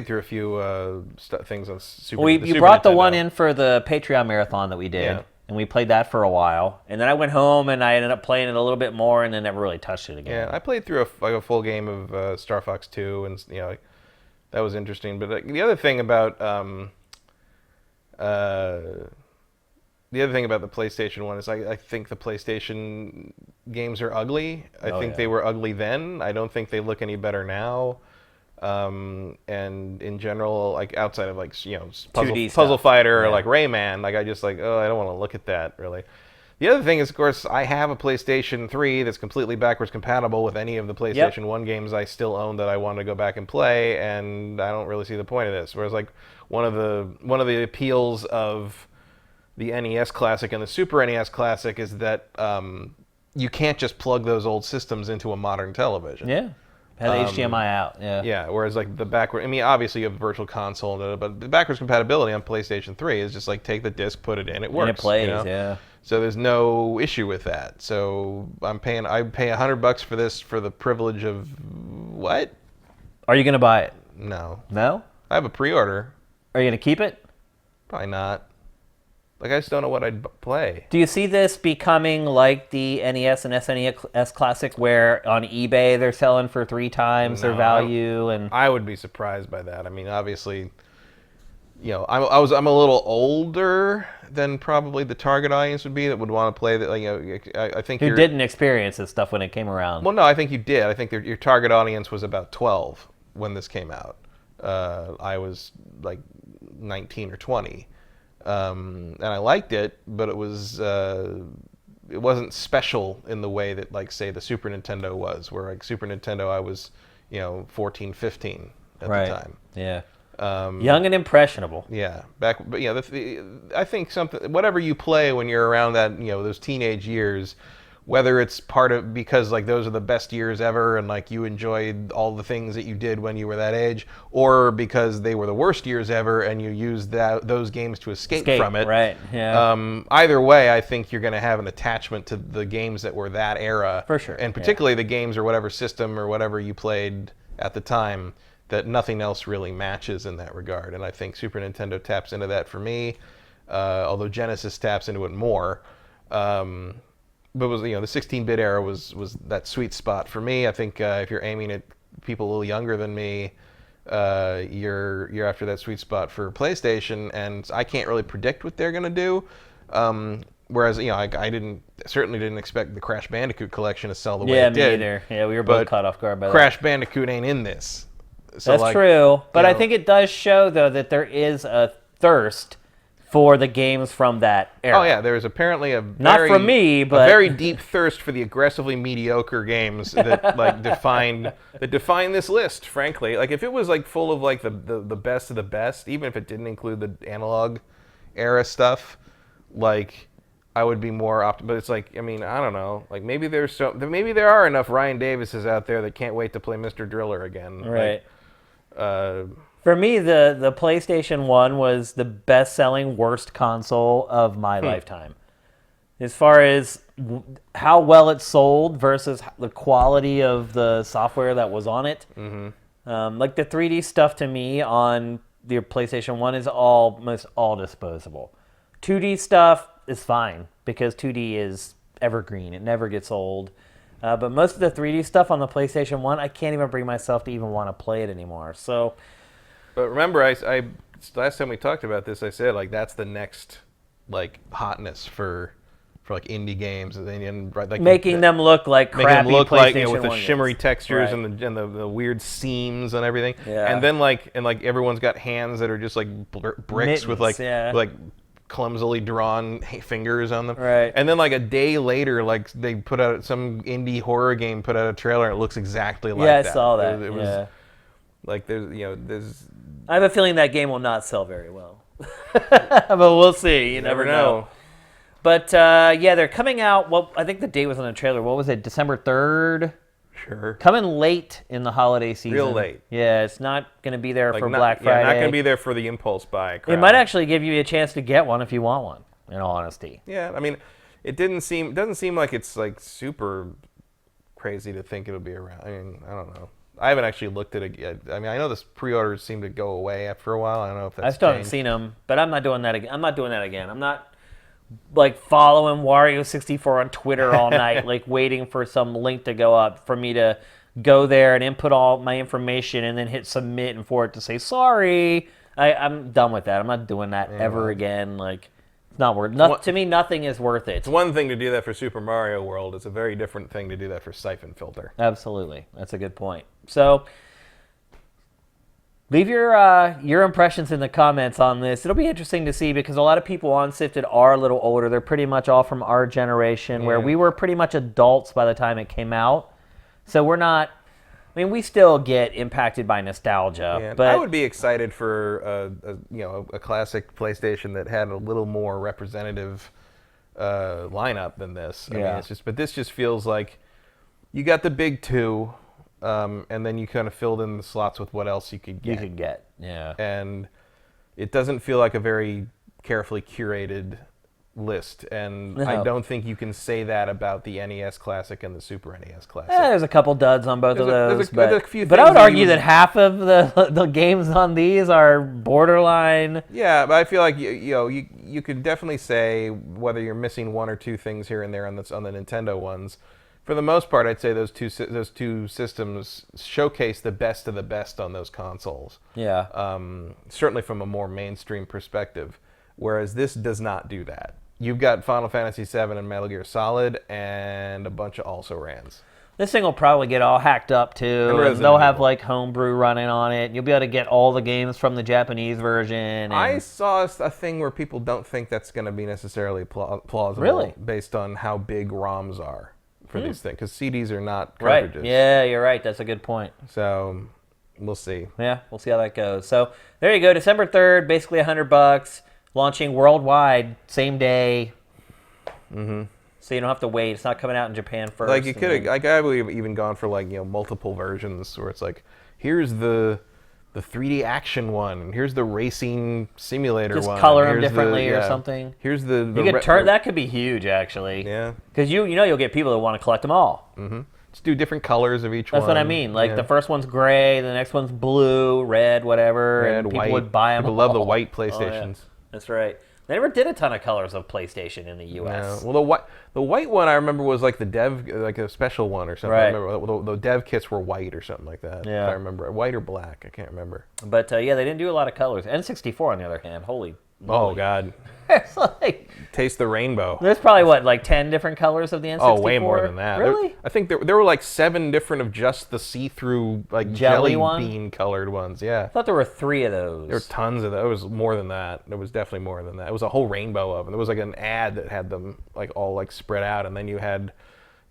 Speaker 2: through a few things on Super.
Speaker 1: Well, you
Speaker 2: Super
Speaker 1: brought the
Speaker 2: Nintendo.
Speaker 1: one in for the Patreon marathon that we did,
Speaker 2: Yeah.
Speaker 1: and we played that for a while. And then I went home and I ended up playing it a little bit more, and then never really touched it again.
Speaker 2: Yeah, I played through a full game of Star Fox 2, and that was interesting. But the other thing about the PlayStation 1 is I think the PlayStation games are ugly. I think they were ugly then. I don't think they look any better now. And in general, like outside of like Puzzle Fighter or like Rayman, like I just I don't want to look at that really. The other thing is, of course, I have a PlayStation 3 that's completely backwards compatible with any of the PlayStation 1 games I still own that I want to go back and play, and I don't really see the point of this. Whereas like one of the appeals of the NES Classic and the Super NES Classic is that you can't just plug those old systems into a modern television.
Speaker 1: Yeah. Had HDMI out. Yeah.
Speaker 2: Yeah, whereas like the backward, I mean, obviously you have Virtual Console, but the backwards compatibility on PlayStation 3 is just like take the disc, put it in, it works.
Speaker 1: And it plays, yeah.
Speaker 2: So there's no issue with that. So I pay $100 for this for the privilege of what?
Speaker 1: Are you going to buy it?
Speaker 2: No.
Speaker 1: No?
Speaker 2: I have a pre-order.
Speaker 1: Are you going to keep it?
Speaker 2: Probably not. Like, I just don't know what I'd play.
Speaker 1: Do you see this becoming like the NES and SNES Classic, where on eBay they're selling for 3 times their value? And
Speaker 2: I would be surprised by that. I mean, obviously, I'm a little older than probably the target audience would be that would want to play that. I think
Speaker 1: who didn't experience this stuff when it came around.
Speaker 2: Well, no, I think you did. I think your target audience was about 12 when this came out. I was like 19 or 20. And I liked it, but it wasn't special in the way that, like, say, the Super Nintendo was, where like Super Nintendo I was 14, 15 at the time.
Speaker 1: Yeah. Young and impressionable.
Speaker 2: Yeah, but I think whatever you play when you're around that, those teenage years, whether it's because like those are the best years ever and like you enjoyed all the things that you did when you were that age, or because they were the worst years ever and you used those games to escape from it.
Speaker 1: Right. Yeah.
Speaker 2: Either way, I think you're going to have an attachment to the games that were that era.
Speaker 1: For sure.
Speaker 2: And particularly the games or whatever system or whatever you played at the time, that nothing else really matches in that regard. And I think Super Nintendo taps into that for me, although Genesis taps into it more. but was the 16-bit era was that sweet spot for me. I think if you're aiming at people a little younger than me, you're after that sweet spot for PlayStation, and I can't really predict what they're gonna do. Whereas I certainly didn't expect the Crash Bandicoot collection to sell the way it did.
Speaker 1: Yeah, me either. Yeah, we were both caught off guard by that.
Speaker 2: Crash Bandicoot ain't in this. So
Speaker 1: That's true, but I think it does show though that there is a thirst for the games from that era.
Speaker 2: Oh yeah, there's apparently
Speaker 1: not from me, but
Speaker 2: a very deep thirst for the aggressively mediocre games that define this list. Frankly, like if it was like full of like the best of the best, even if it didn't include the analog era stuff, like I would be more but it's like, I mean, I don't know. Like maybe there are enough Ryan Davises out there that can't wait to play Mr. Driller again.
Speaker 1: Right. For me, the PlayStation 1 was the best-selling worst console of my lifetime. As far as how well it sold versus the quality of the software that was on it. Mm-hmm. Like the 3D stuff to me on the PlayStation 1 is almost all disposable. 2D stuff is fine because 2D is evergreen. It never gets old. But most of the 3D stuff on the PlayStation 1, I can't even bring myself to even want to play it anymore. So,
Speaker 2: but remember, I last time we talked about this, I said like that's the next like hotness for like indie games, and like
Speaker 1: making them look like crappy
Speaker 2: making them look
Speaker 1: PlayStation
Speaker 2: like with the
Speaker 1: 1
Speaker 2: shimmery
Speaker 1: games.
Speaker 2: textures
Speaker 1: Right.
Speaker 2: and the weird seams and everything.
Speaker 1: Yeah.
Speaker 2: And then like everyone's got hands that are just like bricks with like clumsily drawn fingers on them.
Speaker 1: Right.
Speaker 2: And then like a day later, like they put out some indie horror game, put out a trailer, and it looks exactly like that.
Speaker 1: Yeah, I saw that.
Speaker 2: It was like there's.
Speaker 1: I have a feeling that game will not sell very well. But we'll see. You never know. But yeah, they're coming out. Well, I think the date was on the trailer. What was it? December 3rd?
Speaker 2: Sure.
Speaker 1: Coming late in the holiday season.
Speaker 2: Real late.
Speaker 1: Yeah, it's not going to be there
Speaker 2: Like
Speaker 1: for Black Friday.
Speaker 2: Yeah, not going to be there for the impulse buy crowd.
Speaker 1: It might actually give you a chance to get one if you want one, in all honesty.
Speaker 2: Yeah, I mean, it doesn't seem like it's like super crazy to think it'll be around. I mean, I don't know. I haven't actually looked at it yet. I mean, I know this pre-orders seem to go away after a while. I don't know if that's
Speaker 1: I still haven't seen them, but I'm not doing that again. I'm not like following Wario64 on Twitter all night, like waiting for some link to go up for me to go there and input all my information and then hit submit and for it to say sorry. I'm done with that. I'm not doing that ever again. Like, it's not worth. To me, nothing is worth it.
Speaker 2: It's one thing to do that for Super Mario World. It's a very different thing to do that for Siphon Filter.
Speaker 1: Absolutely, that's a good point. So, leave your impressions in the comments on this. It'll be interesting to see because a lot of people on Sifted are a little older. They're pretty much all from our generation, where we were pretty much adults by the time it came out. So we're not. I mean, we still get impacted by nostalgia.
Speaker 2: Yeah,
Speaker 1: but
Speaker 2: I would be excited for a classic PlayStation that had a little more representative lineup than this. I mean, it's just, but this just feels like you got the big two. And then you kind of filled in the slots with what else you could get.
Speaker 1: Yeah.
Speaker 2: And it doesn't feel like a very carefully curated list. And I don't think you can say that about the NES Classic and the Super NES Classic.
Speaker 1: There's a couple duds on both of those.
Speaker 2: There's a few
Speaker 1: but I
Speaker 2: things
Speaker 1: would argue that half of the games on these are borderline.
Speaker 2: Yeah, but I feel like you could definitely say whether you're missing one or two things here and there on the Nintendo ones. For the most part, I'd say those two systems showcase the best of the best on those consoles.
Speaker 1: Yeah.
Speaker 2: Certainly from a more mainstream perspective, whereas this does not do that. You've got Final Fantasy VII and Metal Gear Solid and a bunch of also-rans.
Speaker 1: This thing will probably get all hacked up too. And they'll have like homebrew running on it. You'll be able to get all the games from the Japanese version. And
Speaker 2: I saw a thing where people don't think that's going to be necessarily plausible.
Speaker 1: Really?
Speaker 2: Based on how big ROMs are for these things, because CDs are not cartridges.
Speaker 1: Right. Yeah, you're right. That's a good point.
Speaker 2: So we'll see.
Speaker 1: Yeah, we'll see how that goes. So there you go. December 3rd, basically $100, launching worldwide, same day. Mm-hmm. So you don't have to wait. It's not coming out in Japan first.
Speaker 2: Like you could, like I would have even gone for like multiple versions where it's like, here's the 3D action one, and here's the racing simulator one.
Speaker 1: Just color them differently or something.
Speaker 2: Here's the
Speaker 1: you could turn that could be huge actually.
Speaker 2: Yeah.
Speaker 1: Because you'll get people that want to collect them all.
Speaker 2: Mm-hmm. Just do different colors of each one.
Speaker 1: That's what I mean. Like the first one's gray, the next one's blue, red, whatever.
Speaker 2: Red,
Speaker 1: and people
Speaker 2: white.
Speaker 1: would buy them.
Speaker 2: People love the white PlayStations.
Speaker 1: Oh, yeah. That's right. They never did a ton of colors of PlayStation in the U.S.
Speaker 2: No. Well, the white one I remember was like the dev, like a special one or something.
Speaker 1: Right.
Speaker 2: I remember the dev kits were white or something like that.
Speaker 1: Yeah.
Speaker 2: If I remember, white or black, I can't remember.
Speaker 1: But yeah, they didn't do a lot of colors. N64, on the other hand, holy moly.
Speaker 2: Oh God,
Speaker 1: It's like,
Speaker 2: taste the rainbow.
Speaker 1: there's probably what, like 10 different colors of the N64?
Speaker 2: Oh, way more than that.
Speaker 1: Really?
Speaker 2: I think there were like 7 different of just the see-through, like
Speaker 1: Jelly
Speaker 2: jelly
Speaker 1: one?
Speaker 2: bean colored ones. Yeah.
Speaker 1: I thought there were 3 of those.
Speaker 2: There were tons of those. It was more than that. There was definitely more than that. It was a whole rainbow of them. There was like an ad that had them like all like spread out, and then you had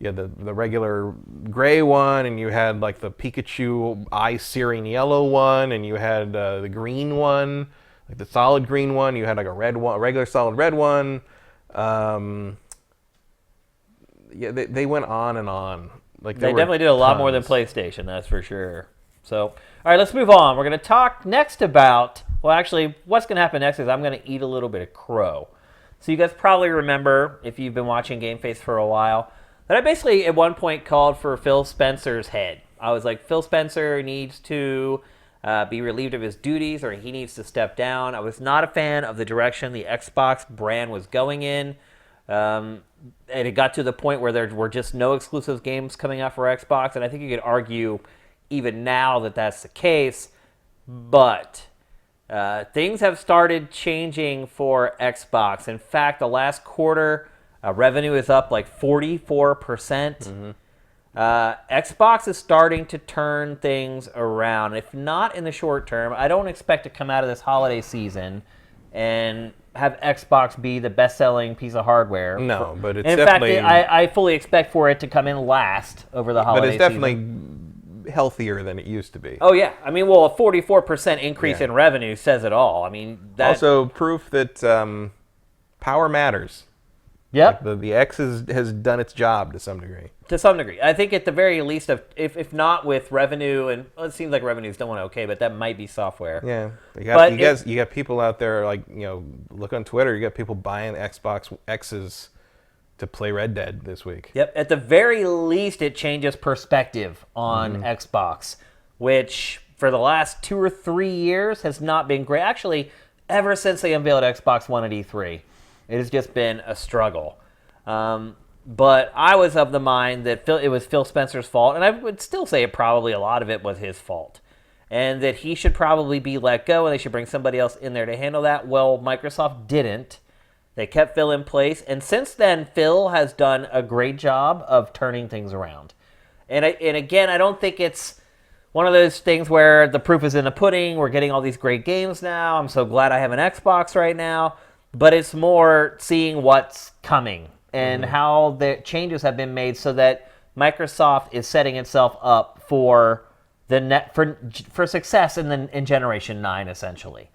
Speaker 2: the regular gray one, and you had like the Pikachu eye-searing yellow one, and you had the green one, like the solid green one. You had like a red one, a regular solid red one. Yeah, they went on and on. Like
Speaker 1: They definitely did a lot more than PlayStation, that's for sure. So, all right, let's move on. We're going to talk next about, well, actually, what's going to happen next is I'm going to eat a little bit of crow. So you guys probably remember, if you've been watching GameFace for a while, that I basically at one point called for Phil Spencer's head. I was like, Phil Spencer needs to be relieved of his duties, or he needs to step down. I was not a fan of the direction the Xbox brand was going in. And it got to the point where there were just no exclusive games coming out for Xbox, and I think you could argue even now that that's the case. But things have started changing for Xbox. In fact, the last quarter, revenue is up like 44%. Mm-hmm. Xbox is starting to turn things around. If not in the short term, I don't expect to come out of this holiday season and have Xbox be the best-selling piece of hardware.
Speaker 2: No, but it's
Speaker 1: in
Speaker 2: definitely...
Speaker 1: fact, I fully expect for it to come in last over the holiday season.
Speaker 2: But it's definitely healthier than it used to be.
Speaker 1: Oh, yeah. I mean, well, a 44% increase in revenue says it all. I mean, that...
Speaker 2: Also, proof that power matters.
Speaker 1: Yep.
Speaker 2: Like the X has done its job to some degree.
Speaker 1: To some degree. I think at the very least, if not with revenue, and well, it seems like revenue's doing okay, but that might be software.
Speaker 2: Yeah. You got people out there, like, look on Twitter, you got people buying Xbox X's to play Red Dead this week.
Speaker 1: Yep. At the very least, it changes perspective on Xbox, which for the last 2 or 3 years has not been great. Actually, ever since they unveiled Xbox One at E3. It has just been a struggle. But I was of the mind that it was Phil Spencer's fault, and I would still say probably a lot of it was his fault, and that he should probably be let go, and they should bring somebody else in there to handle that. Well, Microsoft didn't. They kept Phil in place, and since then, Phil has done a great job of turning things around. And again, I don't think it's one of those things where the proof is in the pudding. We're getting all these great games now. I'm so glad I have an Xbox right now. But it's more seeing what's coming and how the changes have been made so that Microsoft is setting itself up for for success in Generation 9, essentially.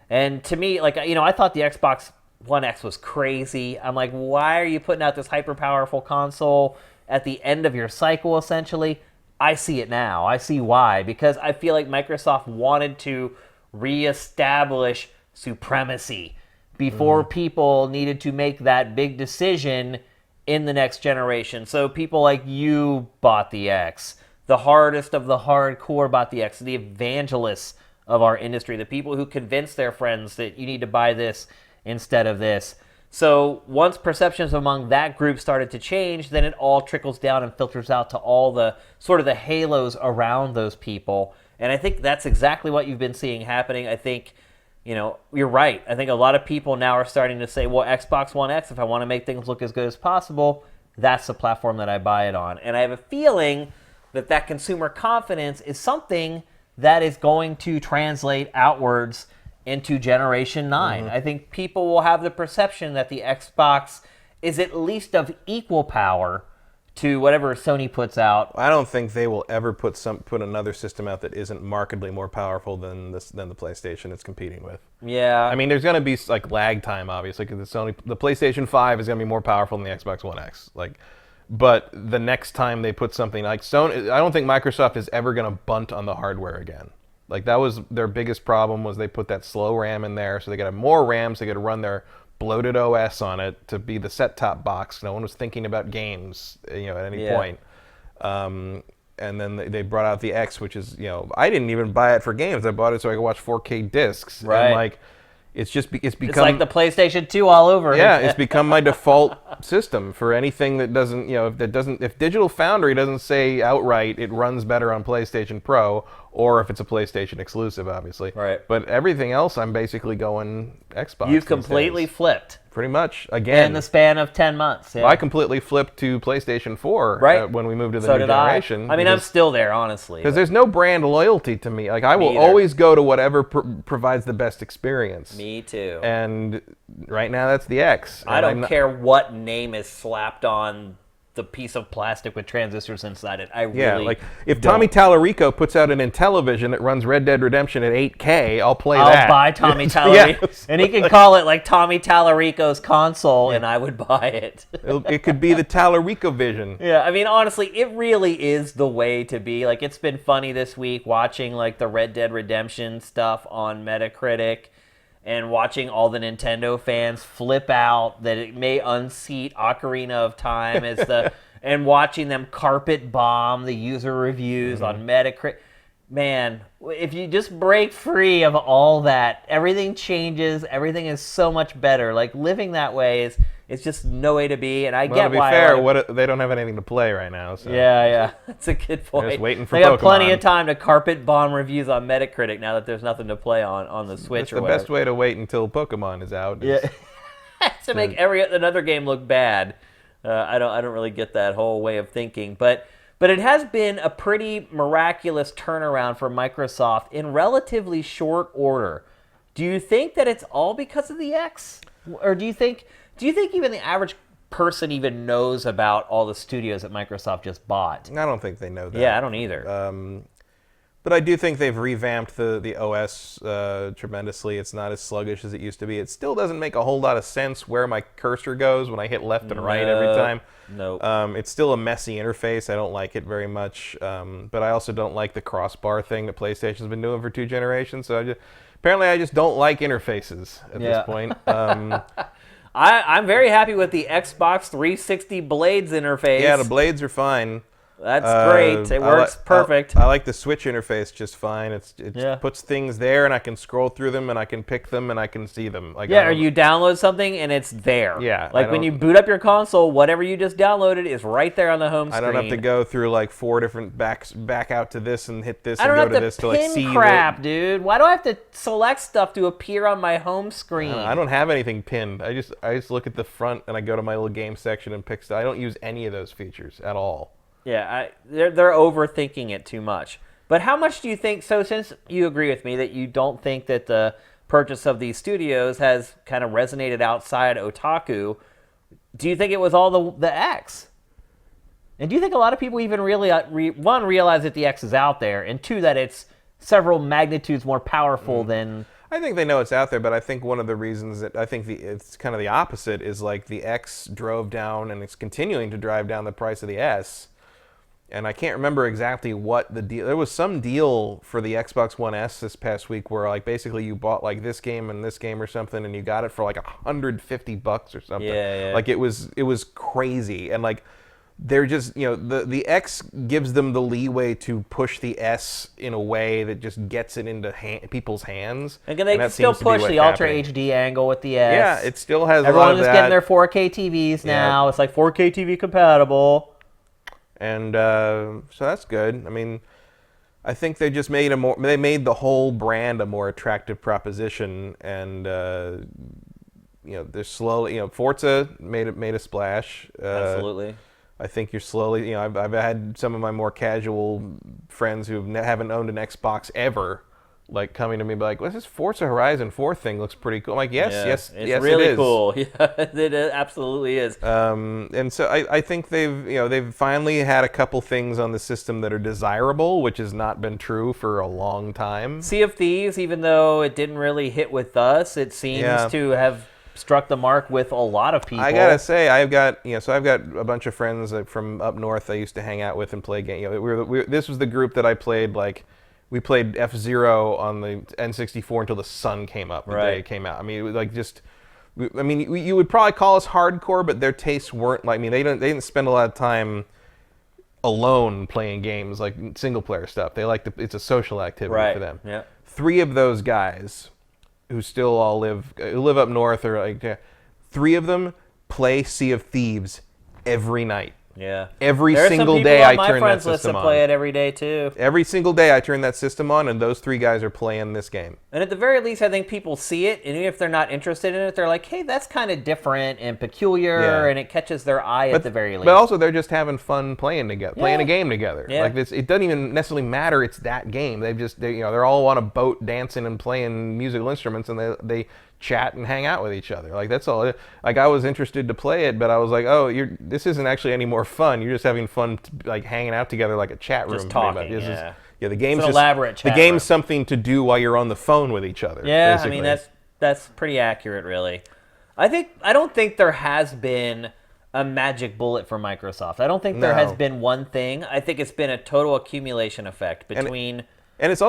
Speaker 1: And to me, like, I thought the Xbox One X was crazy. I'm like, why are you putting out this hyper-powerful console at the end of your cycle, essentially? I see it now. I see why. Because I feel like Microsoft wanted to reestablish supremacy before people needed to make that big decision in the next generation. So people like you bought the X. The hardest of the hardcore bought the X. The evangelists of our industry. The people who convince their friends that you need to buy this instead of this. So once perceptions among that group started to change, then it all trickles down and filters out to all the sort of the halos around those people. And I think that's exactly what you've been seeing happening. I think you're right. I think a lot of people now are starting to say, well, Xbox One X, if I want to make things look as good as possible, that's the platform that I buy it on. And I have a feeling that consumer confidence is something that is going to translate outwards into Generation 9. I think people will have the perception that the Xbox is at least of equal power to whatever Sony puts out.
Speaker 2: I don't think they will ever put another system out that isn't markedly more powerful than the PlayStation it's competing with.
Speaker 1: Yeah.
Speaker 2: I mean, there's going to be like lag time, obviously, because the PlayStation 5 is going to be more powerful than the Xbox One X. But the next time they put something like Sony, I don't think Microsoft is ever going to bunt on the hardware again. Like, that was their biggest problem, was they put that slow RAM in there, so they got to have more RAM, so they got to run their bloated OS on it to be the set-top box. No one was thinking about games, at any point. And then they brought out the X, which is, I didn't even buy it for games. I bought it so I could watch 4K discs.
Speaker 1: Right.
Speaker 2: And it's become
Speaker 1: It's like the PlayStation 2 all over.
Speaker 2: Yeah, it's become my default system for anything that doesn't, if Digital Foundry doesn't say outright it runs better on PlayStation Pro, or if it's a PlayStation exclusive, obviously.
Speaker 1: Right.
Speaker 2: But everything else, I'm basically going Xbox.
Speaker 1: You've completely flipped.
Speaker 2: Pretty much. Again.
Speaker 1: In the span of 10 months. Yeah.
Speaker 2: I completely flipped to PlayStation 4 when we moved to the new generation.
Speaker 1: I mean, I'm still there, honestly.
Speaker 2: Because there's no brand loyalty to me. Like, I will always go to whatever provides the best experience.
Speaker 1: Me too.
Speaker 2: And right now, that's the X.
Speaker 1: I don't care what name is slapped on the piece of plastic with transistors inside it.
Speaker 2: Like if Tommy Tallarico puts out an Intellivision that runs Red Dead Redemption at 8K, I'll play that.
Speaker 1: I'll buy Tommy Tallarico, and he can call it like Tommy Tallarico's console, and I would buy it.
Speaker 2: It could be the Tallarico Vision.
Speaker 1: Yeah, I mean, honestly, it really is the way to be. Like, it's been funny this week watching like the Red Dead Redemption stuff on Metacritic. And watching all the Nintendo fans flip out that it may unseat Ocarina of Time and watching them carpet bomb the user reviews on Metacritic. Man, if you just break free of all that, everything changes. Everything is so much better. Like, living that way it's just no way to be. And I get why.
Speaker 2: To be fair, they don't have anything to play right now. So.
Speaker 1: Yeah, that's a good point.
Speaker 2: They're just waiting for
Speaker 1: They
Speaker 2: Pokemon.
Speaker 1: have plenty of time to carpet bomb reviews on Metacritic now that there's nothing to play on the Switch.
Speaker 2: That's the best way to wait until Pokemon is out.
Speaker 1: Yeah, to make another game look bad. I don't really get that whole way of thinking, but it has been a pretty miraculous turnaround for Microsoft in relatively short order. Do you think that it's all because of the X, or do you think even the average person even knows about all the studios that Microsoft just bought?
Speaker 2: I don't think they know that.
Speaker 1: Yeah, I don't either.
Speaker 2: But I do think they've revamped the OS tremendously. It's not as sluggish as it used to be. It still doesn't make a whole lot of sense where my cursor goes when I hit left and right every time.
Speaker 1: Nope.
Speaker 2: It's still a messy interface. I don't like it very much. But I also don't like the crossbar thing that PlayStation's been doing for 2 generations. So apparently I just don't like interfaces at this point.
Speaker 1: I'm very happy with the Xbox 360 Blades interface.
Speaker 2: Yeah, the blades are fine.
Speaker 1: That's great. It works perfect.
Speaker 2: I like the Switch interface just fine. It puts things there, and I can scroll through them, and I can pick them, and I can see them. Like,
Speaker 1: or you download something, and it's there.
Speaker 2: Yeah.
Speaker 1: Like when you boot up your console, whatever you just downloaded is right there on the home screen.
Speaker 2: I don't have to go through like 4 different back out to this and hit this and go to this to like see
Speaker 1: crap, dude. Why do I have to select stuff to appear on my home screen?
Speaker 2: I don't have anything pinned. I just look at the front, and I go to my little game section and pick stuff. I don't use any of those features at all.
Speaker 1: Yeah, they're overthinking it too much. But how much do you think, so since you agree with me that you don't think that the purchase of these studios has kind of resonated outside otaku, do you think it was all the X? And do you think a lot of people even really, one, realize that the X is out there, and two, that it's several magnitudes more powerful than...
Speaker 2: I think they know it's out there, but I think one of the reasons that I think it's kind of the opposite is like the X drove down, and it's continuing to drive down the price of the S. And I can't remember exactly what the deal. There was some deal for the Xbox One S this past week where like basically you bought like this game and this game or something, and you got it for like $150 or something.
Speaker 1: Yeah.
Speaker 2: Like it was crazy, and like they're just the X gives them the leeway to push the S in a way that just gets it into people's hands.
Speaker 1: And they can still push the Ultra HD angle with the S.
Speaker 2: Yeah, it still has.
Speaker 1: Everyone
Speaker 2: a lot of
Speaker 1: is getting their 4K TVs now. It's like 4K TV compatible.
Speaker 2: And so that's good. I mean, I think they just made they made the whole brand a more attractive proposition, and they're slowly, Forza made a splash.
Speaker 1: Absolutely.
Speaker 2: I think you're slowly, I've had some of my more casual friends who haven't owned an Xbox ever, like coming to me and be like, "What's this Forza Horizon 4 thing? Looks pretty cool." I'm like, yes,
Speaker 1: it's really
Speaker 2: it is.
Speaker 1: cool. Yeah, it absolutely is.
Speaker 2: And so I think they've finally had a couple things on the system that are desirable, which has not been true for a long time.
Speaker 1: Sea of Thieves, even though it didn't really hit with us, it seems to have struck the mark with a lot of people.
Speaker 2: I gotta say, I've got a bunch of friends from up north I used to hang out with and play games. This was the group that I played like. We played F-Zero on the N64 until the sun came up the day it came out. I mean, you would probably call us hardcore, but their tastes weren't like. I mean, they didn't spend a lot of time alone playing games like single player stuff. They it's a social activity for them.
Speaker 1: Yeah.
Speaker 2: 3 of those guys who still all live up north, or like 3 of them play Sea of Thieves every night.
Speaker 1: Yeah.
Speaker 2: Every
Speaker 1: There are
Speaker 2: single
Speaker 1: some people
Speaker 2: day
Speaker 1: on
Speaker 2: I
Speaker 1: my
Speaker 2: turn that
Speaker 1: friends list
Speaker 2: system
Speaker 1: that
Speaker 2: on.
Speaker 1: play it every day too.
Speaker 2: Every single day I turn that system on, and those 3 guys are playing this game.
Speaker 1: And at the very least, I think people see it, and even if they're not interested in it, they're like, hey, that's kind of different and peculiar, and it catches their eye at the very least.
Speaker 2: But also, they're just having fun playing together, playing a game together.
Speaker 1: Yeah.
Speaker 2: Like this, it doesn't even necessarily matter it's that game. They're all on a boat dancing and playing musical instruments, and they chat and hang out with each other. Like that's all. Like I was interested to play it, but I was like, oh, this isn't actually any more fun. You're just having fun, like hanging out together like a chat room.
Speaker 1: Just talking.
Speaker 2: The game's
Speaker 1: an elaborate chat
Speaker 2: the game's
Speaker 1: room.
Speaker 2: Something to do while you're on the phone with each other.
Speaker 1: Yeah,
Speaker 2: basically.
Speaker 1: I mean that's pretty accurate, really. I don't think there has been a magic bullet for Microsoft. I don't think there has been one thing. I think it's been a total accumulation effect between.
Speaker 2: And it's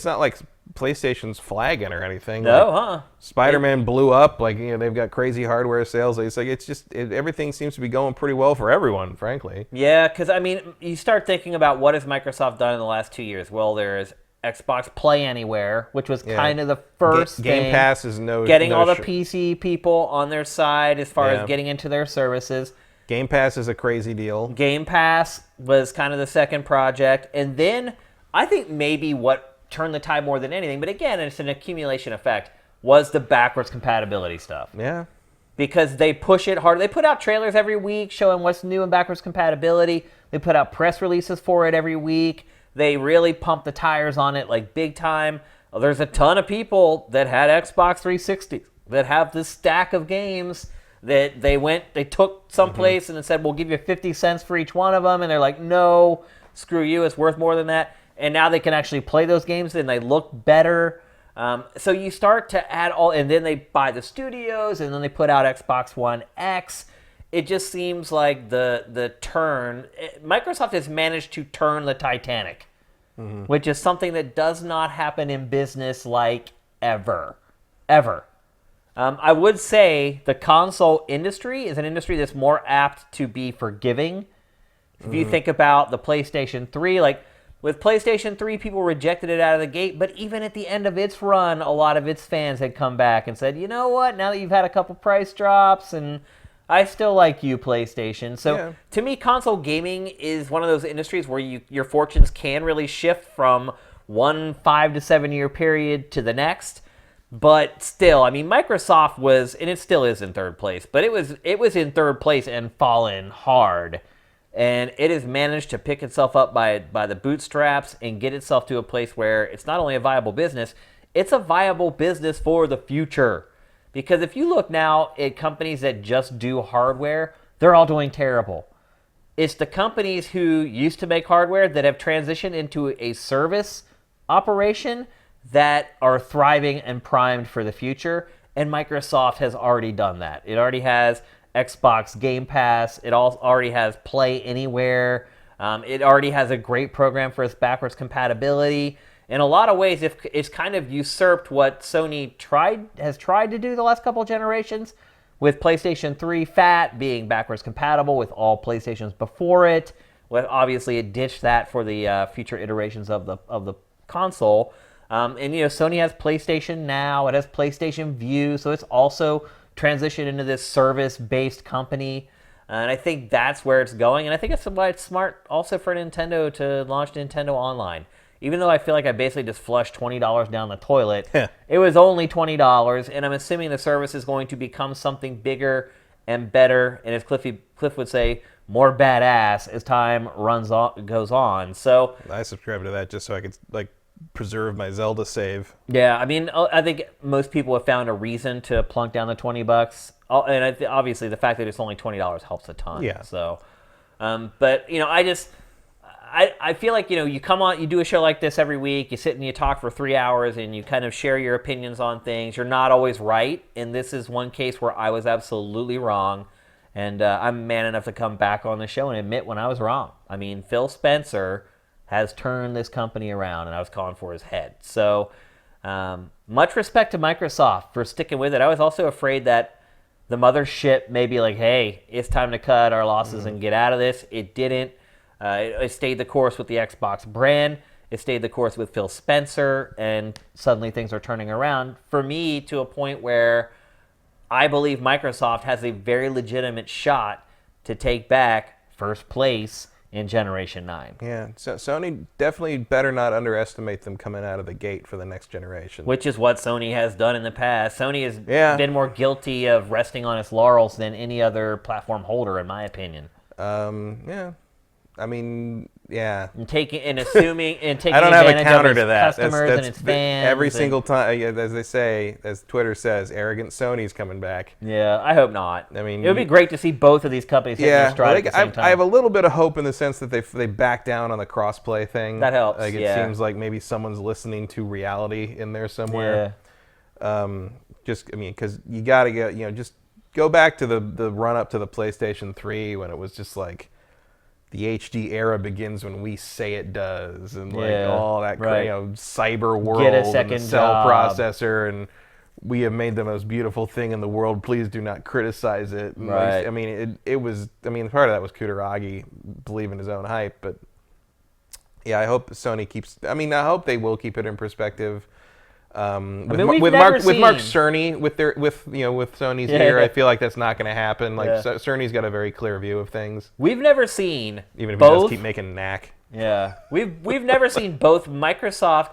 Speaker 2: not like PlayStation's flagging or anything.
Speaker 1: No,
Speaker 2: like, Spider-Man blew up. Like they've got crazy hardware sales. It's like everything seems to be going pretty well for everyone, frankly.
Speaker 1: Yeah, because I mean, you start thinking about what has Microsoft done in the last 2 years. Well, there's Xbox Play Anywhere, which was kind of the first
Speaker 2: Game
Speaker 1: thing.
Speaker 2: Pass is
Speaker 1: getting all the PC people on their side as far as getting into their services.
Speaker 2: Game Pass is a crazy deal.
Speaker 1: Game Pass was kind of the second project, and then I think maybe what turned the tide more than anything, but again, it's an accumulation effect, was the backwards compatibility stuff.
Speaker 2: Yeah.
Speaker 1: Because they push it hard. They put out trailers every week showing what's new in backwards compatibility. They put out press releases for it every week. They really pump the tires on it like big time. There's a ton of people that had Xbox 360 that have this stack of games that they took someplace and said, we'll give you 50 cents for each one of them. And they're like, no, screw you, it's worth more than that. And now they can actually play those games and they look better. So you start to add and then they buy the studios and then they put out Xbox One X. It just seems like Microsoft has managed to turn the Titanic, which is something that does not happen in business like ever. I would say the console industry is an industry that's more apt to be forgiving. If you think about the PlayStation 3, like with PlayStation 3, people rejected it out of the gate, but even at the end of its run, a lot of its fans had come back and said, you know what, now that you've had a couple price drops, and I still like you, PlayStation. So to me, console gaming is one of those industries where your fortunes can really shift from one 5 to 7 year period to the next. But still, I mean, Microsoft was, and it still is in third place, but it was in third place and fallen hard. And it has managed to pick itself up by the bootstraps and get itself to a place where it's not only a viable business, it's a viable business for the future. Because if you look now at companies that just do hardware, they're all doing terrible. It's the companies who used to make hardware that have transitioned into a service operation that are thriving and primed for the future. And Microsoft has already done that. It already has Xbox Game Pass. It already has Play Anywhere. It already has a great program for its backwards compatibility. In a lot of ways, it's kind of usurped what Sony has tried to do the last couple of generations, with PlayStation 3 Fat being backwards compatible with all PlayStations before it. Well, obviously, it ditched that for the future iterations of the console. And Sony has PlayStation Now. It has PlayStation Vue, so it's also transition into this service-based company, and I think that's where it's going, and I think it's why it's smart also for Nintendo to launch Nintendo Online. Even though I feel like I basically just flushed $20 down the toilet, it was only $20, and I'm assuming the service is going to become something bigger and better, and as Cliff would say, more badass as time goes on. So
Speaker 2: I subscribe to that just so I could preserve my Zelda save.
Speaker 1: Yeah, I mean, I think most people have found a reason to plunk down the $20, and obviously the fact that it's only $20 helps a ton.
Speaker 2: Yeah.
Speaker 1: So, but I feel like you come on, you do a show like this every week, you sit and you talk for 3 hours, and you kind of share your opinions on things. You're not always right, and this is one case where I was absolutely wrong, and I'm man enough to come back on the show and admit when I was wrong. I mean, Phil Spencer has turned this company around, and I was calling for his head. So much respect to Microsoft for sticking with it. I was also afraid that the mothership may be like, hey, it's time to cut our losses and get out of this. It didn't. It stayed the course with the Xbox brand. it stayed the course with Phil Spencer, and suddenly things are turning around for me to a point where I believe Microsoft has a very legitimate shot to take back first place in Generation 9.
Speaker 2: Yeah, so Sony definitely better not underestimate them coming out of the gate for the next generation.
Speaker 1: Which is what Sony has done in the past. Sony has been more guilty of resting on its laurels than any other platform holder, in my opinion.
Speaker 2: Yeah. I mean, yeah.
Speaker 1: And assuming and taking
Speaker 2: I don't have a
Speaker 1: advantage
Speaker 2: counter
Speaker 1: of its
Speaker 2: to that.
Speaker 1: customers and its fans.
Speaker 2: Every single time, as they say, as Twitter says, arrogant Sony's coming back.
Speaker 1: Yeah, I hope not.
Speaker 2: I mean,
Speaker 1: it would be great to see both of these companies hitting their stride at the same time.
Speaker 2: I have a little bit of hope in the sense that they back down on the crossplay thing.
Speaker 1: That helps.
Speaker 2: Like it seems like maybe someone's listening to reality in there somewhere. Yeah. Because you got to get, just go back to the run up to the PlayStation 3 when it was just like, the HD era begins when we say it does, and all that cyber world and the cell processor, and we have made the most beautiful thing in the world. Please do not criticize it. And
Speaker 1: right.
Speaker 2: I mean, it was. I mean, part of that was Kutaragi believing his own hype, but yeah, I hope Sony keeps. I mean, I hope they will keep it in perspective. With Mark Cerny with Sony's here, I feel like that's not going to happen. Like Cerny's got a very clear view of things.
Speaker 1: We've never seen
Speaker 2: even if he does keep making knack.
Speaker 1: Yeah, we've never seen both Microsoft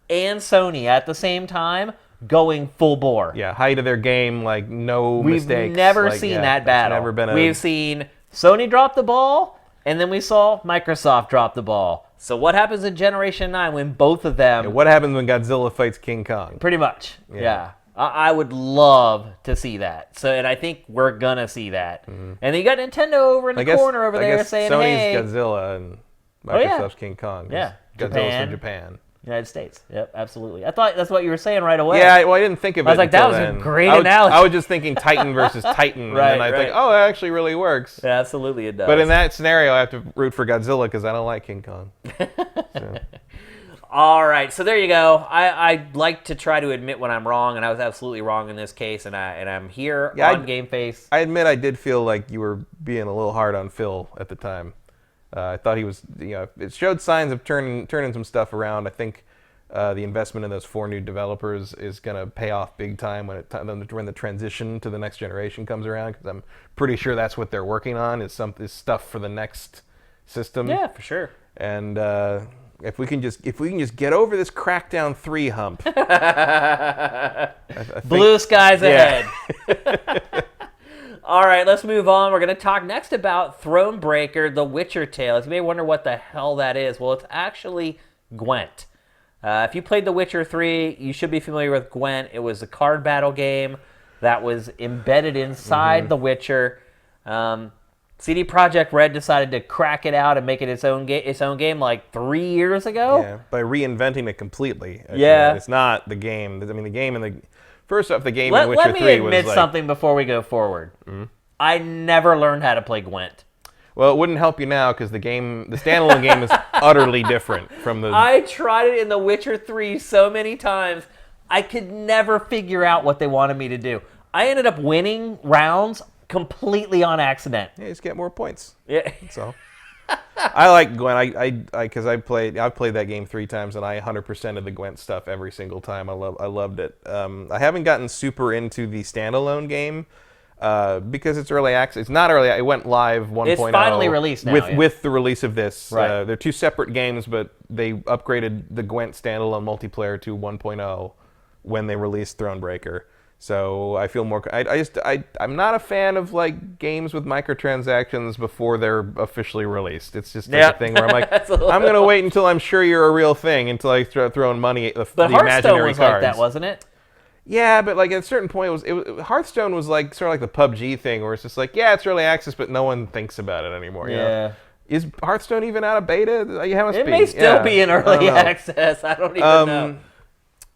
Speaker 1: and Sony at the same time going full bore.
Speaker 2: Yeah, height of their game, like no mistakes.
Speaker 1: We've never seen that battle.
Speaker 2: Never been
Speaker 1: We've seen Sony drop the ball, and then we saw Microsoft drop the ball. So what happens in Generation 9 when both of them...
Speaker 2: Yeah, what happens when Godzilla fights King Kong?
Speaker 1: Pretty much, yeah. I would love to see that. So, and I think we're going to see that. Mm-hmm. And then you got Nintendo over in the corner over there saying,
Speaker 2: Sony's
Speaker 1: hey...
Speaker 2: Godzilla and Microsoft's King Kong.
Speaker 1: Yeah.
Speaker 2: Godzilla's from Japan.
Speaker 1: United States. Yep, absolutely. I thought that's what you were saying right away.
Speaker 2: Yeah, well, I didn't think of it.
Speaker 1: I was like, that was a great analogy.
Speaker 2: I was just thinking Titan versus Titan,
Speaker 1: right,
Speaker 2: and then I think, oh, that actually really works.
Speaker 1: Yeah, absolutely, it does.
Speaker 2: But in that scenario, I have to root for Godzilla because I don't like King Kong. So.
Speaker 1: All right, so there you go. I like to try to admit when I'm wrong, and I was absolutely wrong in this case, and I'm here on GameFace.
Speaker 2: I admit I did feel like you were being a little hard on Phil at the time. I thought he was, it showed signs of turning some stuff around. I think the investment in those 4 new developers is going to pay off big time when the transition to the next generation comes around, because I'm pretty sure that's what they're working on is stuff for the next system.
Speaker 1: Yeah, for sure.
Speaker 2: And if we can just get over this Crackdown 3 hump,
Speaker 1: I think, blue skies ahead. All right, let's move on. We're going to talk next about Thronebreaker, The Witcher Tales. You may wonder what the hell that is. Well, it's actually Gwent. If you played The Witcher 3, you should be familiar with Gwent. It was a card battle game that was embedded inside The Witcher. CD Projekt Red decided to crack it out and make it its own game like 3 years ago.
Speaker 2: Yeah, by reinventing it completely.
Speaker 1: Yeah.
Speaker 2: It's not the game. I mean, the game in the... First off, the game in Witcher 3 was like...
Speaker 1: Let me admit something before we go forward. Mm-hmm. I never learned how to play Gwent.
Speaker 2: Well, it wouldn't help you now because the standalone game is utterly different from the...
Speaker 1: I tried it in The Witcher 3 so many times. I could never figure out what they wanted me to do. I ended up winning rounds completely on accident.
Speaker 2: Yeah, you just get more points.
Speaker 1: Yeah.
Speaker 2: That's all. I like Gwent. Because I've played that game 3 times, and I 100%ed the Gwent stuff every single time. I loved it. I haven't gotten super into the standalone game because it's early access. It's not early. It went live 1.0.
Speaker 1: It's finally released now.
Speaker 2: With the release of this.
Speaker 1: Right.
Speaker 2: They're 2 separate games, but they upgraded the Gwent standalone multiplayer to 1.0 when they released Thronebreaker. So I feel more. I'm not a fan of like games with microtransactions before they're officially released. It's just a thing where I'm like, I'm gonna wait until I'm sure you're a real thing until I throw in money. The imaginary
Speaker 1: was
Speaker 2: cards.
Speaker 1: Like that, wasn't it?
Speaker 2: Yeah, but like at a certain point, Hearthstone was like sort of like the PUBG thing, where it's just like, yeah, it's early access, but no one thinks about it anymore.
Speaker 1: Yeah.
Speaker 2: You know? Is Hearthstone even out of beta?
Speaker 1: It may still be in early access. I don't even know.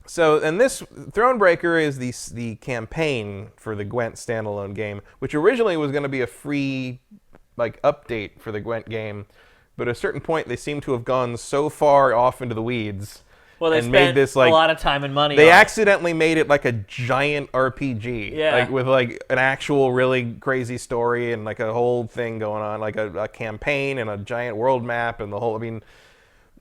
Speaker 2: So, and this Thronebreaker is the campaign for the Gwent standalone game, which originally was going to be a free like update for the Gwent game, but at a certain point they seem to have gone so far off into the weeds.
Speaker 1: Well, they spent a lot of time and money.
Speaker 2: They accidentally made it like a giant RPG, like with like an actual really crazy story and like a whole thing going on, like a campaign and a giant world map and the whole. I mean,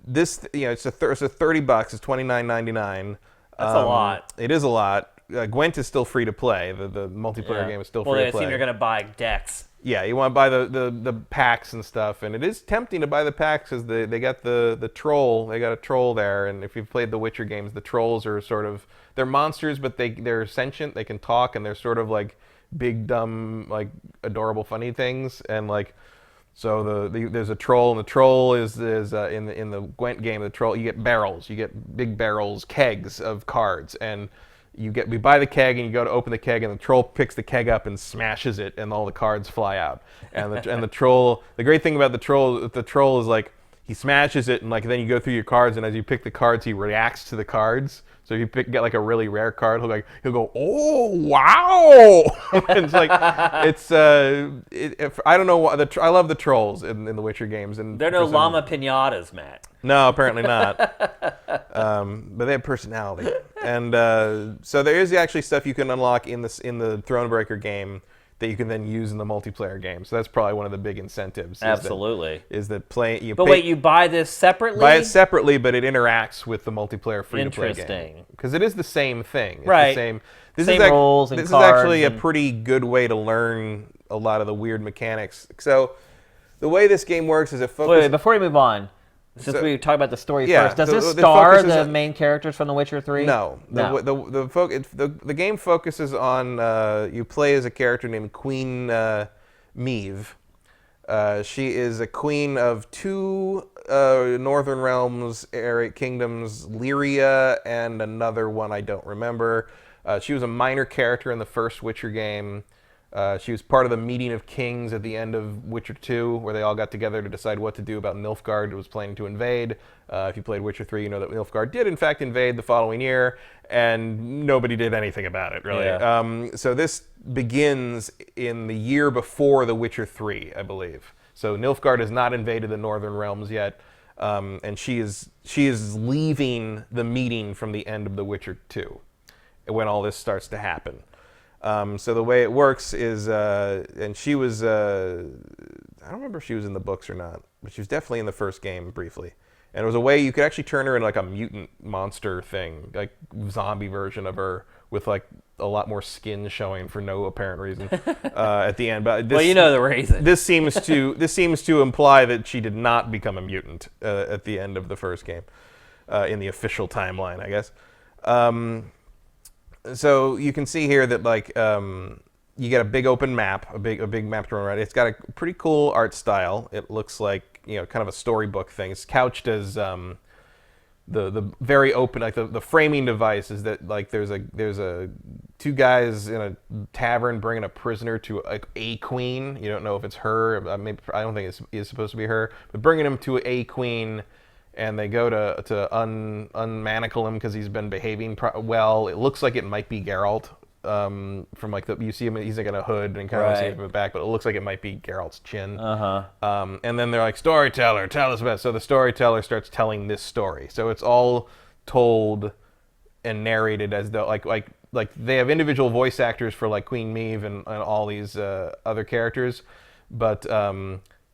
Speaker 2: this, it's it's $30. It's $29.99.
Speaker 1: That's a lot.
Speaker 2: It is a lot. Gwent is still free to play. The multiplayer game is still free to play.
Speaker 1: Well, I assume you're going to buy decks.
Speaker 2: Yeah, you want to buy the packs and stuff, and it is tempting to buy the packs because they got the troll. They got a troll there, and if you've played the Witcher games, the trolls are sort of, they're monsters, but they're sentient. They can talk, and they're sort of like big, dumb, like adorable, funny things, and like. So there's a troll, and the troll is in the Gwent game. The troll, you get barrels, you get big barrels, kegs of cards, and we buy the keg, and you go to open the keg, and the troll picks the keg up and smashes it, and all the cards fly out. And the troll, the great thing about the troll is like he smashes it, and like then you go through your cards, and as you pick the cards, he reacts to the cards. So if you get like a really rare card, he'll go, oh wow! It's like I don't know what I love the trolls in the Witcher games, and
Speaker 1: they're no llama pinatas, Matt.
Speaker 2: No, apparently not. But they have personality, and so there is actually stuff you can unlock in the Thronebreaker game that you can then use in the multiplayer game. So that's probably one of the big incentives.
Speaker 1: Absolutely.
Speaker 2: Is that playing?
Speaker 1: Wait, you buy this separately?
Speaker 2: Buy it separately, but it interacts with the multiplayer free-to-play game.
Speaker 1: Interesting.
Speaker 2: Because it is the same thing. It's
Speaker 1: right.
Speaker 2: The
Speaker 1: same roles and
Speaker 2: this
Speaker 1: cards.
Speaker 2: This is actually a pretty good way to learn a lot of the weird mechanics. So the way this game works is it focuses...
Speaker 1: Wait, before we move on, since we talk about the story
Speaker 2: yeah,
Speaker 1: first, does this star the main characters from The Witcher 3?
Speaker 2: No. The game focuses on you play as a character named Queen Meve. She is a queen of two northern realms, kingdoms, Lyria, and another one I don't remember. She was a minor character in the first Witcher game. She was part of the meeting of kings at the end of Witcher 2, where they all got together to decide what to do about Nilfgaard, who was planning to invade. If you played Witcher 3, you know that Nilfgaard did, in fact, invade the following year, and nobody did anything about it, really. Yeah. So this begins in the year before The Witcher 3, I believe. So Nilfgaard has not invaded the Northern Realms yet, and she is leaving the meeting from the end of The Witcher 2, when all this starts to happen. So the way it works is, and she was, I don't remember if she was in the books or not, but she was definitely in the first game briefly. And it was a way you could actually turn her into like a mutant monster thing, like zombie version of her with like a lot more skin showing for no apparent reason at the end. But this,
Speaker 1: well, you know the reason.
Speaker 2: This seems to imply that she did not become a mutant at the end of the first game, in the official timeline, I guess. So you can see here that like you get a big open map, a big map to run around. It's got a pretty cool art style. It looks like kind of a storybook thing. It's couched as the very open, like the framing device is that like there's a two guys in a tavern bringing a prisoner to a queen. You don't know if it's her. Maybe, I don't think it's supposed to be her, but bringing him to a queen. And they go to unmanacle him because he's been behaving well. It looks like it might be Geralt from like you see him. He's like in a hood and kind of see him in the back, but it looks like it might be Geralt's chin. And then they're like, "Storyteller, tell us about." So the storyteller starts telling this story. So it's all told and narrated as though like they have individual voice actors for like Queen Meve and all these other characters, but.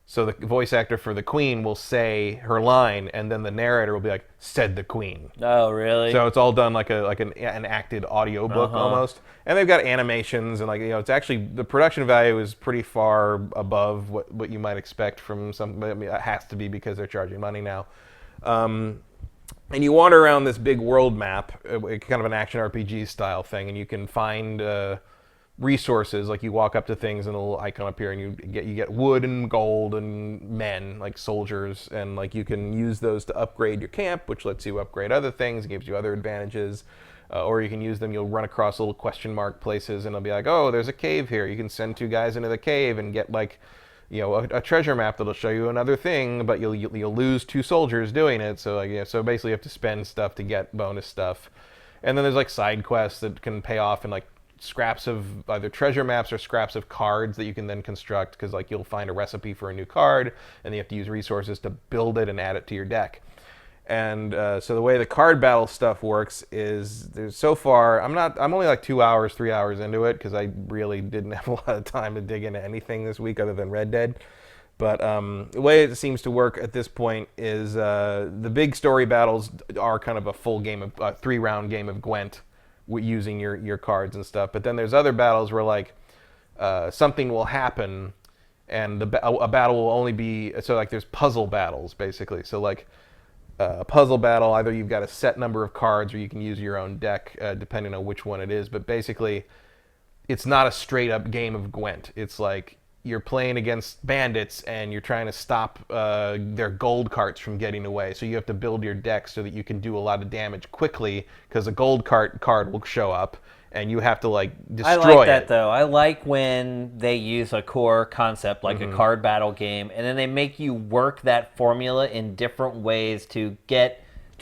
Speaker 2: So the voice actor for the queen will say her line, and then the narrator will be like, "Said the queen."
Speaker 1: Oh, really?
Speaker 2: So it's all done like an acted audiobook almost, and they've got animations and like it's actually the production value is pretty far above what you might expect from some. I mean, it has to be because they're charging money now. And you wander around this big world map, kind of an action RPG style thing, and you can find. Resources, like you walk up to things and a little icon appear and you get wood and gold and men, like soldiers, and like you can use those to upgrade your camp, which lets you upgrade other things, gives you other advantages, or you can use them, you'll run across little question mark places and it'll be like, oh, there's a cave here, you can send two guys into the cave and get like a treasure map that'll show you another thing, but you'll lose two soldiers doing it, so like so basically you have to spend stuff to get bonus stuff. And then there's like side quests that can pay off in like scraps of either treasure maps or scraps of cards that you can then construct, because like you'll find a recipe for a new card and you have to use resources to build it and add it to your deck. And so the way the card battle stuff works is there's so far I'm only like 3 hours into it because I really didn't have a lot of time to dig into anything this week other than Red Dead. But the way it seems to work at this point is the big story battles are kind of a full game of 3-round game of Gwent using your cards and stuff. But then there's other battles where like something will happen, and a battle will only be so like there's puzzle battles basically. So like a puzzle battle, either you've got a set number of cards or you can use your own deck depending on which one it is. But basically, it's not a straight up game of Gwent. It's like you're playing against bandits and you're trying to stop their gold carts from getting away. So you have to build your deck so that you can do a lot of damage quickly because a gold card will show up and you have to like destroy it.
Speaker 1: I like that though. I like when they use a core concept like a card battle game and then they make you work that formula in different ways to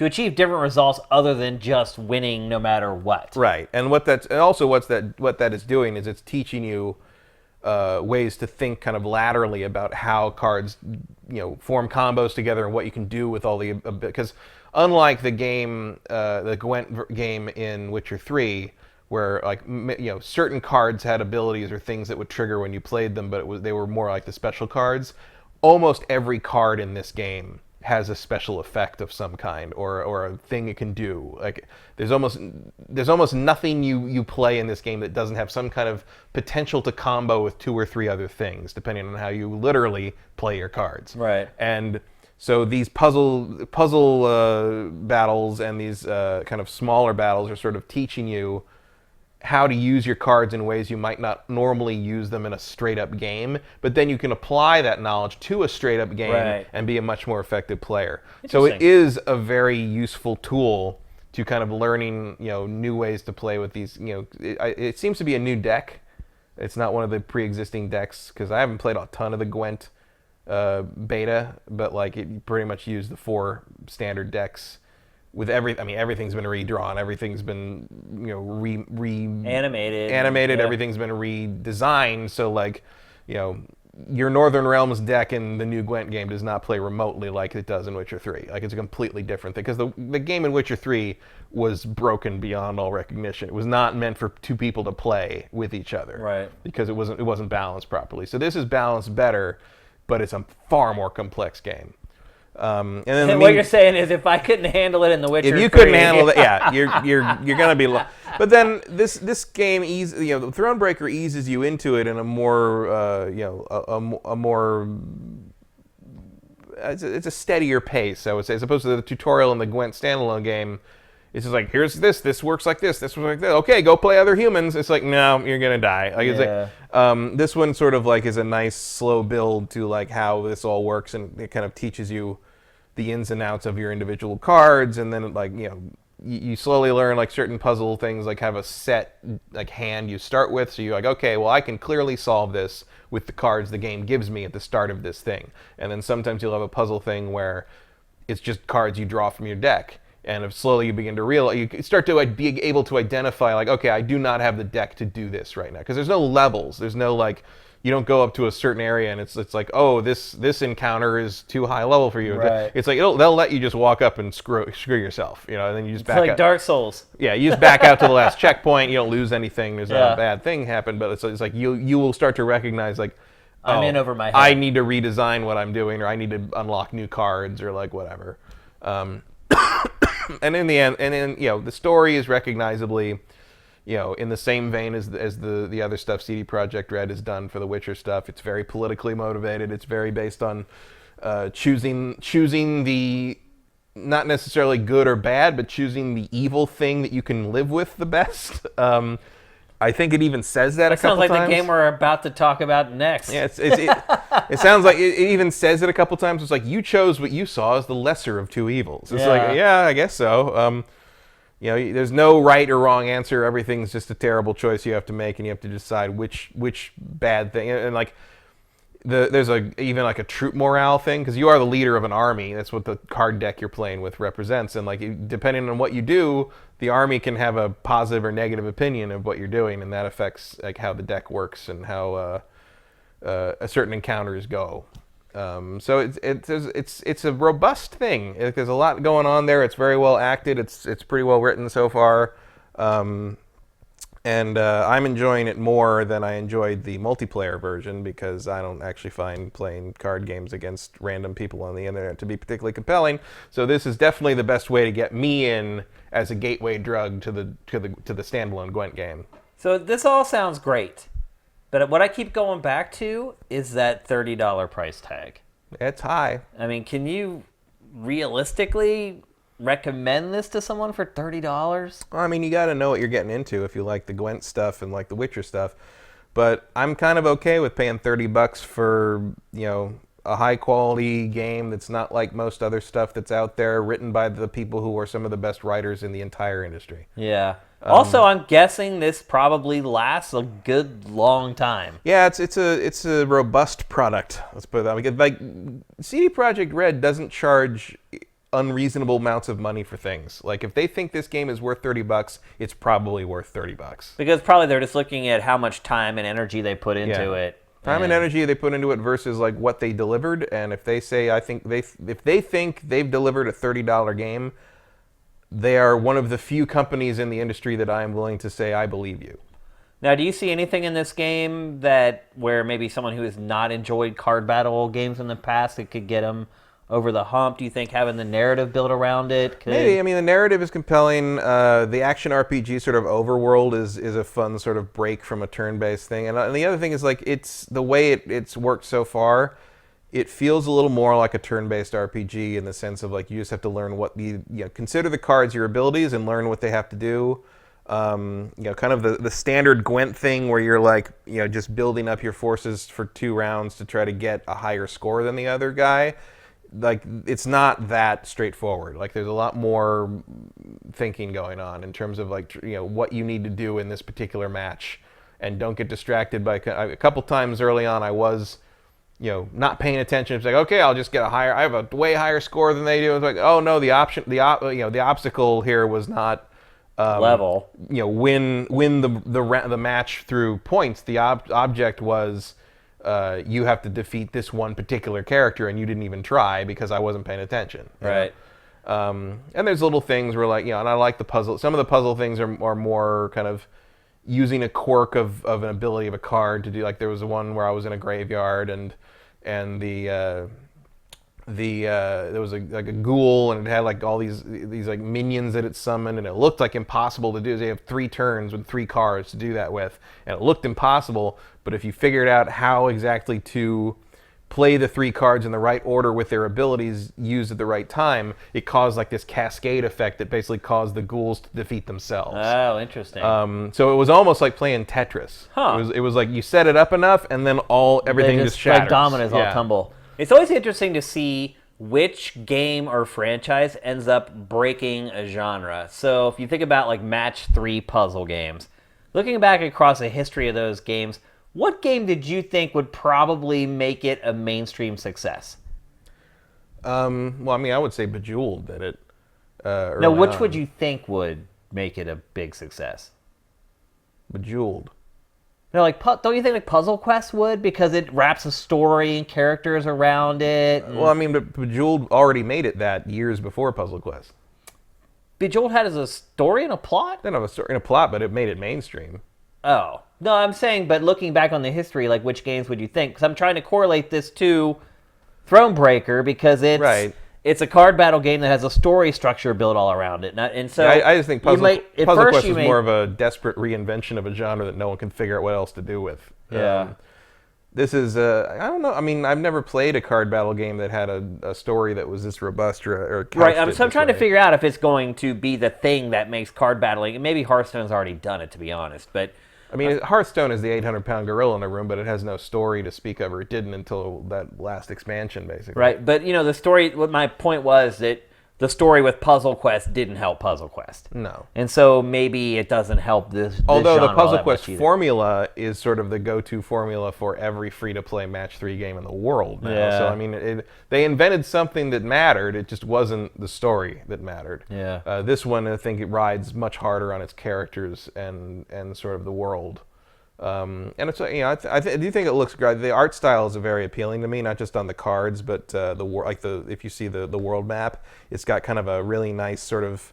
Speaker 1: achieve different results other than just winning no matter what.
Speaker 2: Right. And what that is doing is it's teaching you ways to think kind of laterally about how cards, form combos together and what you can do with all the because unlike the game, the Gwent game in Witcher 3, where like certain cards had abilities or things that would trigger when you played them, but they were more like the special cards. Almost every card in this game has a special effect of some kind or a thing it can do. Like there's almost nothing you play in this game that doesn't have some kind of potential to combo with 2 or 3 other things, depending on how you literally play your cards.
Speaker 1: Right.
Speaker 2: And so these puzzle battles and these kind of smaller battles are sort of teaching you how to use your cards in ways you might not normally use them in a straight-up game, but then you can apply that knowledge to a straight-up game and be a much more effective player. So it is a very useful tool to kind of learning, new ways to play with these. It seems to be a new deck. It's not one of the pre-existing decks because I haven't played a ton of the Gwent beta, but like it pretty much used the 4 standard decks. With everything's been redrawn, everything's been
Speaker 1: animated,
Speaker 2: yeah. Everything's been redesigned. So like, your Northern Realms deck in the new Gwent game does not play remotely like it does in Witcher 3. Like it's a completely different thing because the game in Witcher 3 was broken beyond all recognition. It was not meant for 2 people to play with each other,
Speaker 1: right?
Speaker 2: Because it wasn't balanced properly. So this is balanced better, but it's a far more complex game.
Speaker 1: And then what you're saying is, if I couldn't handle it in The Witcher 3...
Speaker 2: If you couldn't handle it, yeah, you're gonna be... But then this game Thronebreaker eases you into it in a more, a more... It's a steadier pace, I would say, as opposed to the tutorial in the Gwent standalone game. It's just like, here's this works like this works like that. Okay, go play other humans. It's like, no, you're gonna die. Like, it's like, this one sort of like is a nice slow build to like how this all works, and it kind of teaches you the ins and outs of your individual cards, and then like you slowly learn like certain puzzle things, like have a set like hand you start with, so you're like, okay, well I can clearly solve this with the cards the game gives me at the start of this thing. And then sometimes you'll have a puzzle thing where it's just cards you draw from your deck, and if slowly you begin to realize, you start to be able to identify like, okay, I do not have the deck to do this right now, because there's no levels, there's no like, you don't go up to a certain area and it's like, oh, this encounter is too high level for you.
Speaker 1: Right.
Speaker 2: It's like they'll let you just walk up and screw yourself, and then you just back out.
Speaker 1: It's like Dark Souls.
Speaker 2: Yeah, you just back out to the last checkpoint. You don't lose anything. There's not a bad thing happen, but it's like you will start to recognize like,
Speaker 1: I'm in over my head.
Speaker 2: I need to redesign what I'm doing, or I need to unlock new cards, or like whatever. And in the end, the story is recognizably, in the same vein as the other stuff CD Projekt Red has done for the Witcher stuff. It's very politically motivated. It's very based on choosing the, not necessarily good or bad, but choosing the evil thing that you can live with the best. I think it even says that a couple times.
Speaker 1: Sounds like the game we're about to talk about next.
Speaker 2: Yeah, it sounds like it even says it a couple times. It's like, you chose what you saw as the lesser of 2 evils. It's like, yeah, I guess so. There's no right or wrong answer. Everything's just a terrible choice you have to make, and you have to decide which bad thing. And like, there's even like a troop morale thing, because you are the leader of an army. That's what the card deck you're playing with represents. And like, depending on what you do, the army can have a positive or negative opinion of what you're doing, and that affects like how the deck works and how certain encounters go. So it's a robust thing. There's a lot going on there. It's very well acted. It's pretty well written so far, and And I'm enjoying it more than I enjoyed the multiplayer version because I don't actually find playing card games against random people on the internet to be particularly compelling. So this is definitely the best way to get me in as a gateway drug to the standalone Gwent game.
Speaker 1: So this all sounds great, but what I keep going back to is that $30 price tag.
Speaker 2: It's high.
Speaker 1: I mean, can you realistically recommend this to someone for $30?
Speaker 2: Well, I mean, you got to know what you're getting into if you like the Gwent stuff and like the Witcher stuff. But I'm kind of okay with paying $30 for, a high quality game that's not like most other stuff that's out there, written by the people who are some of the best writers in the entire industry.
Speaker 1: Yeah. Also, I'm guessing this probably lasts a good long time.
Speaker 2: Yeah, it's a robust product. Let's put it that way. Like CD Projekt Red doesn't charge unreasonable amounts of money for things. Like if they think this game is worth $30, it's probably worth $30.
Speaker 1: Because probably they're just looking at how much time and energy they put into it.
Speaker 2: Time and energy they put into it versus like what they delivered. And if they say if they think they've delivered a $30 game, they are one of the few companies in the industry that I am willing to say I believe you.
Speaker 1: Now, do you see anything in this game where maybe someone who has not enjoyed card battle games in the past, it could get them over the hump? Do you think having the narrative built around it could...
Speaker 2: Maybe. I mean, the narrative is compelling. The action RPG sort of overworld is a fun sort of break from a turn-based thing. And the other thing is, like, it's the way it's worked so far, it feels a little more like a turn-based RPG in the sense of, like, you just have to learn consider the cards your abilities and learn what they have to do. Kind of the standard Gwent thing where you're, like, just building up your forces for 2 rounds to try to get a higher score than the other guy. Like, it's not that straightforward. Like, there's a lot more thinking going on in terms of, like, what you need to do in this particular match. And don't get distracted by... A couple times early on, I was, not paying attention. It's like, okay, I'll just get I have a way higher score than they do. It's like, oh, no, the obstacle here was not...
Speaker 1: level.
Speaker 2: Win the match through points. The object was... you have to defeat this one particular character, and you didn't even try because I wasn't paying attention.
Speaker 1: Right.
Speaker 2: And there's little things where, like, and I like the puzzle. Some of the puzzle things are more kind of using a quirk of an ability of a card to do. Like, there was one where I was in a graveyard, and there was a ghoul, and it had like all these like minions that it summoned, and it looked like impossible to do. They have 3 turns with 3 cards to do that with, and it looked impossible. But if you figured out how exactly to play the 3 cards in the right order with their abilities used at the right time, it caused like this cascade effect that basically caused the ghouls to defeat themselves.
Speaker 1: Oh, interesting.
Speaker 2: So it was almost like playing Tetris.
Speaker 1: Huh.
Speaker 2: It was like you set it up enough, and then everything just shatters.
Speaker 1: Like dominoes all tumble. It's always interesting to see which game or franchise ends up breaking a genre. So if you think about like match 3 puzzle games, looking back across the history of those games, what game did you think would probably make it a mainstream success?
Speaker 2: Well, I mean, I would say Bejeweled did it.
Speaker 1: Now, which would you think would make it a big success?
Speaker 2: Bejeweled.
Speaker 1: No, like, don't you think like Puzzle Quest would, because it wraps a story and characters around it?
Speaker 2: Well, I mean, but Bejeweled already made it that years before Puzzle Quest.
Speaker 1: Bejeweled had a story and a plot?
Speaker 2: Didn't have a story and a plot, but it made it mainstream.
Speaker 1: Oh. No, I'm saying, but looking back on the history, like, which games would you think? Because I'm trying to correlate this to Thronebreaker, because it's a card battle game that has a story structure built all around it. And so
Speaker 2: I just think Puzzle Quest is more of a desperate reinvention of a genre that no one can figure out what else to do with.
Speaker 1: Yeah.
Speaker 2: This is, I don't know. I mean, I've never played a card battle game that had a story that was this robust or
Speaker 1: right. So I'm trying to figure out if it's going to be the thing that makes card battling. And maybe Hearthstone's already done it, to be honest. But
Speaker 2: I mean, Hearthstone is the 800-pound gorilla in the room, but it has no story to speak of, or it didn't until that last expansion, basically.
Speaker 1: Right, but, the story, what my point was that the story with Puzzle Quest didn't help Puzzle Quest.
Speaker 2: No.
Speaker 1: And so maybe it doesn't help this
Speaker 2: Although
Speaker 1: genre
Speaker 2: the Puzzle
Speaker 1: that
Speaker 2: Quest
Speaker 1: much either.
Speaker 2: formula is sort of the go-to formula for every free-to-play match 3 game in the world now.
Speaker 1: Yeah.
Speaker 2: So, I mean, they invented something that mattered. It just wasn't the story that mattered.
Speaker 1: Yeah.
Speaker 2: This one, I think, it rides much harder on its characters and sort of the world. And it's, I do think it looks great. The art style is very appealing to me, not just on the cards, but if you see the world map, it's got kind of a really nice sort of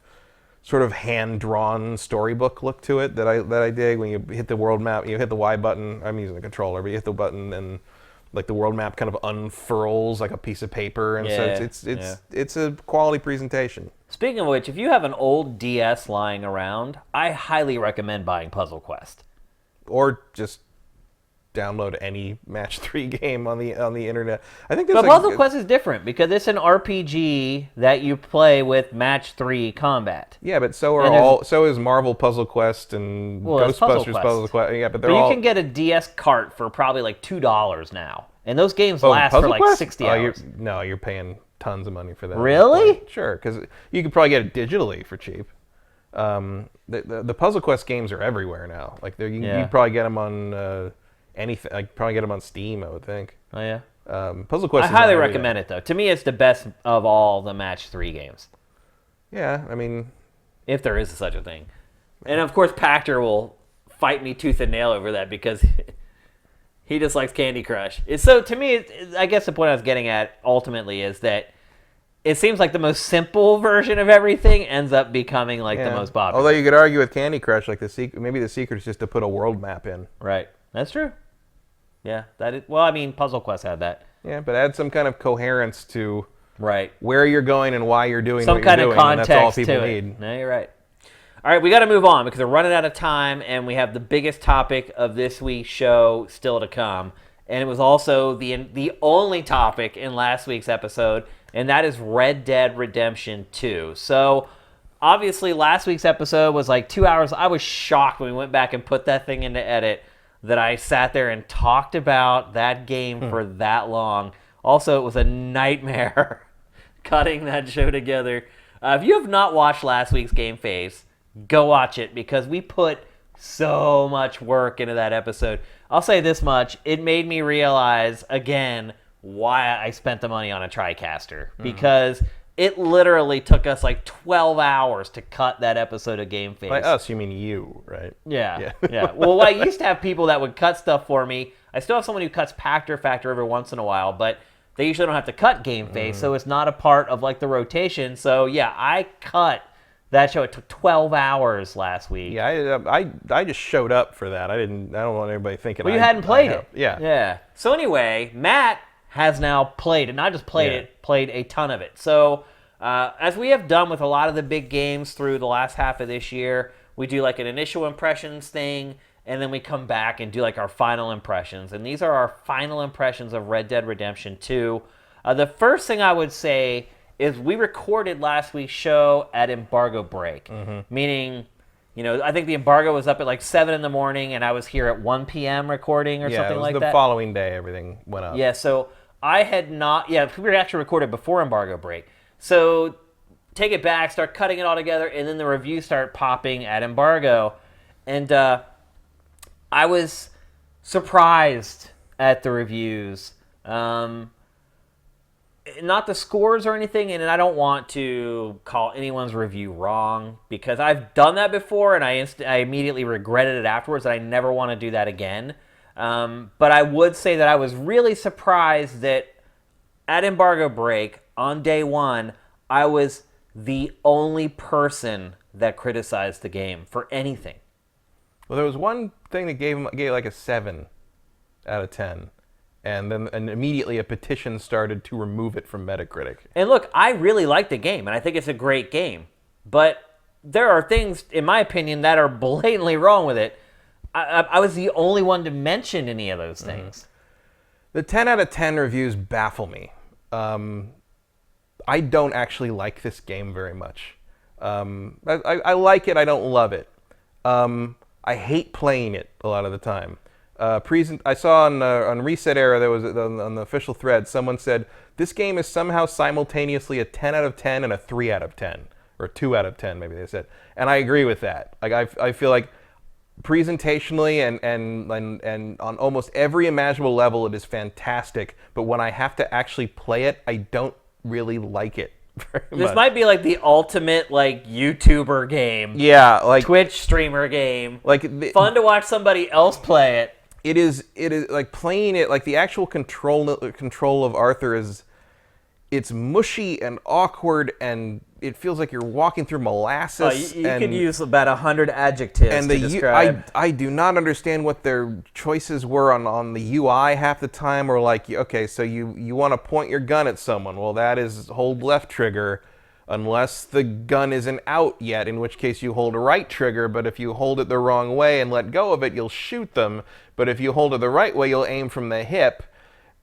Speaker 2: sort of hand-drawn storybook look to it that I dig. When you hit the world map, you hit the Y button. I'm using the controller, but you hit the button and like the world map kind of unfurls like a piece of paper, and so it's a quality presentation.
Speaker 1: Speaking of which, if you have an old DS lying around, I highly recommend buying Puzzle Quest.
Speaker 2: Or just download any Match 3 game on the internet. I think
Speaker 1: but Puzzle Quest is different because it's an RPG that you play with Match 3 combat.
Speaker 2: Yeah, but so is Marvel Puzzle Quest and Ghostbusters Puzzle Quest. Yeah, but you
Speaker 1: can get a DS cart for probably like $2 now, and those games last for like 60 hours.
Speaker 2: You're paying tons of money for that.
Speaker 1: Really?
Speaker 2: Sure, because you could probably get it digitally for cheap. The Puzzle Quest games are everywhere now. Like you can probably get them on anything. I probably get them on Steam, I would think.
Speaker 1: Oh yeah.
Speaker 2: Puzzle Quest.
Speaker 1: I highly recommend it though. To me, it's the best of all the Match 3 games.
Speaker 2: Yeah, I mean,
Speaker 1: if there is such a thing, and of course, Pactor will fight me tooth and nail over that because he just likes Candy Crush. So to me, I guess the point I was getting at ultimately is that it seems like the most simple version of everything ends up becoming like the most popular.
Speaker 2: Although you could argue with Candy Crush, like maybe the secret is just to put a world map in.
Speaker 1: Right. That's true. Yeah. Well, I mean, Puzzle Quest had that.
Speaker 2: Yeah, but add some kind of coherence to
Speaker 1: right
Speaker 2: where you're going and why you're doing what you're doing.
Speaker 1: Some kind of context
Speaker 2: and that's all people
Speaker 1: to it.
Speaker 2: need.
Speaker 1: No, you're right. All right, we got to move on because we're running out of time, and we have the biggest topic of this week's show still to come. And it was also the only topic in last week's episode, and that is Red Dead Redemption 2. So, obviously, last week's episode was like 2 hours. I was shocked when we went back and put that thing into edit that I sat there and talked about that game for that long. Also, it was a nightmare cutting that show together. If you have not watched last week's GameFace, go watch it because we put so much work into that episode. I'll say this much. It made me realize, again, why I spent the money on a TriCaster. Because it literally took us like 12 hours to cut that episode of GameFace.
Speaker 2: By us, you mean you, right?
Speaker 1: Yeah. Well, I used to have people that would cut stuff for me. I still have someone who cuts Factor every once in a while, but they usually don't have to cut GameFace, so it's not a part of like the rotation. So, yeah, I cut that show. It took 12 hours last week.
Speaker 2: Yeah, I just showed up for that. I don't want anybody thinking.
Speaker 1: Well, you hadn't played it.
Speaker 2: Yeah.
Speaker 1: So anyway, Matt has now played it. Not just played it, played a ton of it. So as we have done with a lot of the big games through the last half of this year, we do like an initial impressions thing, and then we come back and do like our final impressions. And these are our final impressions of Red Dead Redemption 2. The first thing I would say is we recorded last week's show at embargo break, meaning, I think the embargo was up at like 7 in the morning, and I was here at 1 p.m. recording or something like that.
Speaker 2: Yeah, the following day everything went up.
Speaker 1: Yeah, so I had not, we were actually recorded before embargo break. So take it back, start cutting it all together, and then the reviews start popping at embargo. And I was surprised at the reviews. Not the scores or anything, and I don't want to call anyone's review wrong because I've done that before and I immediately regretted it afterwards, and I never want to do that again. But I would say that I was really surprised that at embargo break on day one, I was the only person that criticized the game for anything.
Speaker 2: Well, there was one thing that gave like a 7 out of 10. And immediately a petition started to remove it from Metacritic.
Speaker 1: And look, I really like the game, and I think it's a great game. But there are things, in my opinion, that are blatantly wrong with it. I was the only one to mention any of those things.
Speaker 2: The 10 out of 10 reviews baffle me. I don't actually like this game very much. I like it, I don't love it. I hate playing it a lot of the time. I saw on Reset Era, there was on the official thread, someone said, this game is somehow simultaneously a 10 out of 10 and a 3 out of 10. Or a 2 out of 10, maybe they said. And I agree with that. Like I feel like presentationally and on almost every imaginable level, it is fantastic. But when I have to actually play it, I don't really like it very much.
Speaker 1: This might be like the ultimate like YouTuber game.
Speaker 2: Yeah, like
Speaker 1: Twitch streamer game.
Speaker 2: Like
Speaker 1: fun to watch somebody else play it.
Speaker 2: It is like playing it, like the actual control of Arthur it's mushy and awkward, and it feels like you're walking through molasses.
Speaker 3: You could use about 100 adjectives to describe.
Speaker 2: I do not understand what their choices were on the UI half the time. Or like, okay, so you want to point your gun at someone. Well, that is hold left trigger, unless the gun isn't out yet, in which case you hold a right trigger. But if you hold it the wrong way and let go of it, you'll shoot them. But if you hold it the right way, you'll aim from the hip.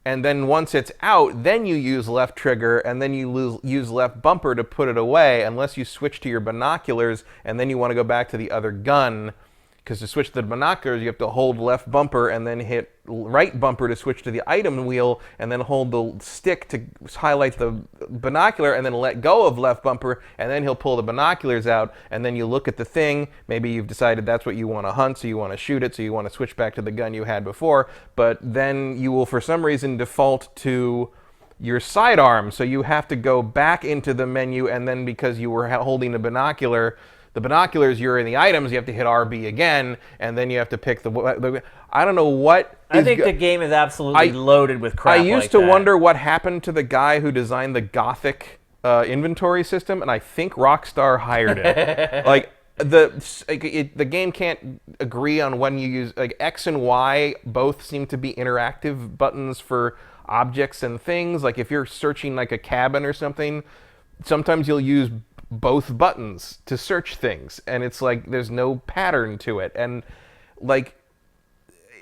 Speaker 2: And then once it's out, then you use left trigger, and then you use left bumper to put it away, unless you switch to your binoculars, and then you want to go back to the other gun. Because to switch to the binoculars, you have to hold left bumper and then hit right bumper to switch to the item wheel, and then hold the stick to highlight the binocular, and then let go of left bumper, and then he'll pull the binoculars out, and then you look at the thing. Maybe you've decided that's what you want to hunt, so you want to shoot it, so you want to switch back to the gun you had before, but then you will, for some reason, default to your sidearm, so you have to go back into the menu, and then because you were holding the binoculars, you're in the items, you have to hit RB again, and then you have to pick the I don't know what.
Speaker 3: I think the game is absolutely loaded with crap.
Speaker 2: I used to wonder what happened to the guy who designed the Gothic inventory system, and I think Rockstar hired him. Like the game can't agree on when you use, like, X and Y both seem to be interactive buttons for objects and things. Like if you're searching like a cabin or something, sometimes you'll use both buttons to search things, and it's like there's no pattern to it, and like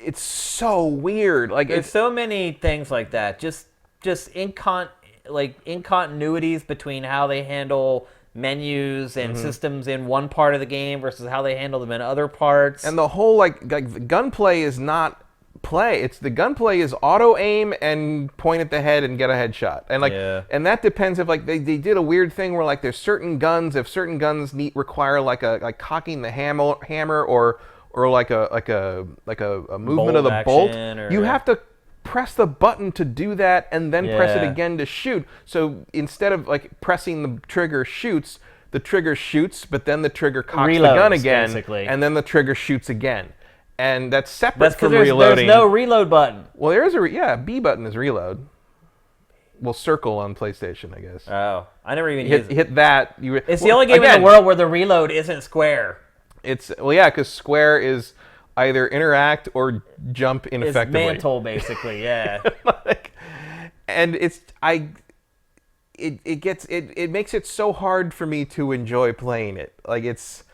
Speaker 2: it's so weird. Like
Speaker 3: there's so many things like that. Just incontinuities between how they handle menus and systems in one part of the game versus how they handle them in other parts.
Speaker 2: And the whole like the gunplay is not play. It's the gunplay is auto aim and point at the head and get a headshot. And like and that depends if like they did a weird thing where like there's certain guns, if certain guns require like cocking the hammer or like a movement of the bolt, you have to press the button to do that and then press it again to shoot. So instead of like pressing the trigger shoots, the trigger shoots, but then the trigger cocks the gun again, basically, and then the trigger shoots again. And that's separate from reloading.
Speaker 3: There's no reload button.
Speaker 2: Well, there is a B button is reload. Well, circle on PlayStation, I guess.
Speaker 3: Oh, I never even used it.
Speaker 2: Hit that.
Speaker 3: It's the only game in the world where the reload isn't square.
Speaker 2: Because square is either interact or jump ineffectively.
Speaker 3: It's mantle, basically. Yeah.
Speaker 2: And it makes it so hard for me to enjoy playing it. Like it's.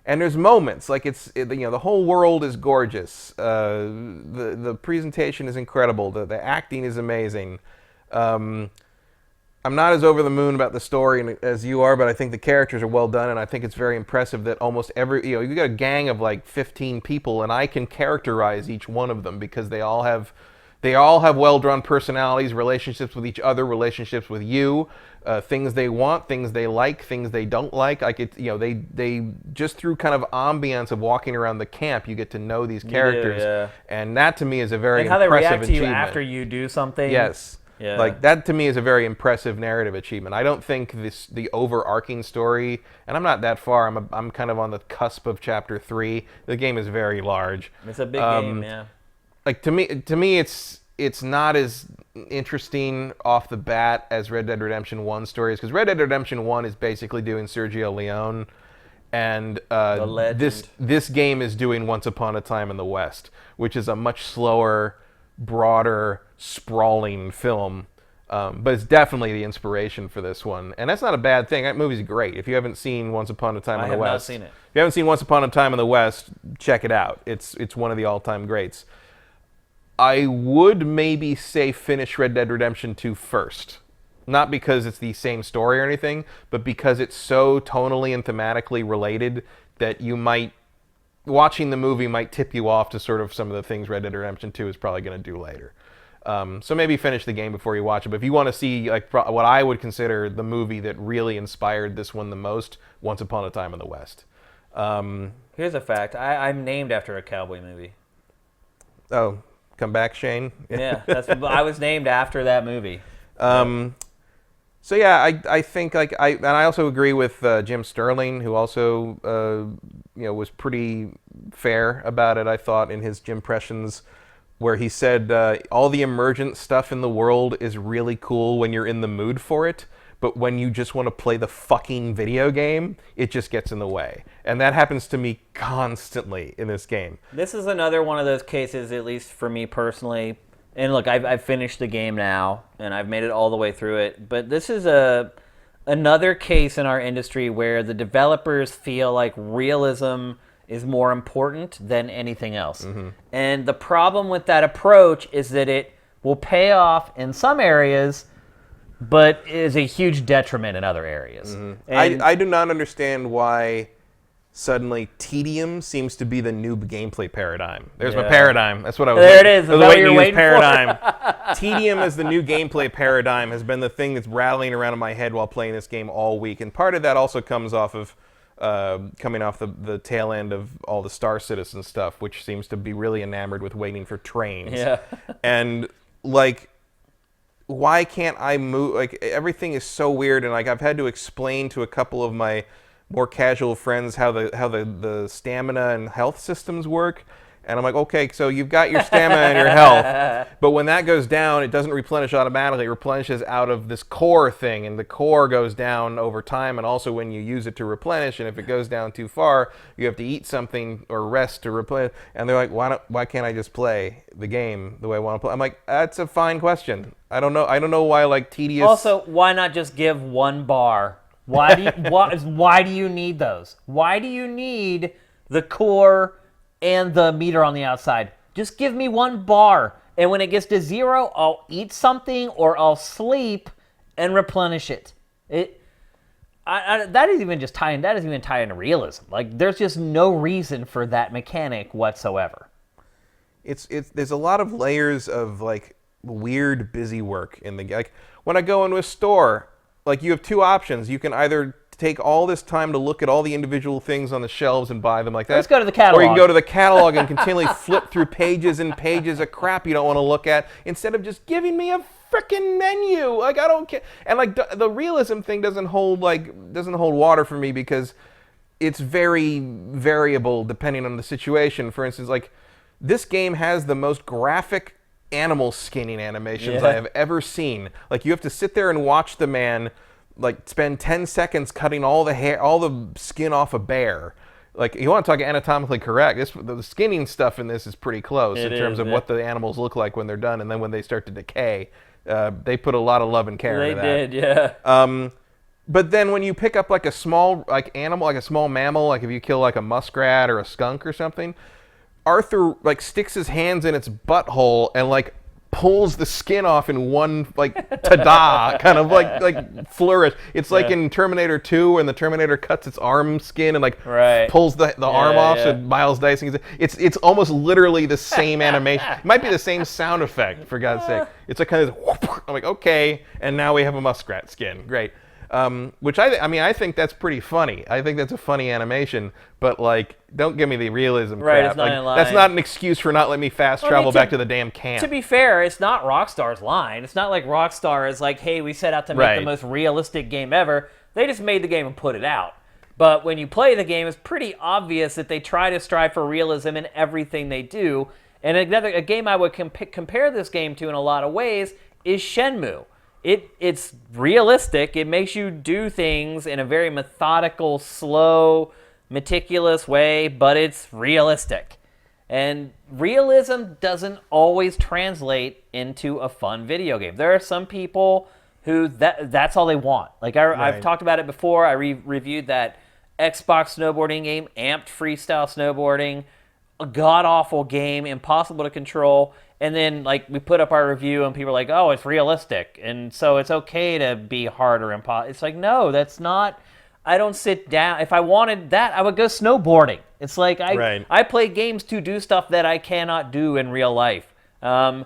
Speaker 2: And there's moments, like the whole world is gorgeous. The presentation is incredible. The acting is amazing. I'm not as over the moon about the story as you are, but I think the characters are well done, and I think it's very impressive that almost you got a gang of like 15 people, and I can characterize each one of them because they all have well-drawn personalities, relationships with each other, relationships with you. Things they want, things they like, things they don't like. They just through kind of ambiance of walking around the camp, you get to know these characters, and that to me is a very impressive achievement.
Speaker 3: And how they react to you after you do something.
Speaker 2: Yes, like that to me is a very impressive narrative achievement. I don't think the overarching story, and I'm not that far. I'm kind of on the cusp of Chapter 3. The game is very large.
Speaker 3: It's a big game, yeah.
Speaker 2: Like to me, it's not as interesting off the bat as Red Dead Redemption 1 stories, because Red Dead Redemption 1 is basically doing Sergio Leone, and this game is doing Once Upon a Time in the West, which is a much slower, broader, sprawling film, but it's definitely the inspiration for this one, and that's not a bad thing. That movie's great. If you haven't seen Once Upon a Time in the West, I have not seen it. If you haven't seen Once Upon a Time in the West, check it out. It's one of the all-time greats. I would maybe say finish Red Dead Redemption 2 first. Not because it's the same story or anything, but because it's so tonally and thematically related that watching the movie might tip you off to sort of some of the things Red Dead Redemption 2 is probably going to do later. So maybe finish the game before you watch it. But if you want to see like what I would consider the movie that really inspired this one the most, Once Upon a Time in the West.
Speaker 3: Here's a fact. I'm named after a cowboy movie.
Speaker 2: Oh, come back, Shane.
Speaker 3: Yeah, I was named after that movie.
Speaker 2: So yeah, I think I also agree with Jim Sterling, who also was pretty fair about it. I thought in his Jimpressions where he said all the emergent stuff in the world is really cool when you're in the mood for it, but when you just want to play the fucking video game, it just gets in the way. And that happens to me constantly in this game.
Speaker 1: This is another one of those cases, at least for me personally. And look, I've finished the game now, and I've made it all the way through it. But this is another case in our industry where the developers feel like realism is more important than anything else. And the problem with that approach is that it will pay off in some areas, but is a huge detriment in other areas. And
Speaker 2: I do not understand why suddenly tedium seems to be the new gameplay paradigm. There's my paradigm. That's what I was
Speaker 1: there it is.
Speaker 2: I was
Speaker 1: Is that what
Speaker 2: waiting
Speaker 1: you're
Speaker 2: to use
Speaker 1: waiting
Speaker 2: paradigm. Tedium as the new gameplay paradigm has been the thing that's rattling around in my head while playing this game all week. And part of that also comes off of coming off the tail end of all the Star Citizen stuff, which seems to be really enamored with waiting for trains.
Speaker 1: Yeah.
Speaker 2: And like, why can't I move? Like, everything is so weird, and like I've had to explain to a couple of my more casual friends how the stamina and health systems work. And I'm like, okay, so you've got your stamina and your health, but when that goes down, it doesn't replenish automatically. It replenishes out of this core thing, and the core goes down over time, and also when you use it to replenish, and if it goes down too far, you have to eat something or rest to replenish. And they're like, why can't I just play the game the way I want to play? I'm like, that's a fine question. I don't know why, like, tedious...
Speaker 1: Also, why not just give one bar? Why do you, why do you need those? Why do you need the core and the meter on the outside? Just give me one bar, and when it gets to 0, I'll eat something or I'll sleep and replenish it. That doesn't even tie into realism. Like, there's just no reason for that mechanic whatsoever.
Speaker 2: There's a lot of layers of like weird busy work in the game. Like, when I go into a store, like, you have two options. You can either take all this time to look at all the individual things on the shelves and buy them like that.
Speaker 1: Let's go to the catalog.
Speaker 2: Or you can go to the catalog and continually flip through pages and pages of crap you don't want to look at, instead of just giving me a frickin' menu. Like, I don't care. And like the realism thing doesn't hold water for me, because it's very variable depending on the situation. For instance, like, this game has the most graphic animal skinning animations I have ever seen. Like, you have to sit there and watch the man like spend 10 seconds cutting all the hair, all the skin off a bear. Like, you want to talk anatomically correct, the skinning stuff in this is pretty close in terms of what the animals look like when they're done, and then when they start to decay. They put a lot of love and care into that.
Speaker 1: They did, yeah.
Speaker 2: But then when you pick up like a small animal, like a small mammal, like if you kill like a muskrat or a skunk or something, Arthur like sticks his hands in its butthole and like pulls the skin off in one like ta-da kind of like flourish. It's like in Terminator 2 when the Terminator cuts its arm skin and like pulls the arm off. So Miles dicing. It's almost literally the same animation. It might be the same sound effect, for God's sake. It's like kind of whoop. I'm like, okay, and now we have a muskrat skin. Great. Which I think that's pretty funny. I think that's a funny animation, but like, don't give me the realism crap.
Speaker 1: It's not in line.
Speaker 2: That's not an excuse for not letting me fast travel back to the damn camp.
Speaker 1: To be fair, it's not Rockstar's line. It's not like Rockstar is like, hey, we set out to make the most realistic game ever. They just made the game and put it out. But when you play the game, it's pretty obvious that they try to strive for realism in everything they do. And a game I would compare this game to in a lot of ways is Shenmue. It's realistic. It makes you do things in a very methodical, slow, meticulous way, but it's realistic. And realism doesn't always translate into a fun video game. There are some people who that's all they want. Like I've talked about it before. I reviewed that Xbox snowboarding game, Amped Freestyle Snowboarding, a god-awful game, impossible to control. And then, like, we put up our review, and people are like, oh, it's realistic, and so it's okay to be hard or impossible. It's like, no, that's not. I don't sit down. If I wanted that, I would go snowboarding. It's like, I play games to do stuff that I cannot do in real life. And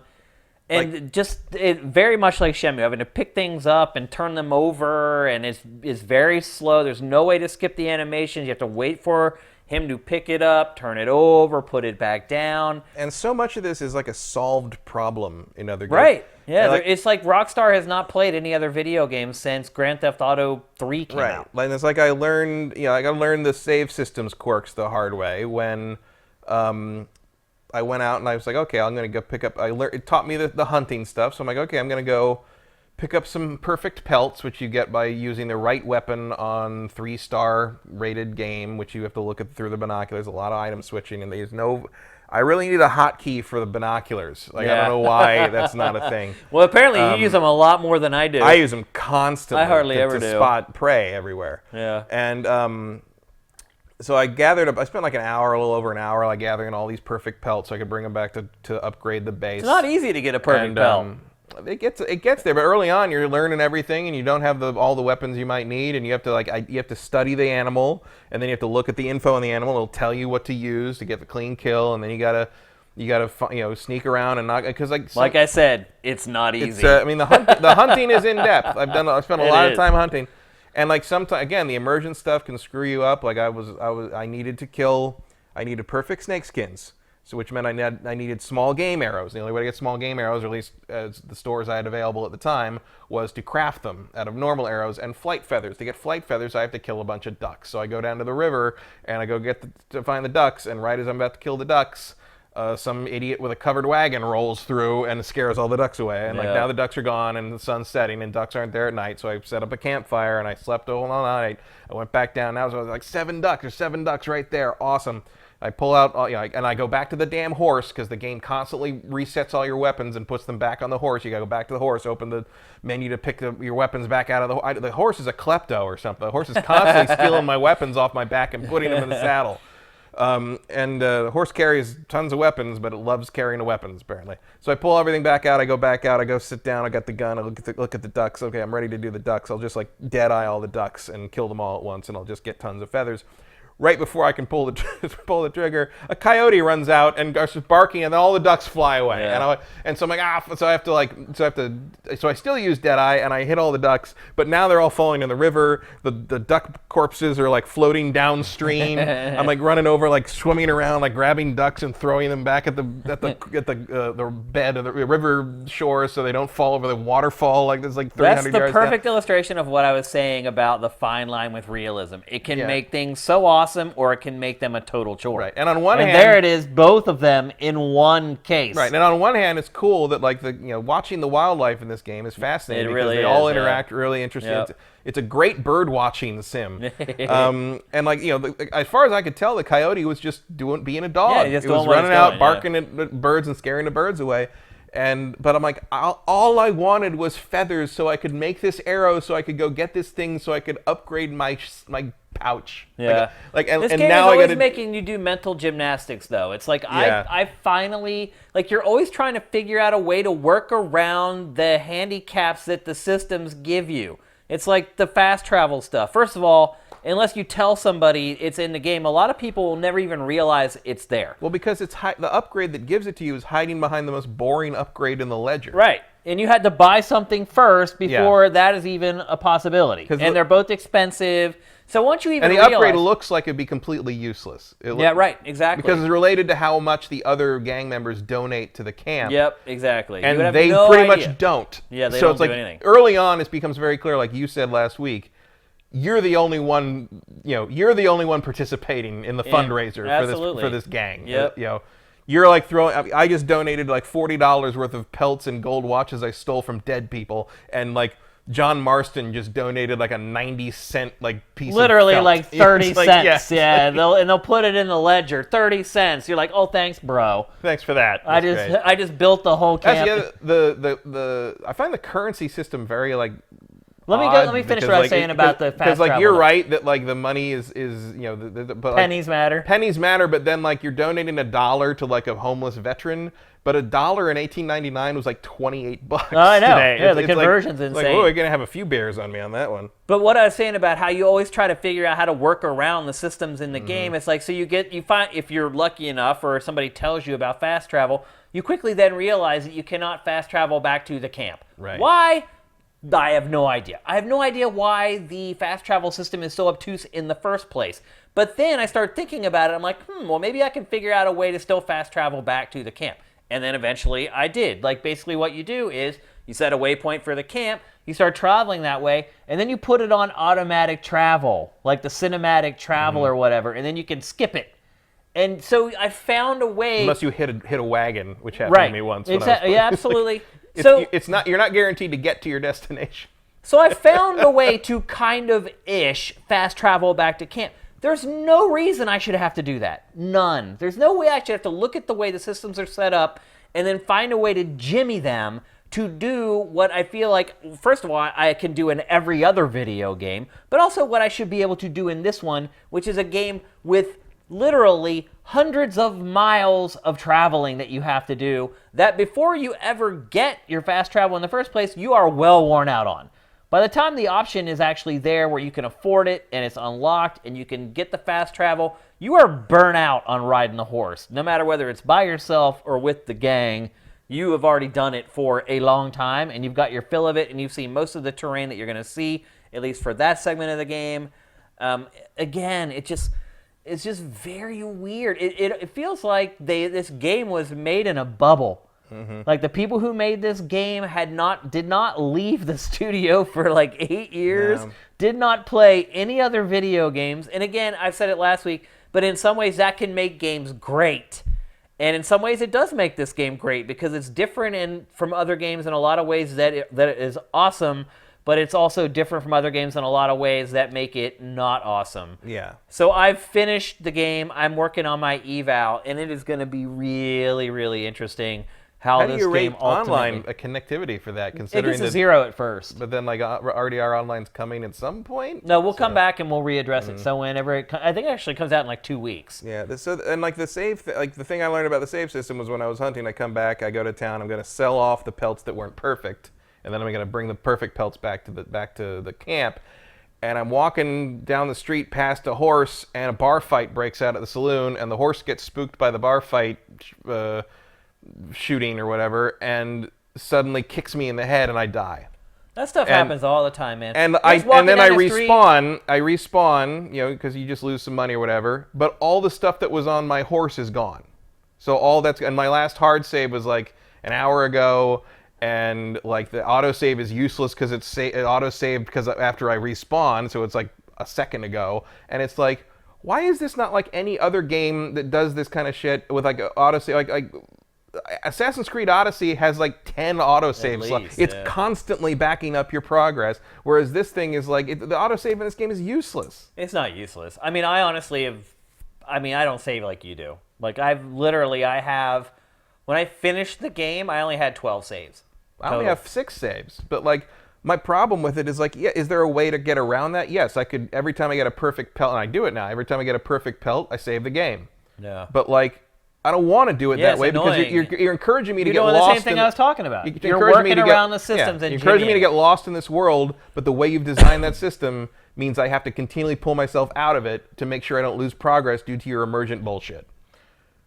Speaker 1: very much like Shenmue, having to pick things up and turn them over, and it's very slow. There's no way to skip the animations. You have to wait for him to pick it up, turn it over, put it back down.
Speaker 2: And so much of this is like a solved problem in other games.
Speaker 1: Right. Yeah, it's like Rockstar has not played any other video game since Grand Theft Auto 3 came out.
Speaker 2: And it's like I learned the save systems quirks the hard way when I went out and I was like, okay, I'm going to go pick up. It taught me the hunting stuff. So I'm like, okay, I'm going to go pick up some perfect pelts, which you get by using the right weapon on 3-star rated game, which you have to look at through the binoculars. A lot of item switching, and there's no. I really need a hotkey for the binoculars. Like, I don't know why that's not a thing.
Speaker 3: Well, apparently you use them a lot more than I do.
Speaker 2: I use them constantly.
Speaker 3: I hardly ever
Speaker 2: to
Speaker 3: do.
Speaker 2: spot prey everywhere.
Speaker 3: Yeah.
Speaker 2: And so I gathered up. I spent like an hour, a little over an hour, like gathering all these perfect pelts so I could bring them back to upgrade the base.
Speaker 3: It's not easy to get a perfect pelt.
Speaker 2: It gets there, but early on you're learning everything, and you don't have all the weapons you might need, and you have to study the animal, and then you have to look at the info on the animal. It'll tell you what to use to get the clean kill, and then you gotta sneak around and not because
Speaker 3: like I said, it's not easy.
Speaker 2: I mean the hunting is in depth. I spent a lot of time hunting, and like sometimes again the immersion stuff can screw you up. Like I needed perfect snake skins. So which meant I needed small game arrows. The only way to get small game arrows, or at least as the stores I had available at the time, was to craft them out of normal arrows and flight feathers. To get flight feathers, I have to kill a bunch of ducks. So I go down to the river and I go to find the ducks. And right as I'm about to kill the ducks, some idiot with a covered wagon rolls through and scares all the ducks away. And now the ducks are gone and the sun's setting and ducks aren't there at night. So I set up a campfire and I slept all night. I went back down. Now I was like 7 ducks. There's 7 ducks right there. Awesome. I pull out, and I go back to the damn horse because the game constantly resets all your weapons and puts them back on the horse. You gotta go back to the horse, open the menu to pick your weapons back out of the horse is a klepto or something. The horse is constantly stealing my weapons off my back and putting them in the saddle. The horse carries tons of weapons, but it loves carrying the weapons, apparently. So I pull everything back out, I go back out, I go sit down, I got the gun, I look at the ducks. Okay, I'm ready to do the ducks. I'll just dead-eye all the ducks and kill them all at once, and I'll just get tons of feathers. Right before I can pull the trigger, a coyote runs out and starts barking, and then all the ducks fly away.
Speaker 3: Yeah.
Speaker 2: And so I'm like, so I still use Deadeye, and I hit all the ducks, but now they're all falling in the river. The duck corpses are floating downstream. I'm running over, swimming around, grabbing ducks and throwing them back at the bed of the river shore so they don't fall over the waterfall. There's 300 yards
Speaker 3: That's the perfect
Speaker 2: down.
Speaker 3: illustration of what I was saying about the fine line with realism. It can make things so awesome, or it can make them a total chore.
Speaker 2: Right, and on one hand,
Speaker 3: there it is, both of them in one case.
Speaker 2: Right, and on one hand, it's cool that watching the wildlife in this game is fascinating because they all interact really interesting.
Speaker 3: Yep.
Speaker 2: It's a great bird watching sim, and as far as I could tell, the coyote was just being a dog.
Speaker 3: Yeah, just
Speaker 2: it was
Speaker 3: doing what
Speaker 2: running
Speaker 3: it's
Speaker 2: out,
Speaker 3: doing,
Speaker 2: barking at birds and scaring the birds away. But I'm all I wanted was feathers so I could make this arrow, so I could go get this thing, so I could upgrade my pouch.
Speaker 3: Yeah.
Speaker 2: And
Speaker 3: this
Speaker 2: and
Speaker 3: game
Speaker 2: now
Speaker 3: is
Speaker 2: I
Speaker 3: always
Speaker 2: got
Speaker 3: making you do mental gymnastics, though. It's
Speaker 2: Yeah.
Speaker 3: I finally, you're always trying to figure out a way to work around the handicaps that the systems give you. It's like the fast travel stuff. First of all, unless you tell somebody it's in the game, a lot of people will never even realize it's there.
Speaker 2: Well, because the upgrade that gives it to you is hiding behind the most boring upgrade in the ledger.
Speaker 3: Right. And you had to buy something first before that is even a possibility. And they're both expensive. So once you even
Speaker 2: And the upgrade looks like it'd be completely useless.
Speaker 3: Right, exactly.
Speaker 2: Because it's related to how much the other gang members donate to the camp.
Speaker 3: Yep, exactly.
Speaker 2: And
Speaker 3: you have
Speaker 2: they
Speaker 3: no
Speaker 2: pretty
Speaker 3: idea.
Speaker 2: much don't.
Speaker 3: Yeah, they
Speaker 2: so
Speaker 3: don't
Speaker 2: it's
Speaker 3: do anything.
Speaker 2: Early on, it becomes very clear, like you said last week, you're the only one, you're the only one participating in the fundraiser for this gang.
Speaker 3: Yep.
Speaker 2: You're throwing. I just donated $40 worth of pelts and gold watches I stole from dead people, and John Marston just donated a 90-cent piece.
Speaker 3: Literally
Speaker 2: of felt.
Speaker 3: 30 cents.
Speaker 2: Yeah.
Speaker 3: They'll put it in the ledger. 30 cents. You're like, oh, thanks, bro.
Speaker 2: Thanks for that.
Speaker 3: I just built the whole camp.
Speaker 2: I find the currency system very
Speaker 3: Let me finish what I was saying about the fast travel.
Speaker 2: Because you're right that the money is but
Speaker 3: pennies matter.
Speaker 2: Pennies matter, but then you're donating $1 to a homeless veteran, but $1 in 1899 was $28
Speaker 3: Oh, I know.
Speaker 2: today.
Speaker 3: Yeah, the conversion's insane.
Speaker 2: Oh, we're gonna have a few beers on me on that one.
Speaker 3: But what I was saying about how you always try to figure out how to work around the systems in the game, it's so you find, if you're lucky enough or somebody tells you about fast travel, you quickly then realize that you cannot fast travel back to the camp.
Speaker 2: Right.
Speaker 3: Why? I have no idea. I have no idea why the fast travel system is so obtuse in the first place. But then I start thinking about it. I'm like, well, maybe I can figure out a way to still fast travel back to the camp. And then eventually I did. Basically what you do is you set a waypoint for the camp, you start traveling that way, and then you put it on automatic travel, like the cinematic travel or whatever, and then you can skip it. And so I found a way.
Speaker 2: Unless you hit a wagon, which happened to me once.
Speaker 3: Exactly. Yeah, absolutely.
Speaker 2: You're not guaranteed to get to your destination.
Speaker 3: So I found a way to kind of fast travel back to camp. There's no reason I should have to do that. None. There's no way I should have to look at the way the systems are set up and then find a way to jimmy them to do what I feel like, first of all, I can do in every other video game, but also what I should be able to do in this one, which is a game with literally hundreds of miles of traveling that you have to do, that before you ever get your fast travel in the first place, you are well worn out on. By the time the option is actually there where you can afford it and it's unlocked and you can get the fast travel, you are burnt out on riding the horse. No matter whether it's by yourself or with the gang, you have already done it for a long time and you've got your fill of it and you've seen most of the terrain that you're going to see, at least for that segment of the game. Again, it's just very weird. It feels like this game was made in a bubble. Mm-hmm. Like the people who made this game did not leave the studio for like 8 years, did not play any other video games. And again, I've said it last week, but in some ways that can make games great. And in some ways it does make this game great because it's different from other games in a lot of ways that it is awesome, but it's also different from other games in a lot of ways that make it not awesome.
Speaker 2: Yeah.
Speaker 3: So I've finished the game. I'm working on my eval, and it is going to be really, really interesting how
Speaker 2: do
Speaker 3: this
Speaker 2: you rate
Speaker 3: game ultimately...
Speaker 2: online connectivity for that? Considering
Speaker 3: it gets a 0 at first.
Speaker 2: But then, like, RDR Online's coming at some point?
Speaker 3: No, we'll come back and we'll readdress it. So whenever I think it actually comes out in like 2 weeks.
Speaker 2: Yeah, like the save, like the thing I learned about the save system was when I was hunting, I come back, I go to town, I'm going to sell off the pelts that weren't perfect, and then I'm going to bring the perfect pelts back to the camp. And I'm walking down the street past a horse, and a bar fight breaks out at the saloon, and the horse gets spooked by the bar fight shooting or whatever, and suddenly kicks me in the head, and I die.
Speaker 3: That stuff happens all the time, man.
Speaker 2: And then I respawn, you know, because you just lose some money or whatever. But all the stuff that was on my horse is gone. So and my last hard save was like an hour ago, and like the autosave is useless because it auto-saved because after I respawn, so it's like a second ago, and it's like, why is this not like any other game that does this kind of shit with like autosave? Like Assassin's Creed Odyssey has like 10 autosaves. It's constantly backing up your progress, whereas this thing is like, the autosave in this game is useless.
Speaker 3: It's not useless. I mean, I don't save like you do. Like I have, when I finished the game, I only had 12 saves.
Speaker 2: I only have 6 saves, but like, my problem with it is like, is there a way to get around that? Yes, I could, every time I get a perfect pelt, and I do it now, every time I get a perfect pelt, I save the game.
Speaker 3: Yeah.
Speaker 2: But like, I don't want to do it that way because you're encouraging me to get lost. You're doing the same
Speaker 3: thing I was talking about.
Speaker 2: You're
Speaker 3: working around the systems and
Speaker 2: you're encouraging me to get lost in this world, but the way you've designed that system means I have to continually pull myself out of it to make sure I don't lose progress due to your emergent bullshit.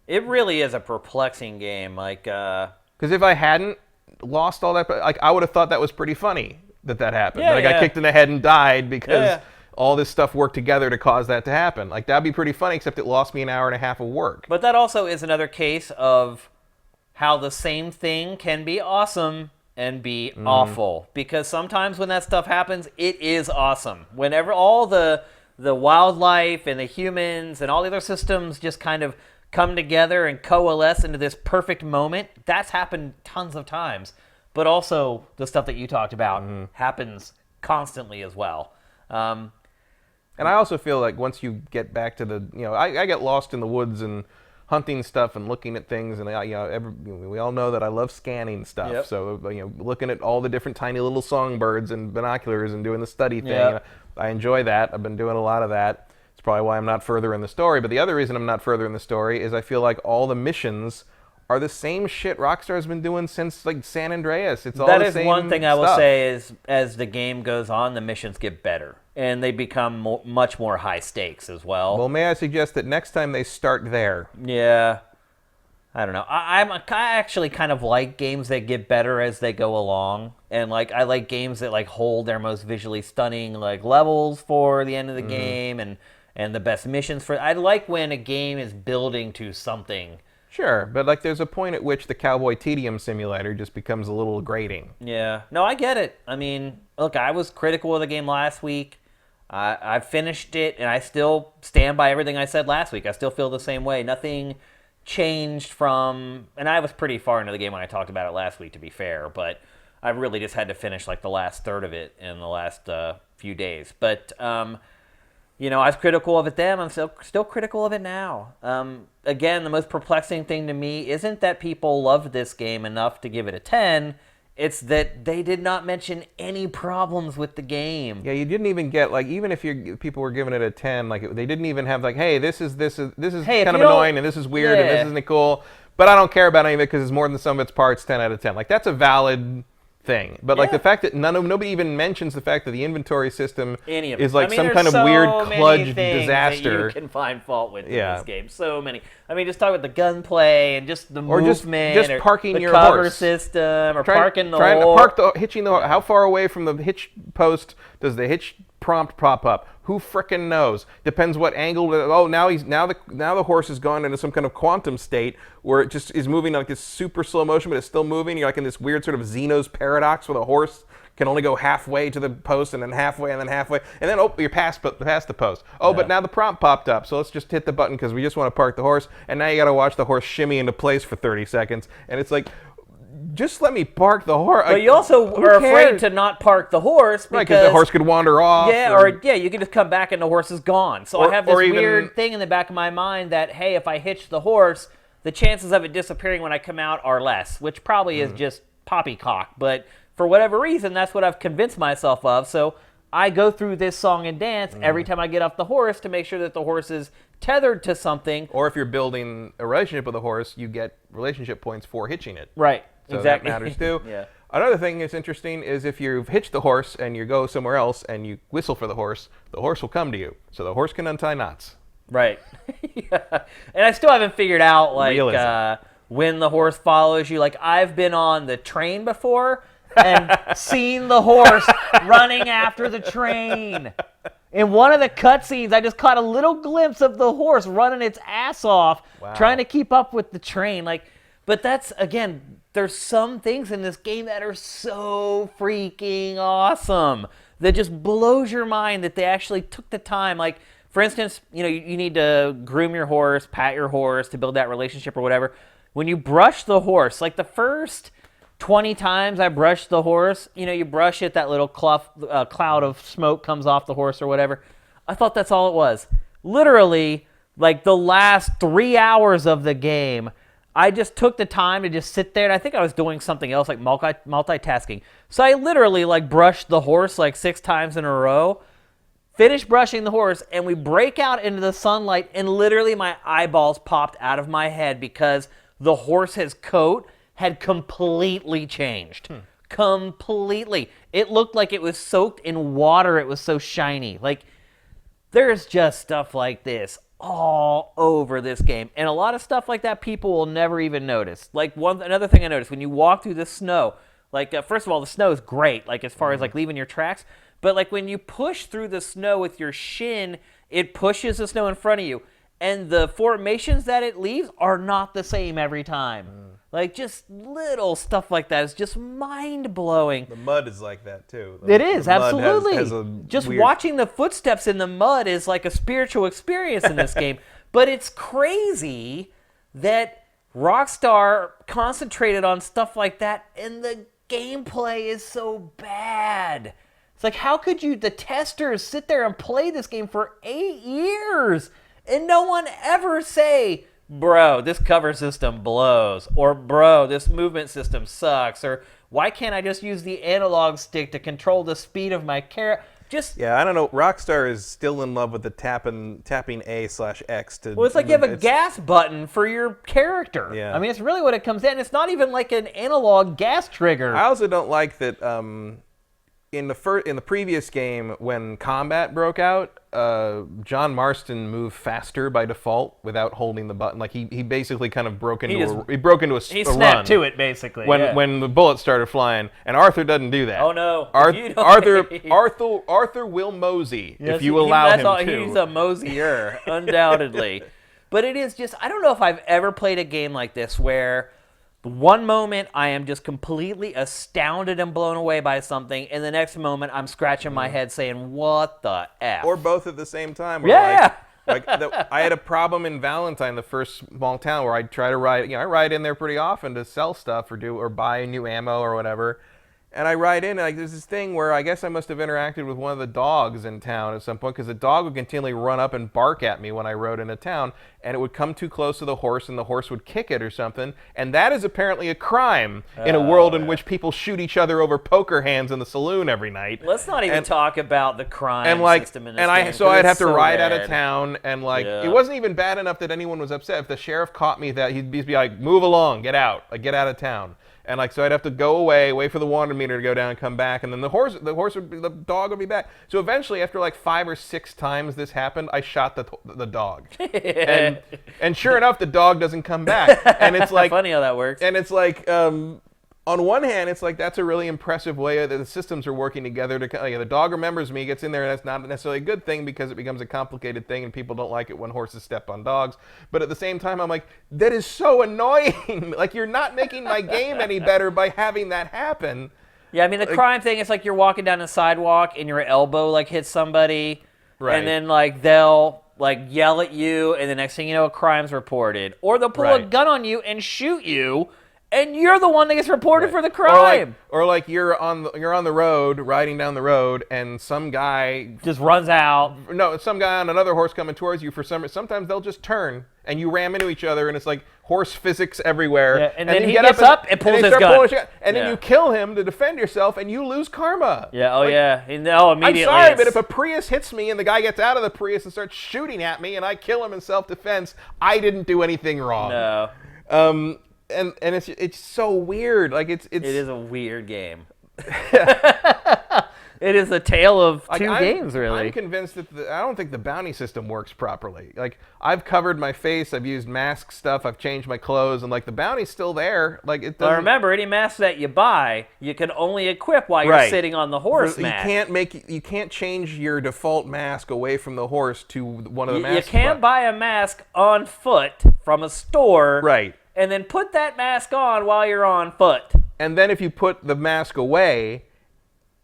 Speaker 3: It really is a perplexing game. Like,
Speaker 2: because if I hadn't lost all that, like I would have thought that was pretty funny that happened. I got kicked in the head and died because all this stuff worked together to cause that to happen. Like, that'd be pretty funny, except it lost me an hour and a half of work.
Speaker 3: But that also is another case of how the same thing can be awesome and be awful. Because sometimes when that stuff happens, it is awesome. Whenever all the wildlife and the humans and all the other systems just kind of come together and coalesce into this perfect moment, that's happened tons of times. But also, the stuff that you talked about happens constantly as well.
Speaker 2: And I also feel like once you get back to the, you know, I get lost in the woods and hunting stuff and looking at things, and we all know that I love scanning stuff.
Speaker 3: Yep.
Speaker 2: So looking at all the different tiny little songbirds and binoculars and doing the study thing,
Speaker 3: Yep.
Speaker 2: I enjoy that. I've been doing a lot of that. It's probably why I'm not further in the story. But the other reason I'm not further in the story is I feel like all the missions are the same shit Rockstar's been doing since like San Andreas. It's all the same stuff.
Speaker 3: That is one thing I will say is, as the game goes on, the missions get better. And they become much more high stakes as well.
Speaker 2: Well, may I suggest that next time they start there?
Speaker 3: Yeah. I don't know. I actually kind of like games that get better as they go along. And like I like games that like hold their most visually stunning like levels for the end of the game and the best missions for. I like when a game is building to something.
Speaker 2: Sure, but like there's a point at which the Cowboy Tedium Simulator just becomes a little grating.
Speaker 3: Yeah. No, I get it. I mean, look, I was critical of the game last week. I've finished it, and I still stand by everything I said last week. I still feel the same way. Nothing changed from, and I was pretty far into the game when I talked about it last week, to be fair, but I really just had to finish like the last third of it in the last few days. But you know, I was critical of it then. I'm still critical of it now. Again, the most perplexing thing to me isn't that people loved this game enough to give it a 10. It's that they did not mention any problems with the game.
Speaker 2: Yeah, you didn't even get, like, even if people were giving it a 10, like, they didn't even have, like, hey, this is
Speaker 3: Hey,
Speaker 2: kind of annoying, and this is weird, and this isn't cool, but I don't care about any of it because it's more than the sum of its parts, 10 out of 10. Like, that's a valid thing. But, like, the fact that nobody even mentions the fact that the inventory system is, like, some kind of weird kludge disaster.
Speaker 3: That you can find fault with in this game. So many. I mean, just talk about the gunplay and just the movement,
Speaker 2: just parking
Speaker 3: the
Speaker 2: your
Speaker 3: cover
Speaker 2: horse
Speaker 3: system, or parking the
Speaker 2: hitching the horse. How far away from the hitch post does the hitch prompt pop up? Who frickin' knows? Depends what angle. Oh, now the horse has gone into some kind of quantum state where it just is moving like this super slow motion, but it's still moving. You're like in this weird sort of Zeno's paradox where the horse can only go halfway to the post and then halfway and then halfway, and then you're past the post. Oh, but now the prompt popped up, so let's just hit the button because we just want to park the horse, and now you got to watch the horse shimmy into place for 30 seconds, and it's like, just let me park the horse.
Speaker 3: But you also are afraid to not park the horse because
Speaker 2: the horse could wander off.
Speaker 3: Yeah, you can just come back and the horse is gone. So I have this weird thing in the back of my mind that, hey, if I hitch the horse, the chances of it disappearing when I come out are less, which probably is just poppycock. But for whatever reason, that's what I've convinced myself of. So I go through this song and dance every time I get off the horse to make sure that the horse is tethered to something.
Speaker 2: Or if you're building a relationship with a horse, you get relationship points for hitching it.
Speaker 3: Right.
Speaker 2: So
Speaker 3: exactly.
Speaker 2: That matters too.
Speaker 3: Yeah.
Speaker 2: Another thing that's interesting is if you've hitched the horse and you go somewhere else and you whistle for the horse will come to you. So the horse can untie knots.
Speaker 3: Right. Yeah. And I still haven't figured out when the horse follows you. Like, I've been on the train before and seen the horse running after the train. In one of the cutscenes, I just caught a little glimpse of the horse running its ass off, trying to keep up with the train. But that's, again, there's some things in this game that are so freaking awesome that just blows your mind that they actually took the time. Like, for instance, you need to groom your horse, pat your horse to build that relationship or whatever. When you brush the horse, like the first 20 times I brushed the horse, you brush it, that little cloud of smoke comes off the horse or whatever. I thought that's all it was. Literally, like the last 3 hours of the game, I just took the time to just sit there, and I think I was doing something else, like multitasking. So I literally, brushed the horse, 6 times in a row, finished brushing the horse, and we break out into the sunlight, and literally my eyeballs popped out of my head because the horse's coat had completely changed. Completely. It looked like it was soaked in water. It was so shiny. There's just stuff like this all over this game, and a lot of stuff like that people will never even notice. Another thing I noticed, when you walk through the snow, first of all, the snow is great, as far as leaving your tracks, but when you push through the snow with your shin, it pushes the snow in front of you, and the formations that it leaves are not the same every time. Just little stuff like that is just mind-blowing.
Speaker 2: The mud is like that, too.
Speaker 3: It is, absolutely. Just watching the footsteps in the mud is like a spiritual experience in this game. But it's crazy that Rockstar concentrated on stuff like that, and the gameplay is so bad. It's how could the testers sit there and play this game for 8 years and no one ever say, bro, this cover system blows, or bro, this movement system sucks, or why can't I just use the analog stick to control the speed of my character?
Speaker 2: I don't know. Rockstar is still in love with the tapping A/X to.
Speaker 3: Well, it's like you have a gas button for your character.
Speaker 2: Yeah.
Speaker 3: I mean, it's really what it comes in. It's not even like an analog gas trigger.
Speaker 2: I also don't like that. In the previous game, when combat broke out, John Marston moved faster by default without holding the button. He basically kind of broke into a run.
Speaker 3: He snapped to it basically.
Speaker 2: When the bullets started flying, and Arthur doesn't do that.
Speaker 3: Oh no,
Speaker 2: Arthur will mosey if you allow him to.
Speaker 3: He's a mosier, undoubtedly. But it is just, I don't know if I've ever played a game like this where one moment I am just completely astounded and blown away by something, and the next moment I'm scratching my head saying, "What the f?"
Speaker 2: Or both at the same time. Where
Speaker 3: Yeah.
Speaker 2: I had a problem in Valentine, the first small town, where I'd try to ride. I ride in there pretty often to sell stuff or buy new ammo or whatever. And I ride in, and there's this thing where I guess I must have interacted with one of the dogs in town at some point, because the dog would continually run up and bark at me when I rode into town, and it would come too close to the horse, and the horse would kick it or something. And that is apparently a crime in a world in which people shoot each other over poker hands in the saloon every night.
Speaker 3: Let's not even talk about the crime system in this
Speaker 2: and
Speaker 3: game,
Speaker 2: so I'd have to
Speaker 3: so
Speaker 2: ride out
Speaker 3: bad.
Speaker 2: of town, and it wasn't even bad enough that anyone was upset. If the sheriff caught me, he'd be like, "Move along, get out, get out of town." And so I'd have to go away, wait for the water meter to go down, and come back, and then the dog would be back. So eventually, after 5 or 6 times this happened, I shot the dog, and sure enough, the dog doesn't come back. And it's like
Speaker 3: funny how that works.
Speaker 2: And it's like, on one hand, it's like that's a really impressive way that the systems are working together to. The dog remembers me, gets in there, and that's not necessarily a good thing because it becomes a complicated thing, and people don't like it when horses step on dogs. But at the same time, I'm like, that is so annoying. You're not making my game any better by having that happen.
Speaker 3: Yeah, I mean, the crime thing, it's like you're walking down the sidewalk and your elbow hits somebody,
Speaker 2: right.
Speaker 3: And then they'll yell at you, and the next thing you know, a crime's reported, or they'll pull a gun on you and shoot you. And you're the one that gets reported for the crime.
Speaker 2: Or you're on the road, riding down the road, and some guy
Speaker 3: just runs out.
Speaker 2: No, some guy on another horse coming towards you. Sometimes they'll just turn, and you ram into each other, and it's like horse physics everywhere.
Speaker 3: Yeah, and then he gets up and pulls his gun.
Speaker 2: And then you kill him to defend yourself, and you lose karma.
Speaker 3: Yeah, immediately.
Speaker 2: I'm sorry, but if a Prius hits me and the guy gets out of the Prius and starts shooting at me, and I kill him in self-defense, I didn't do anything wrong.
Speaker 3: No.
Speaker 2: And it's so weird. It
Speaker 3: is a weird game. It is a tale of two games, really.
Speaker 2: I'm convinced that I don't think the bounty system works properly. I've covered my face, I've used mask stuff, I've changed my clothes, and the bounty's still there. It doesn't.
Speaker 3: But remember, any mask that you buy, you can only equip while you're sitting on the horse mask.
Speaker 2: You can't change your default mask away from the horse to one of the masks.
Speaker 3: You can't buy a mask on foot from a store.
Speaker 2: Right.
Speaker 3: And then put that mask on while you're on foot.
Speaker 2: And then if you put the mask away,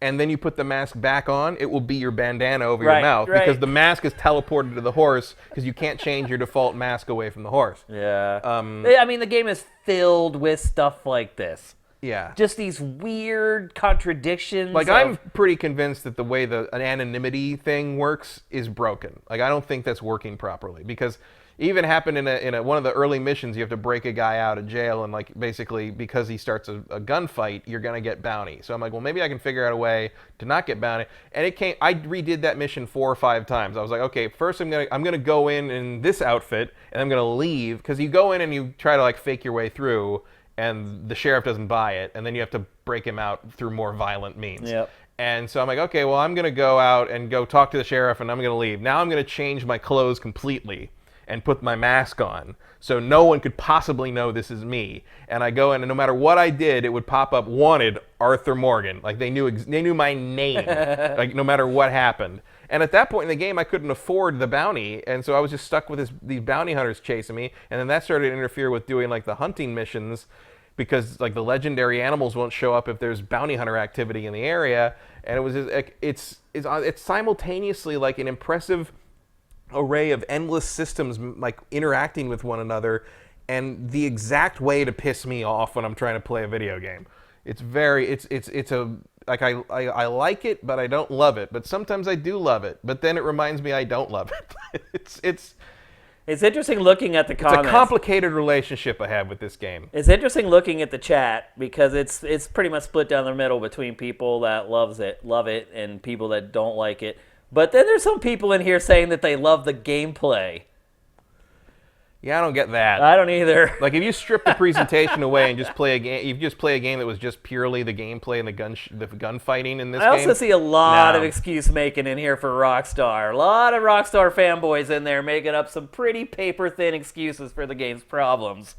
Speaker 2: and then you put the mask back on, it will be your bandana over your mouth because the mask is teleported to the horse because you can't change your default mask away from the horse.
Speaker 3: Yeah. I mean, the game is filled with stuff like this.
Speaker 2: Yeah.
Speaker 3: Just these weird contradictions.
Speaker 2: I'm pretty convinced that the way an anonymity thing works is broken. I don't think that's working properly because even happened in one of the early missions, you have to break a guy out of jail, and basically because he starts a gunfight, you're gonna get bounty. So I'm like, well, maybe I can figure out a way to not get bounty. And I redid that mission 4 or 5 times. I was like, okay, first I'm gonna go in this outfit, and I'm gonna leave because you go in and you try to fake your way through, and the sheriff doesn't buy it, and then you have to break him out through more violent means.
Speaker 3: Yep.
Speaker 2: And so I'm like, okay, well, I'm gonna go out and go talk to the sheriff, and I'm gonna leave. Now I'm gonna change my clothes completely and put my mask on so no one could possibly know this is me. And I go in, and no matter what I did, it would pop up, wanted Arthur Morgan. They knew my name, no matter what happened. And at that point in the game, I couldn't afford the bounty, and so I was just stuck with these bounty hunters chasing me, and then that started to interfere with doing the hunting missions because the legendary animals won't show up if there's bounty hunter activity in the area. And it was just, it's simultaneously an impressive array of endless systems interacting with one another, and the exact way to piss me off when I'm trying to play a video game. I like it, but I don't love it. But sometimes I do love it. But then it reminds me I don't love it.
Speaker 3: It's interesting looking at the comments.
Speaker 2: It's a complicated relationship I have with this game.
Speaker 3: It's interesting looking at the chat because it's pretty much split down the middle between people that love it, and people that don't like it. But then there's some people in here saying that they love the gameplay.
Speaker 2: Yeah, I don't get that.
Speaker 3: I don't either.
Speaker 2: If you strip the presentation away and just play a game, if you just play a game that was just purely the gameplay and the gunfighting in this game.
Speaker 3: I also see a lot of excuse making in here for Rockstar. A lot of Rockstar fanboys in there making up some pretty paper thin excuses for the game's problems.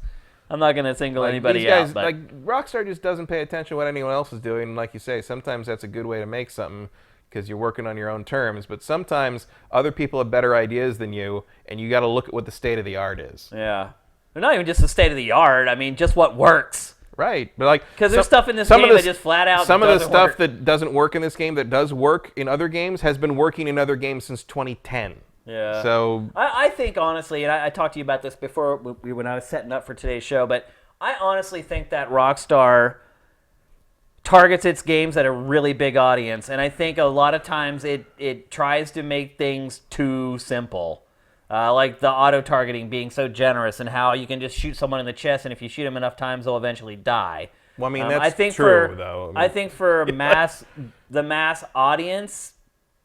Speaker 3: I'm not going to single anybody out. But
Speaker 2: Rockstar just doesn't pay attention to what anyone else is doing. And like you say, sometimes that's a good way to make something, because you're working on your own terms, but sometimes other people have better ideas than you, and you got to look at what the state of the art is.
Speaker 3: Yeah. They're not even just the state of the art, I mean, just what works.
Speaker 2: Right, but like
Speaker 3: Because there's stuff in this
Speaker 2: some of
Speaker 3: game
Speaker 2: the-
Speaker 3: that just flat out
Speaker 2: some of the
Speaker 3: doesn't
Speaker 2: stuff
Speaker 3: work.
Speaker 2: that doesn't work in this game that does work in other games has been working in other games since 2010.
Speaker 3: Yeah.
Speaker 2: So
Speaker 3: I think honestly, and I talked to you about this before when I was setting up for today's show, but I honestly think that Rockstar targets its games at a really big audience, and I think a lot of times it tries to make things too simple. Like the auto-targeting being so generous and how you can just shoot someone in the chest, and if you shoot them enough times, they'll eventually die.
Speaker 2: well, I mean
Speaker 3: I
Speaker 2: that's
Speaker 3: think
Speaker 2: true though.
Speaker 3: I think for the mass audience,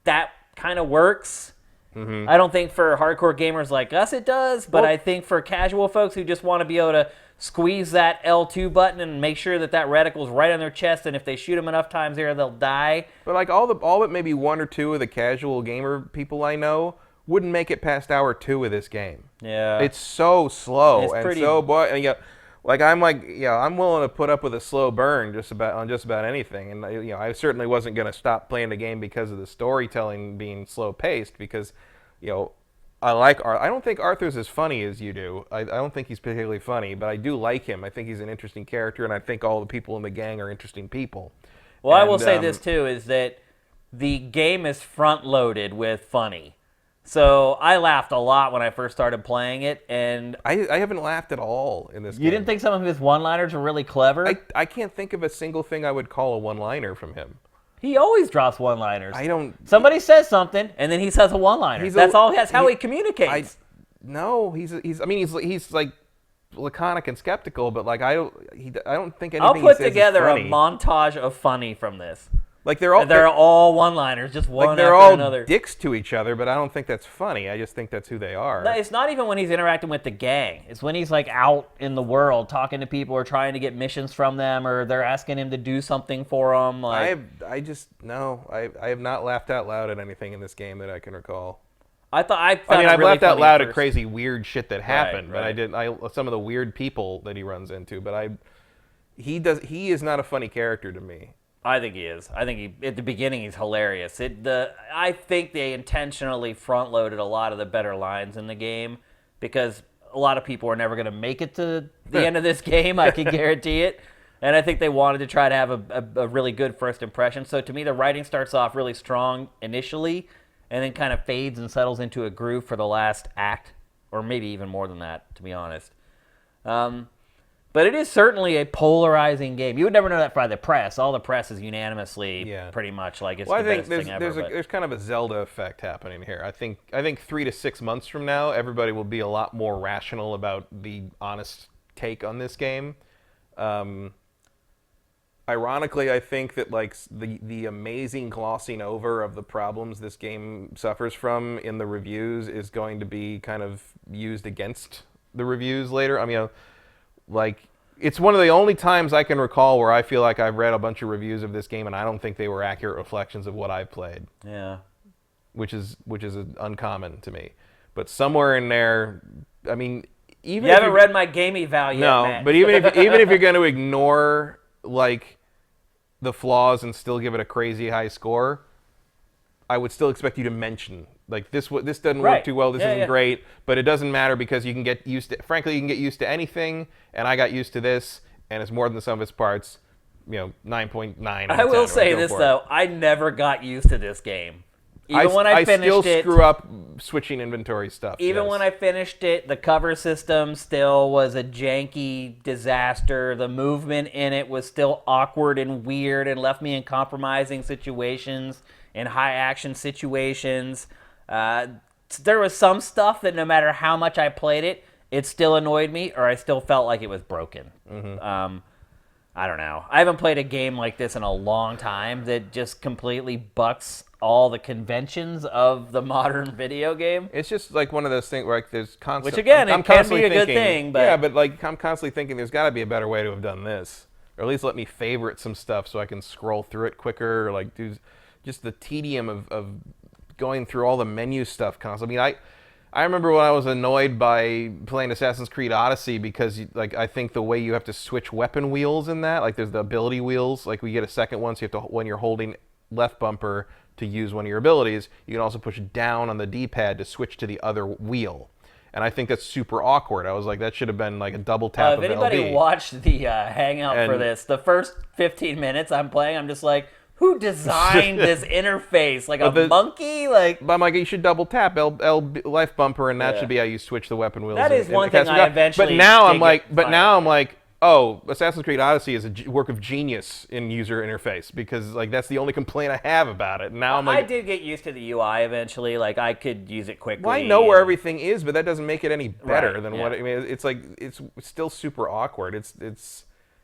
Speaker 3: that kind of works. I don't think for hardcore gamers like us it does, but
Speaker 2: Well-
Speaker 3: I think for casual folks who just want to be able to squeeze that L2 button and make sure that reticle's right on their chest, and if they shoot them enough times here, they'll die.
Speaker 2: But like all but maybe one or two of the casual gamer people I know wouldn't make it past hour 2 of this game.
Speaker 3: Yeah.
Speaker 2: It's so slow
Speaker 3: It's
Speaker 2: and
Speaker 3: pretty-
Speaker 2: so and, I'm willing to put up with a slow burn on just about anything. And I certainly wasn't going to stop playing the game because of the storytelling being slow paced, because I like Arthur. I don't think Arthur's as funny as you do. I don't think he's particularly funny, but I do like him. I think he's an interesting character, and I think all the people in the gang are interesting people.
Speaker 3: Well, I will
Speaker 2: And,
Speaker 3: say this too, is that the game is front-loaded with funny. So I laughed a lot when I first started playing it, and
Speaker 2: I haven't laughed at all in this game.
Speaker 3: you didn't think some of his one-liners were really clever?
Speaker 2: I can't think of a single thing I would call a one-liner from him.
Speaker 3: He always drops one-liners.
Speaker 2: I don't...
Speaker 3: Somebody says something, and then he says a one-liner. That's how he communicates.
Speaker 2: No, he's like laconic and skeptical, but like I don't think anything
Speaker 3: I'll
Speaker 2: he
Speaker 3: put
Speaker 2: says is
Speaker 3: together a
Speaker 2: funny.
Speaker 3: montage of funny from this.
Speaker 2: Like they're
Speaker 3: all one-liners, just one
Speaker 2: they're
Speaker 3: after
Speaker 2: all
Speaker 3: another.
Speaker 2: dicks to each other, but I don't think that's funny. I just think that's who they are.
Speaker 3: No, it's not even when he's interacting with the gang. It's when he's like out in the world talking to people or trying to get missions from them, or they're asking him to do something for them. Like,
Speaker 2: I have not laughed out loud at anything in this game that I can recall.
Speaker 3: I've
Speaker 2: I've
Speaker 3: really
Speaker 2: laughed out
Speaker 3: funny
Speaker 2: loud at
Speaker 3: first.
Speaker 2: crazy weird shit that happened,
Speaker 3: right.
Speaker 2: but some of the weird people that he runs into, but he is not a funny character to me.
Speaker 3: I think he is. I think at the beginning he's hilarious. I think they intentionally front-loaded a lot of the better lines in the game because a lot of people are never going to make it to the end of this game. I can guarantee it. And I think they wanted to try to have a really good first impression. So to me, the writing starts off really strong initially, and then kind of fades and settles into a groove for the last act, or maybe even more than that, to be honest. But it is certainly a polarizing game. You would never know that by the press. All the press is unanimously pretty much like it's the best thing ever.
Speaker 2: There's kind of a Zelda effect happening here. I think 3 to 6 months from now, everybody will be a lot more rational about the honest take on this game. Ironically, I think that like the amazing glossing over of the problems this game suffers from in the reviews is going to be kind of used against the reviews later. I mean, like, it's one of the only times I can recall where I feel like I've read a bunch of reviews of this game and I don't think they were accurate reflections of what I've played.
Speaker 3: Yeah.
Speaker 2: Which is uncommon to me. But somewhere in there, I mean, even
Speaker 3: You
Speaker 2: if
Speaker 3: haven't read my game eval yet,
Speaker 2: no,
Speaker 3: Matt.
Speaker 2: but even if you're going to ignore like the flaws and still give it a crazy high score, I would still expect you to mention like this doesn't work too well. This isn't great, but it doesn't matter because you can get used to. Frankly, you can get used to anything, and I got used to this, and it's more than the sum of its parts. 9.9.
Speaker 3: I will say this though, I never got used to this game. Even when I finished
Speaker 2: still
Speaker 3: it,
Speaker 2: screw up switching inventory stuff.
Speaker 3: even when I finished it, the cover system still was a janky disaster. The movement in it was still awkward and weird and left me in compromising situations, in high action situations. There was some stuff that no matter how much I played it, it still annoyed me or I still felt like it was broken. I don't know. I haven't played a game like this in a long time that just completely bucks all the conventions of the modern video game.
Speaker 2: It's just like one of those things where like there's constant.
Speaker 3: Which again,
Speaker 2: I'm
Speaker 3: it can
Speaker 2: constantly
Speaker 3: be a good
Speaker 2: thinking,
Speaker 3: thing, but
Speaker 2: yeah, but like I'm constantly thinking there's got to be a better way to have done this, or at least let me favorite some stuff so I can scroll through it quicker, or like do just the tedium of going through all the menu stuff constantly. I mean, I remember when I was annoyed by playing Assassin's Creed Odyssey because like I think the way you have to switch weapon wheels in that, like there's the ability wheels, like we get a second one, so you have to, when you're holding left bumper to use one of your abilities, you can also push down on the D-pad to switch to the other wheel. And I think that's super awkward. I was like, that should have been like a double tap of
Speaker 3: If anybody
Speaker 2: LB.
Speaker 3: watched the Hangout for this, the first 15 minutes I'm playing, I'm just like, who designed this interface? Like a monkey? Like,
Speaker 2: but I'm like, you should double tap L life bumper, and that should be how you switch the weapon wheels.
Speaker 3: That is one thing I eventually.
Speaker 2: But now I'm like, oh, Assassin's Creed Odyssey is a work of genius in user interface, because like that's the only complaint I have about it. Now I'm like,
Speaker 3: I did get used to the UI eventually. Like I could use it quickly.
Speaker 2: Well, I know where everything is, but that doesn't make it any better than
Speaker 3: yeah.
Speaker 2: what I mean. It's like it's still super awkward.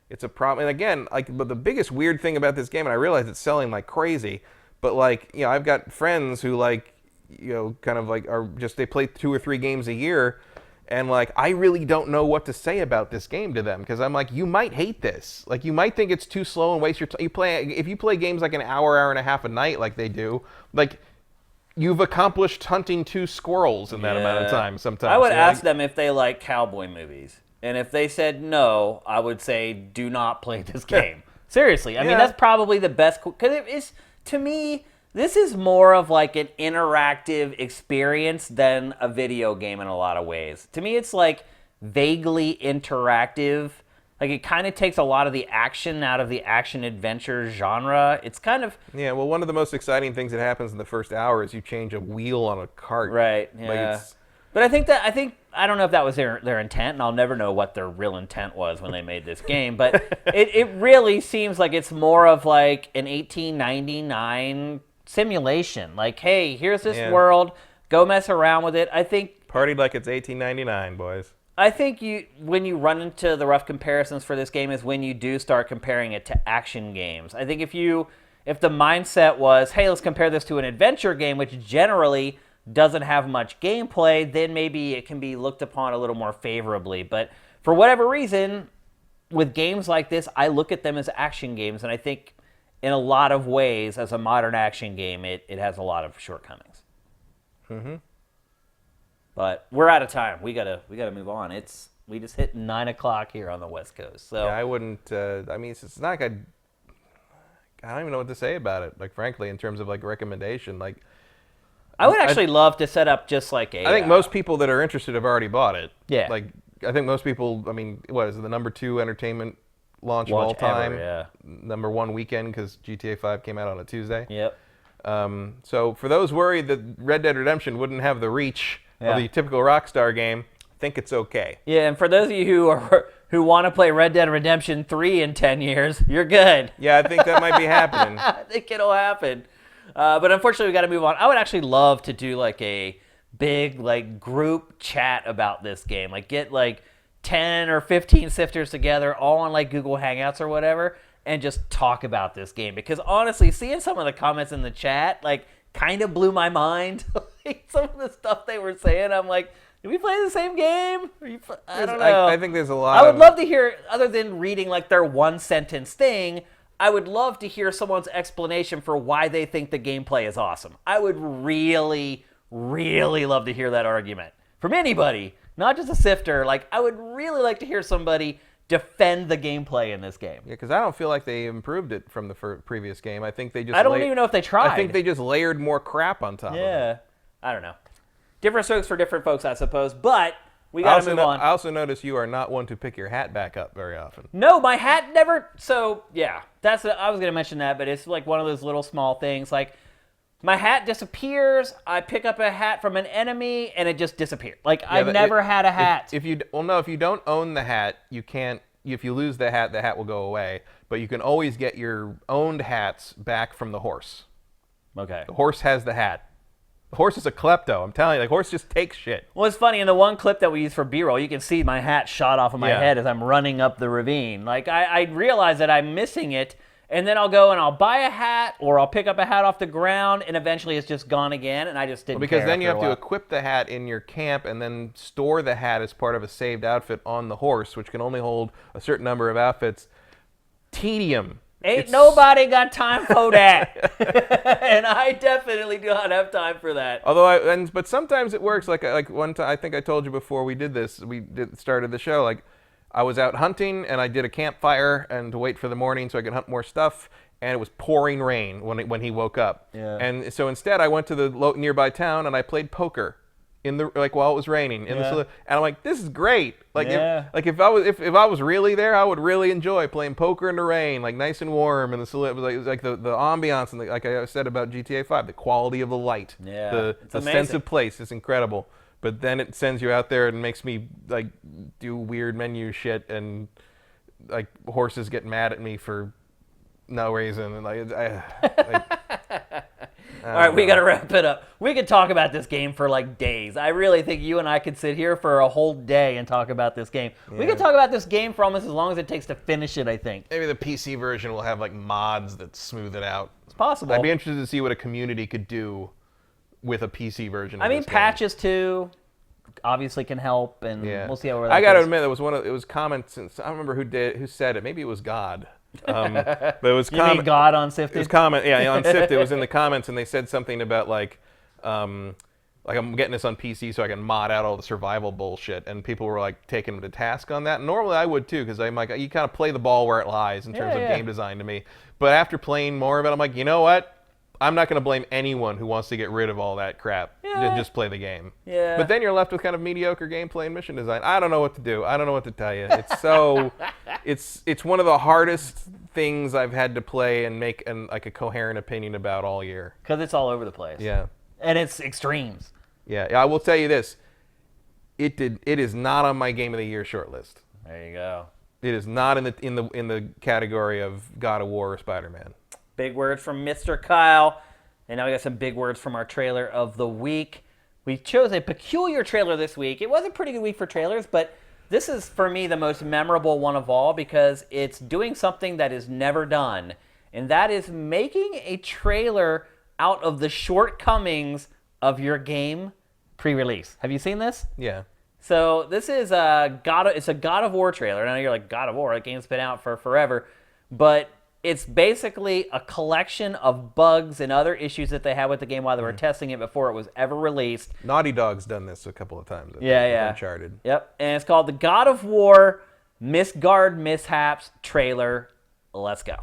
Speaker 2: It's a problem. And again, like, but the biggest weird thing about this game, and I realize it's selling like crazy, but like, you know, I've got friends who like, you know, kind of like are just, they play 2 or 3 games a year, and like, I really don't know what to say about this game to them, because I'm like, you might hate this. Like, you might think it's too slow and waste your time. If you play games like an hour and a half a night like they do, like, you've accomplished hunting 2 squirrels in that amount of time sometimes.
Speaker 3: I would ask them if they like cowboy movies. And if they said no, I would say, do not play this game. Seriously. I mean, that's probably the best. Because it is, to me, this is more of like an interactive experience than a video game in a lot of ways. To me, it's like vaguely interactive. Like, it kind of takes a lot of the action out of the action-adventure genre. It's kind of...
Speaker 2: Yeah, well, one of the most exciting things that happens in the first hour is you change a wheel on a cart.
Speaker 3: Right, yeah. But I don't know if that was their intent, and I'll never know what their real intent was when they made this game, but it really seems like it's more of like an 1899 simulation. Like, hey, here's this world, go mess around with it. I think...
Speaker 2: Partied like it's 1899, boys.
Speaker 3: I think when you run into the rough comparisons for this game is when you do start comparing it to action games. I think if the mindset was, hey, let's compare this to an adventure game, which generally doesn't have much gameplay, then maybe it can be looked upon a little more favorably. But for whatever reason, with games like this, I look at them as action games, and I think in a lot of ways, as a modern action game, it has a lot of shortcomings.
Speaker 2: Mm-hmm.
Speaker 3: But we're out of time. We gotta move on. We just hit 9 o'clock here on the West Coast. So
Speaker 2: yeah, I wouldn't. I mean, it's not like I don't even know what to say about it. Like, frankly, in terms of like recommendation, like.
Speaker 3: I would actually love to set up just like a...
Speaker 2: I think most people that are interested have already bought it.
Speaker 3: Yeah.
Speaker 2: Like, I think most people, I mean, what is it, the number 2 entertainment launch of all time?
Speaker 3: Ever, yeah.
Speaker 2: Number 1 weekend, because GTA 5 came out on a Tuesday.
Speaker 3: Yep.
Speaker 2: So for those worried that Red Dead Redemption wouldn't have the reach of the typical Rockstar game, I think it's okay.
Speaker 3: Yeah, and for those of you who want to play Red Dead Redemption 3 in 10 years, you're good.
Speaker 2: Yeah, I think that might be happening.
Speaker 3: I think it'll happen. But unfortunately, we got to move on. I would actually love to do like a big like group chat about this game. Like get like 10 or 15 sifters together, all on like Google Hangouts or whatever, and just talk about this game. Because honestly, seeing some of the comments in the chat like kind of blew my mind. Like, some of the stuff they were saying, I'm like, did we play the same game? I don't know.
Speaker 2: I think there's a lot.
Speaker 3: I would love to hear, other than reading like their 1-sentence thing, I would love to hear someone's explanation for why they think the gameplay is awesome. I would really, really love to hear that argument from anybody, not just a sifter. Like, I would really like to hear somebody defend the gameplay in this game.
Speaker 2: Yeah, because I don't feel like they improved it from the previous game. I think they just.
Speaker 3: I don't even know if they tried.
Speaker 2: I think they just layered more crap on top of it.
Speaker 3: Yeah, I don't know. Different strokes for different folks, I suppose. But we got to move on.
Speaker 2: I also notice you are not one to pick your hat back up very often.
Speaker 3: No, my hat never. So yeah, I was going to mention that, but it's like one of those little small things. Like, my hat disappears. I pick up a hat from an enemy, and it just disappeared. Like, I've never had a hat.
Speaker 2: If you don't own the hat, you can't. If you lose the hat will go away. But you can always get your owned hats back from the horse.
Speaker 3: Okay.
Speaker 2: The horse has the hat. The horse is a klepto. I'm telling you, the horse just takes shit.
Speaker 3: Well, it's funny. In the one clip that we use for B-roll, you can see my hat shot off of my head as I'm running up the ravine. Like, I realize that I'm missing it, and then I'll go and I'll buy a hat, or I'll pick up a hat off the ground, and eventually it's just gone again, and I just didn't care.
Speaker 2: Because then you have to equip the hat in your camp and then store the hat as part of a saved outfit on the horse, which can only hold a certain number of outfits. Tedium.
Speaker 3: Ain't nobody got time for that. And I definitely do not have time for that.
Speaker 2: But sometimes it works. Like one time, I think I told you before we did this, started the show, like, I was out hunting, and I did a campfire and to wait for the morning so I could hunt more stuff, and it was pouring rain when he woke up.
Speaker 3: Yeah.
Speaker 2: And so instead, I went to the nearby town, and I played poker in the while it was raining in the saloon, and I'm like, this is great. Like
Speaker 3: Yeah.
Speaker 2: if I was really there, I would really enjoy playing poker in the rain, like nice and warm in the saloon. It was like the ambiance and like I said about GTA 5, the quality of the light, the sense of place is incredible. But then it sends you out there and makes me like do weird menu shit, and like horses get mad at me for no reason, and
Speaker 3: All right, we got to wrap it up. We could talk about this game for like days. I really think you and I could sit here for a whole day and talk about this game. Yeah. We could talk about this game for almost as long as it takes to finish it, I think.
Speaker 2: Maybe the PC version will have like mods that smooth it out.
Speaker 3: It's possible.
Speaker 2: I'd be interested to see what a community could do with a PC version.
Speaker 3: I mean, patches too obviously can help, and we'll see how.
Speaker 2: I got to admit, it was comments. I don't remember who said it. Maybe it was God. But it was
Speaker 3: you mean God on Sifted?
Speaker 2: It was on Sifted. It was in the comments, and they said something about like I'm getting this on PC so I can mod out all the survival bullshit, and people were like taking them to task on that. And normally I would too, because I'm like, you kind of play the ball where it lies in terms of game design to me. But after playing more of it, I'm like, you know what? I'm not going to blame anyone who wants to get rid of all that crap. Just play the game.
Speaker 3: Yeah.
Speaker 2: But then you're left with kind of mediocre gameplay and mission design. I don't know what to do. I don't know what to tell you. It's so, it's one of the hardest things I've had to play and make like a coherent opinion about all year.
Speaker 3: Because it's all over the place.
Speaker 2: Yeah.
Speaker 3: And it's extremes.
Speaker 2: Yeah. I will tell you this. It is not on my Game of the Year shortlist.
Speaker 3: There you go.
Speaker 2: It is not in the category of God of War or Spider-Man.
Speaker 3: Big words from Mr. Kyle. And now we got some big words from our trailer of the week. We chose a peculiar trailer this week. It was a pretty good week for trailers, but this is, for me, the most memorable one of all because it's doing something that is never done, and that is making a trailer out of the shortcomings of your game pre-release. Have you seen this?
Speaker 2: Yeah.
Speaker 3: So this is it's a God of War trailer. Now you're like, God of War, that game's been out for forever. But it's basically a collection of bugs and other issues that they had with the game while they were testing it before it was ever released.
Speaker 2: Naughty Dog's done this a couple of times. Uncharted.
Speaker 3: Yep. And it's called the God of War Misguard Mishaps trailer. Let's go.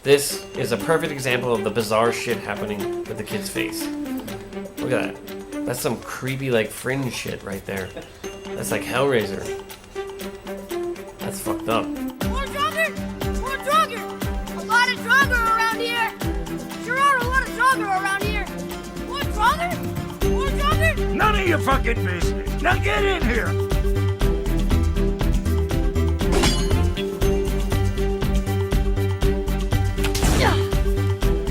Speaker 4: This is a perfect example of the bizarre shit happening with the kid's face. Look at that. That's some creepy, like, fringe shit right there. That's like Hellraiser. That's fucked up.
Speaker 5: More Draugr! More Draugr! A lot of Draugr around here! Sure are a lot of Draugr around here! More Draugr? More Draugr?
Speaker 6: None of your fucking business! Now get in here!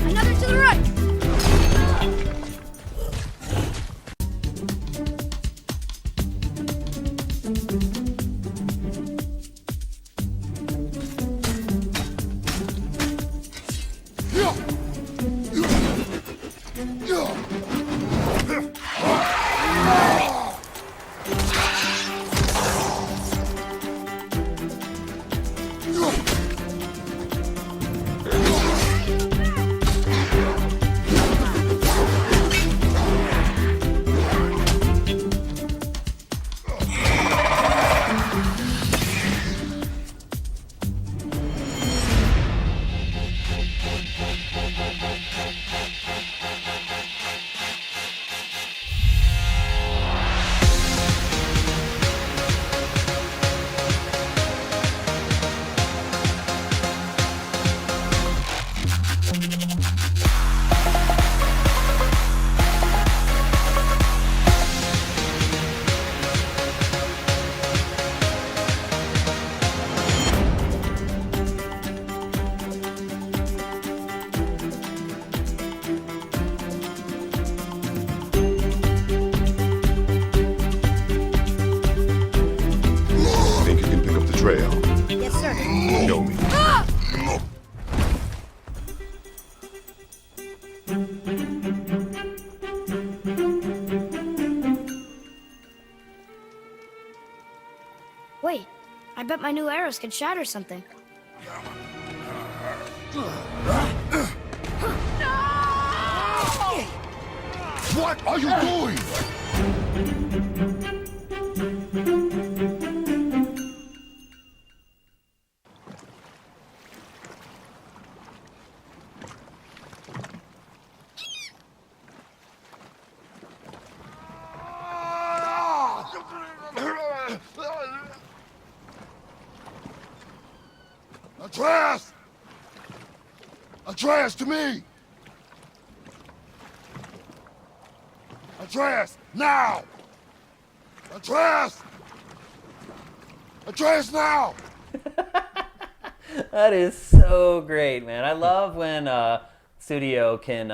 Speaker 5: Another to the right!
Speaker 7: Trail.
Speaker 5: Yes, sir.
Speaker 7: Show me.
Speaker 5: Ah! Wait, I bet my new arrows could shatter something.
Speaker 7: What are you doing? Atreus! Atreus, to me! Atreus, now! Atreus! Atreus, now!
Speaker 1: That is so great, man. I love when studio can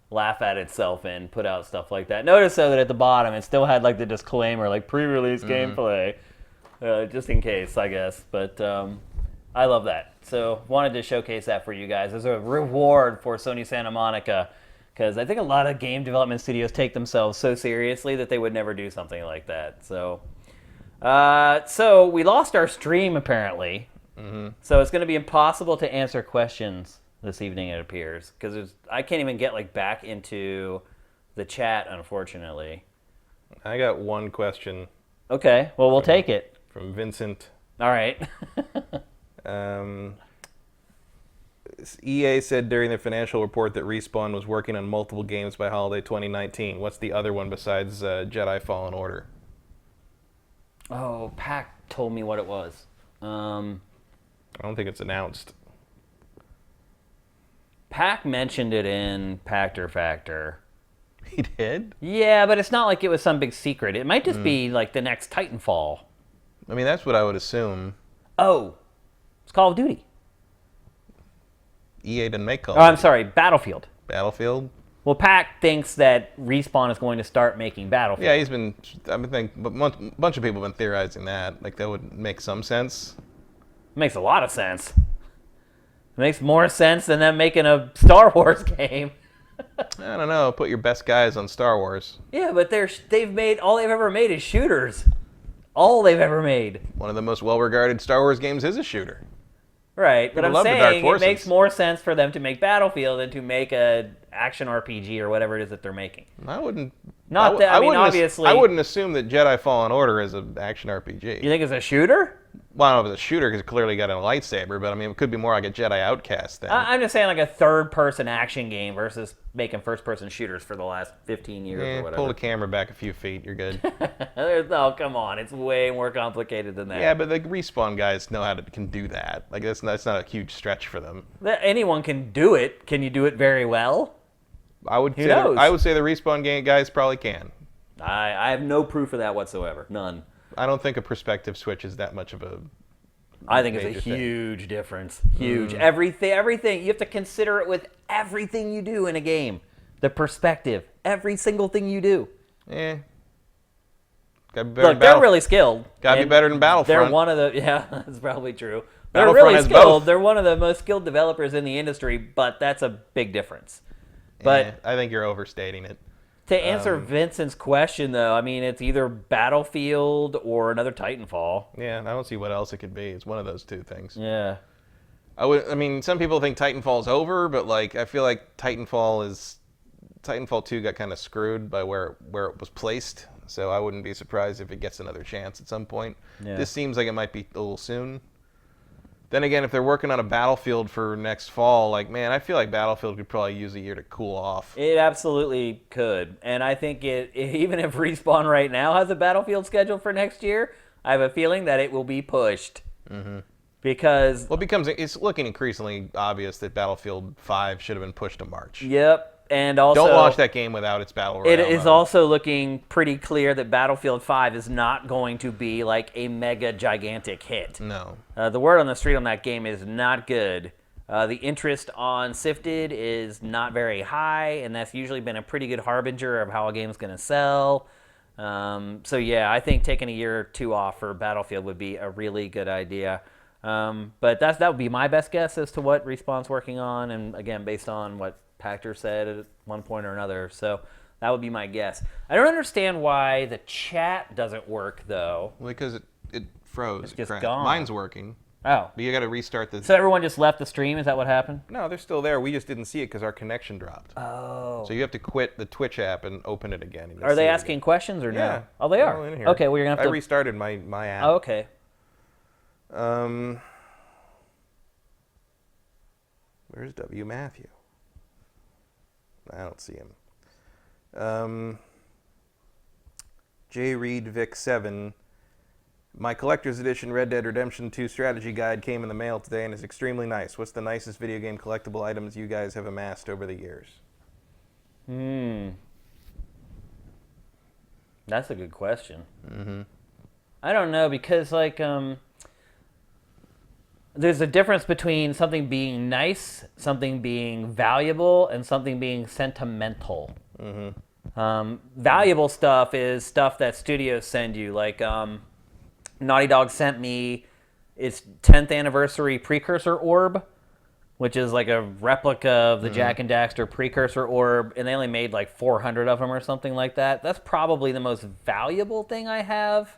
Speaker 1: laugh at itself and put out stuff like that. Notice though that at the bottom it still had like the disclaimer, like pre-release gameplay, just in case, I guess. But I love that. So wanted to showcase that for you guys as a reward for Sony Santa Monica, because I think a lot of game development studios take themselves so seriously that they would never do something like that. So, so we lost our stream apparently. So it's going to be impossible to answer questions this evening, it appears, because I can't even get like back into the chat, unfortunately.
Speaker 2: I got one question.
Speaker 1: Okay, well we'll take it
Speaker 2: From Vincent.
Speaker 1: All right.
Speaker 2: EA said during their financial report that Respawn was working on multiple games by holiday 2019. What's the other one besides Jedi Fallen Order?
Speaker 1: Oh, Pac told me what it was.
Speaker 2: I don't think it's announced.
Speaker 1: Pac mentioned it in Pactor Factor.
Speaker 2: He did?
Speaker 1: Yeah, but it's not like it was some big secret. It might just be like the next Titanfall.
Speaker 2: I mean, that's what I would assume.
Speaker 1: Oh, it's Call of Duty.
Speaker 2: EA didn't make Call
Speaker 1: Oh,
Speaker 2: of
Speaker 1: I'm
Speaker 2: Duty.
Speaker 1: sorry, Battlefield.
Speaker 2: Battlefield?
Speaker 1: Well, Pac thinks that Respawn is going to start making Battlefield.
Speaker 2: Yeah, I've been thinking, but a bunch of people have been theorizing that. Like, that would make some sense.
Speaker 1: Makes a lot of sense. It makes more sense than them making a Star Wars game.
Speaker 2: I don't know. Put your best guys on Star Wars.
Speaker 1: Yeah, but they've made, all they've ever made is shooters. All they've ever made.
Speaker 2: One of the most well-regarded Star Wars games is a shooter.
Speaker 1: Right, but
Speaker 2: People
Speaker 1: I'm
Speaker 2: love the Dark
Speaker 1: saying it
Speaker 2: Forces.
Speaker 1: makes more sense for them to make Battlefield than to make a action RPG or whatever it is that they're making.
Speaker 2: I wouldn't.
Speaker 1: Not that, I mean, obviously.
Speaker 2: I wouldn't assume that Jedi Fallen Order is an action RPG.
Speaker 1: You think it's a shooter?
Speaker 2: Well, I don't know if it's a shooter because it clearly got a lightsaber, but I mean, it could be more like a Jedi Outcast thing.
Speaker 1: I'm just saying like a third-person action game versus making first-person shooters for the last 15 years or whatever.
Speaker 2: Pull the camera back a few feet, you're good.
Speaker 1: Oh, come on. It's way more complicated than that.
Speaker 2: Yeah, but the Respawn guys know can do that. Like, that's not a huge stretch for them.
Speaker 1: Anyone can do it. Can you do it very well?
Speaker 2: Who
Speaker 1: knows?
Speaker 2: I would say the Respawn guys probably can.
Speaker 1: I have no proof of that whatsoever. None.
Speaker 2: I don't think a perspective switch is that much of a.
Speaker 1: I think it's a
Speaker 2: major thing.
Speaker 1: huge difference. Huge. Everything. You have to consider it with everything you do in a game. The perspective. Every single thing you do.
Speaker 2: Gotta be better
Speaker 1: Look, they're really skilled.
Speaker 2: Gotta be
Speaker 1: and
Speaker 2: better than Battlefront.
Speaker 1: They're one of the, yeah, that's probably true. They're
Speaker 2: Battlefront
Speaker 1: really
Speaker 2: has
Speaker 1: skilled.
Speaker 2: both.
Speaker 1: They're one of the most skilled developers in the industry, but that's a big difference. But
Speaker 2: I think you're overstating it.
Speaker 1: to answer Vincent's question, though, I mean, it's either Battlefield or another Titanfall.
Speaker 2: Yeah, I don't see what else it could be. It's one of those two things.
Speaker 1: Yeah.
Speaker 2: I mean, some people think Titanfall's over, but like, I feel like Titanfall 2 got kind of screwed by where it was placed. So I wouldn't be surprised if it gets another chance at some point.
Speaker 1: Yeah.
Speaker 2: This seems like it might be a little soon. Then again, if they're working on a Battlefield for next fall, like, man, I feel like Battlefield could probably use a year to cool off.
Speaker 1: It absolutely could. And I think even if Respawn right now has a Battlefield schedule for next year, I have a feeling that it will be pushed. Mm-hmm. Because...
Speaker 2: Well, it's looking increasingly obvious that Battlefield 5 should have been pushed to March.
Speaker 1: Yep. And also...
Speaker 2: Don't launch that game without its Battle Royale.
Speaker 1: It is
Speaker 2: mode.
Speaker 1: also looking pretty clear that Battlefield 5 is not going to be like a mega gigantic hit.
Speaker 2: No.
Speaker 1: The word on the street on that game is not good. The interest on Sifted is not very high, and that's usually been a pretty good harbinger of how a game's going to sell. So yeah, I think taking a year or two off for Battlefield would be a really good idea. But that would be my best guess as to what Respawn's working on, and again, based on what Pactor said at one point or another. So that would be my guess. I don't understand why the chat doesn't work, though.
Speaker 2: Well, because it froze.
Speaker 1: It's just
Speaker 2: crashed.
Speaker 1: gone.
Speaker 2: Mine's working.
Speaker 1: Oh.
Speaker 2: But you got to restart the.
Speaker 1: So everyone just left the stream? Is that what happened?
Speaker 2: No, they're still there. We just didn't see it because our connection dropped.
Speaker 1: Oh.
Speaker 2: So you have to quit the Twitch app and open it again. And
Speaker 1: Are they asking questions or no?
Speaker 2: Yeah.
Speaker 1: Oh, they
Speaker 2: They're
Speaker 1: are?
Speaker 2: all in here.
Speaker 1: Okay, well, you're going to have
Speaker 2: I
Speaker 1: to...
Speaker 2: restarted my app.
Speaker 1: Oh, okay.
Speaker 2: Where's W. Matthew? I don't see him. J. Reed Vic 7. My collector's edition Red Dead Redemption 2 strategy guide came in the mail today and is extremely nice. What's the nicest video game collectible items you guys have amassed over the years?
Speaker 1: That's a good question. I don't know, because, like, there's a difference between something being nice, something being valuable, and something being sentimental. Valuable stuff is stuff that studios send you. Like, Naughty Dog sent me its 10th anniversary precursor orb, which is like a replica of the Jak and Daxter precursor orb, and they only made like 400 of them or something like that. That's probably the most valuable thing I have.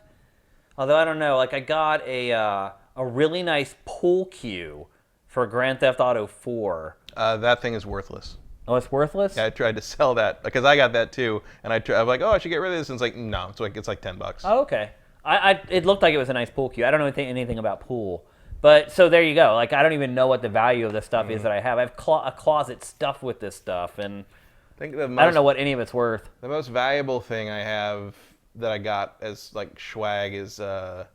Speaker 1: Although, I don't know, like, I got a really nice pool cue for Grand Theft Auto 4.
Speaker 2: That thing is worthless.
Speaker 1: Oh, it's worthless?
Speaker 2: Yeah, I tried to sell that because I got that too, and I'm like, oh, I should get rid of this, and it's like, no, it's like $10.
Speaker 1: Oh, okay. It looked like it was a nice pool cue. I don't know anything about pool. But, so there you go. Like, I don't even know what the value of the stuff is that I have. I have a closet stuffed with this stuff, and I don't know what any of it's worth.
Speaker 2: The most valuable thing I have that I got as, like, swag is the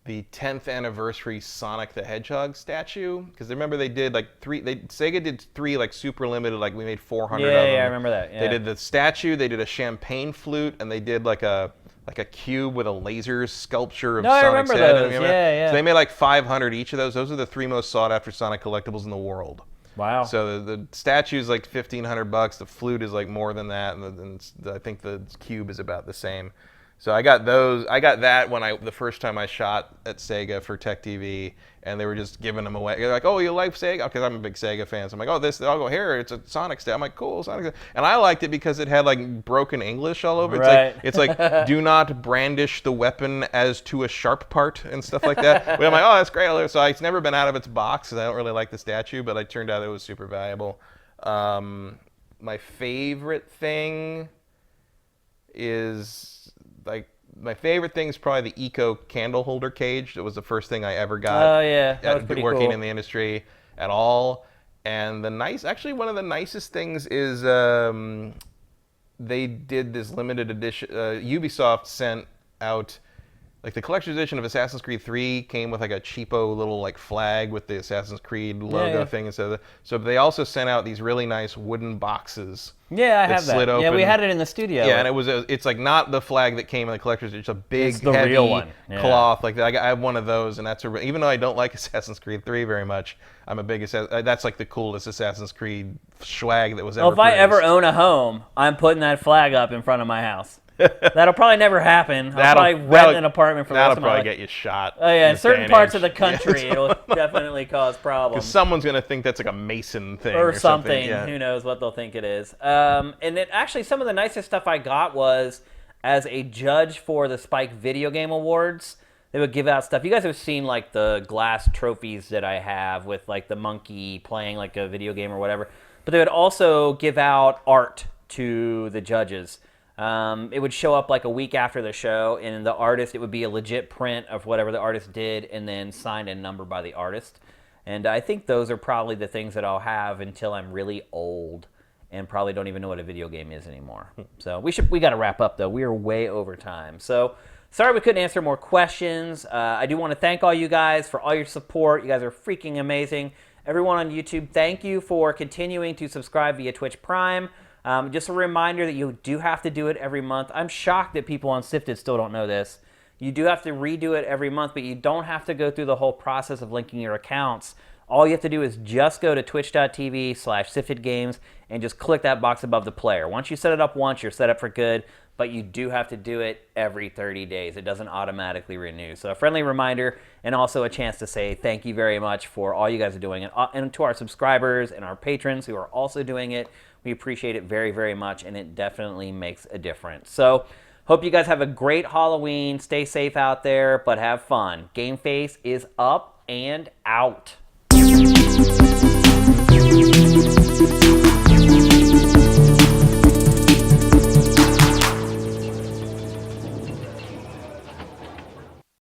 Speaker 2: 10th anniversary Sonic the Hedgehog statue. Because remember they did, like, Sega did 3, like, super limited, like, we made 400 of them.
Speaker 1: Yeah, I remember that. Yeah.
Speaker 2: They did the statue, they did a champagne flute, and they did, like a cube with a laser sculpture of Sonic's
Speaker 1: I remember
Speaker 2: head.
Speaker 1: those. Yeah.
Speaker 2: So they made like 500 each of those. Those are the 3 most sought after Sonic collectibles in the world.
Speaker 1: Wow.
Speaker 2: So the statue's like $1,500. The flute is like more than that, and I think the cube is about the same. So I got those. I got that the first time I shot at Sega for Tech TV, and they were just giving them away. They're like, "Oh, you like Sega?" Because I'm a big Sega fan. So I'm like, "Oh, this." I'll go here. It's a Sonic statue. I'm like, "Cool, Sonic." And I liked it because it had like broken English all over.
Speaker 1: Right.
Speaker 2: It's like, "Do not brandish the weapon as to a sharp part" and stuff like that. But I'm like, "Oh, that's great." So it's never been out of its box because I don't really like the statue, but it turned out it was super valuable. My favorite thing is. Like, my favorite thing is probably the Eco candle holder cage. It was the first thing I ever got.
Speaker 1: Oh, yeah. That was pretty
Speaker 2: working
Speaker 1: cool.
Speaker 2: in the industry at all. And one of the nicest things is they did this limited edition. Ubisoft sent out, like, the collector's edition of Assassin's Creed 3 came with like a cheapo little like flag with the Assassin's Creed logo thing. And so they also sent out these really nice wooden boxes.
Speaker 1: Yeah, I have that.
Speaker 2: Slid open.
Speaker 1: Yeah, we had it in the studio.
Speaker 2: Yeah, and it's like not the flag that came in the collector's. It's a big,
Speaker 1: It's the
Speaker 2: heavy
Speaker 1: real one. Yeah.
Speaker 2: cloth. Like I have one of those, and that's even though I don't like Assassin's Creed 3 very much, I'm a big that's like the coolest Assassin's Creed swag that was ever.
Speaker 1: Well, if I
Speaker 2: produced.
Speaker 1: ever own a home, I'm putting that flag up in front of my house. That'll probably never happen. I'll probably rent an apartment for the rest of my life.
Speaker 2: That'll probably get you shot.
Speaker 1: Oh yeah, in
Speaker 2: this
Speaker 1: certain
Speaker 2: day and
Speaker 1: parts
Speaker 2: age.
Speaker 1: of the country,
Speaker 2: Yeah,
Speaker 1: it'll definitely cause problems.
Speaker 2: Because someone's gonna think that's like a Mason thing
Speaker 1: or something.
Speaker 2: Yeah.
Speaker 1: Who knows what they'll think it is. And it actually, some of the nicest stuff I got was as a judge for the Spike Video Game Awards. They would give out stuff. You guys have seen like the glass trophies that I have with like the monkey playing like a video game or whatever. But they would also give out art to the judges. It would show up like a week after the show, and the artist, it would be a legit print of whatever the artist did and then signed and numbered by the artist. And I think those are probably the things that I'll have until I'm really old and probably don't even know what a video game is anymore. So we got to wrap up, though. We are way over time. So sorry we couldn't answer more questions. I do want to thank all you guys for all your support. You guys are freaking amazing. Everyone on YouTube, thank you for continuing to subscribe via Twitch Prime. Just a reminder that you do have to do it every month. I'm shocked that people on Sifted still don't know this. You do have to redo it every month, but you don't have to go through the whole process of linking your accounts. All you have to do is just go to twitch.tv/SiftedGames and just click that box above the player. Once you set it up once, you're set up for good, but you do have to do it every 30 days. It doesn't automatically renew. So a friendly reminder and also a chance to say thank you very much for all you guys are doing. And to our subscribers and our patrons who are also doing it, we appreciate it very, very much, and it definitely makes a difference. So hope you guys have a great Halloween. Stay safe out there, but have fun. GameFace is up,
Speaker 3: and out.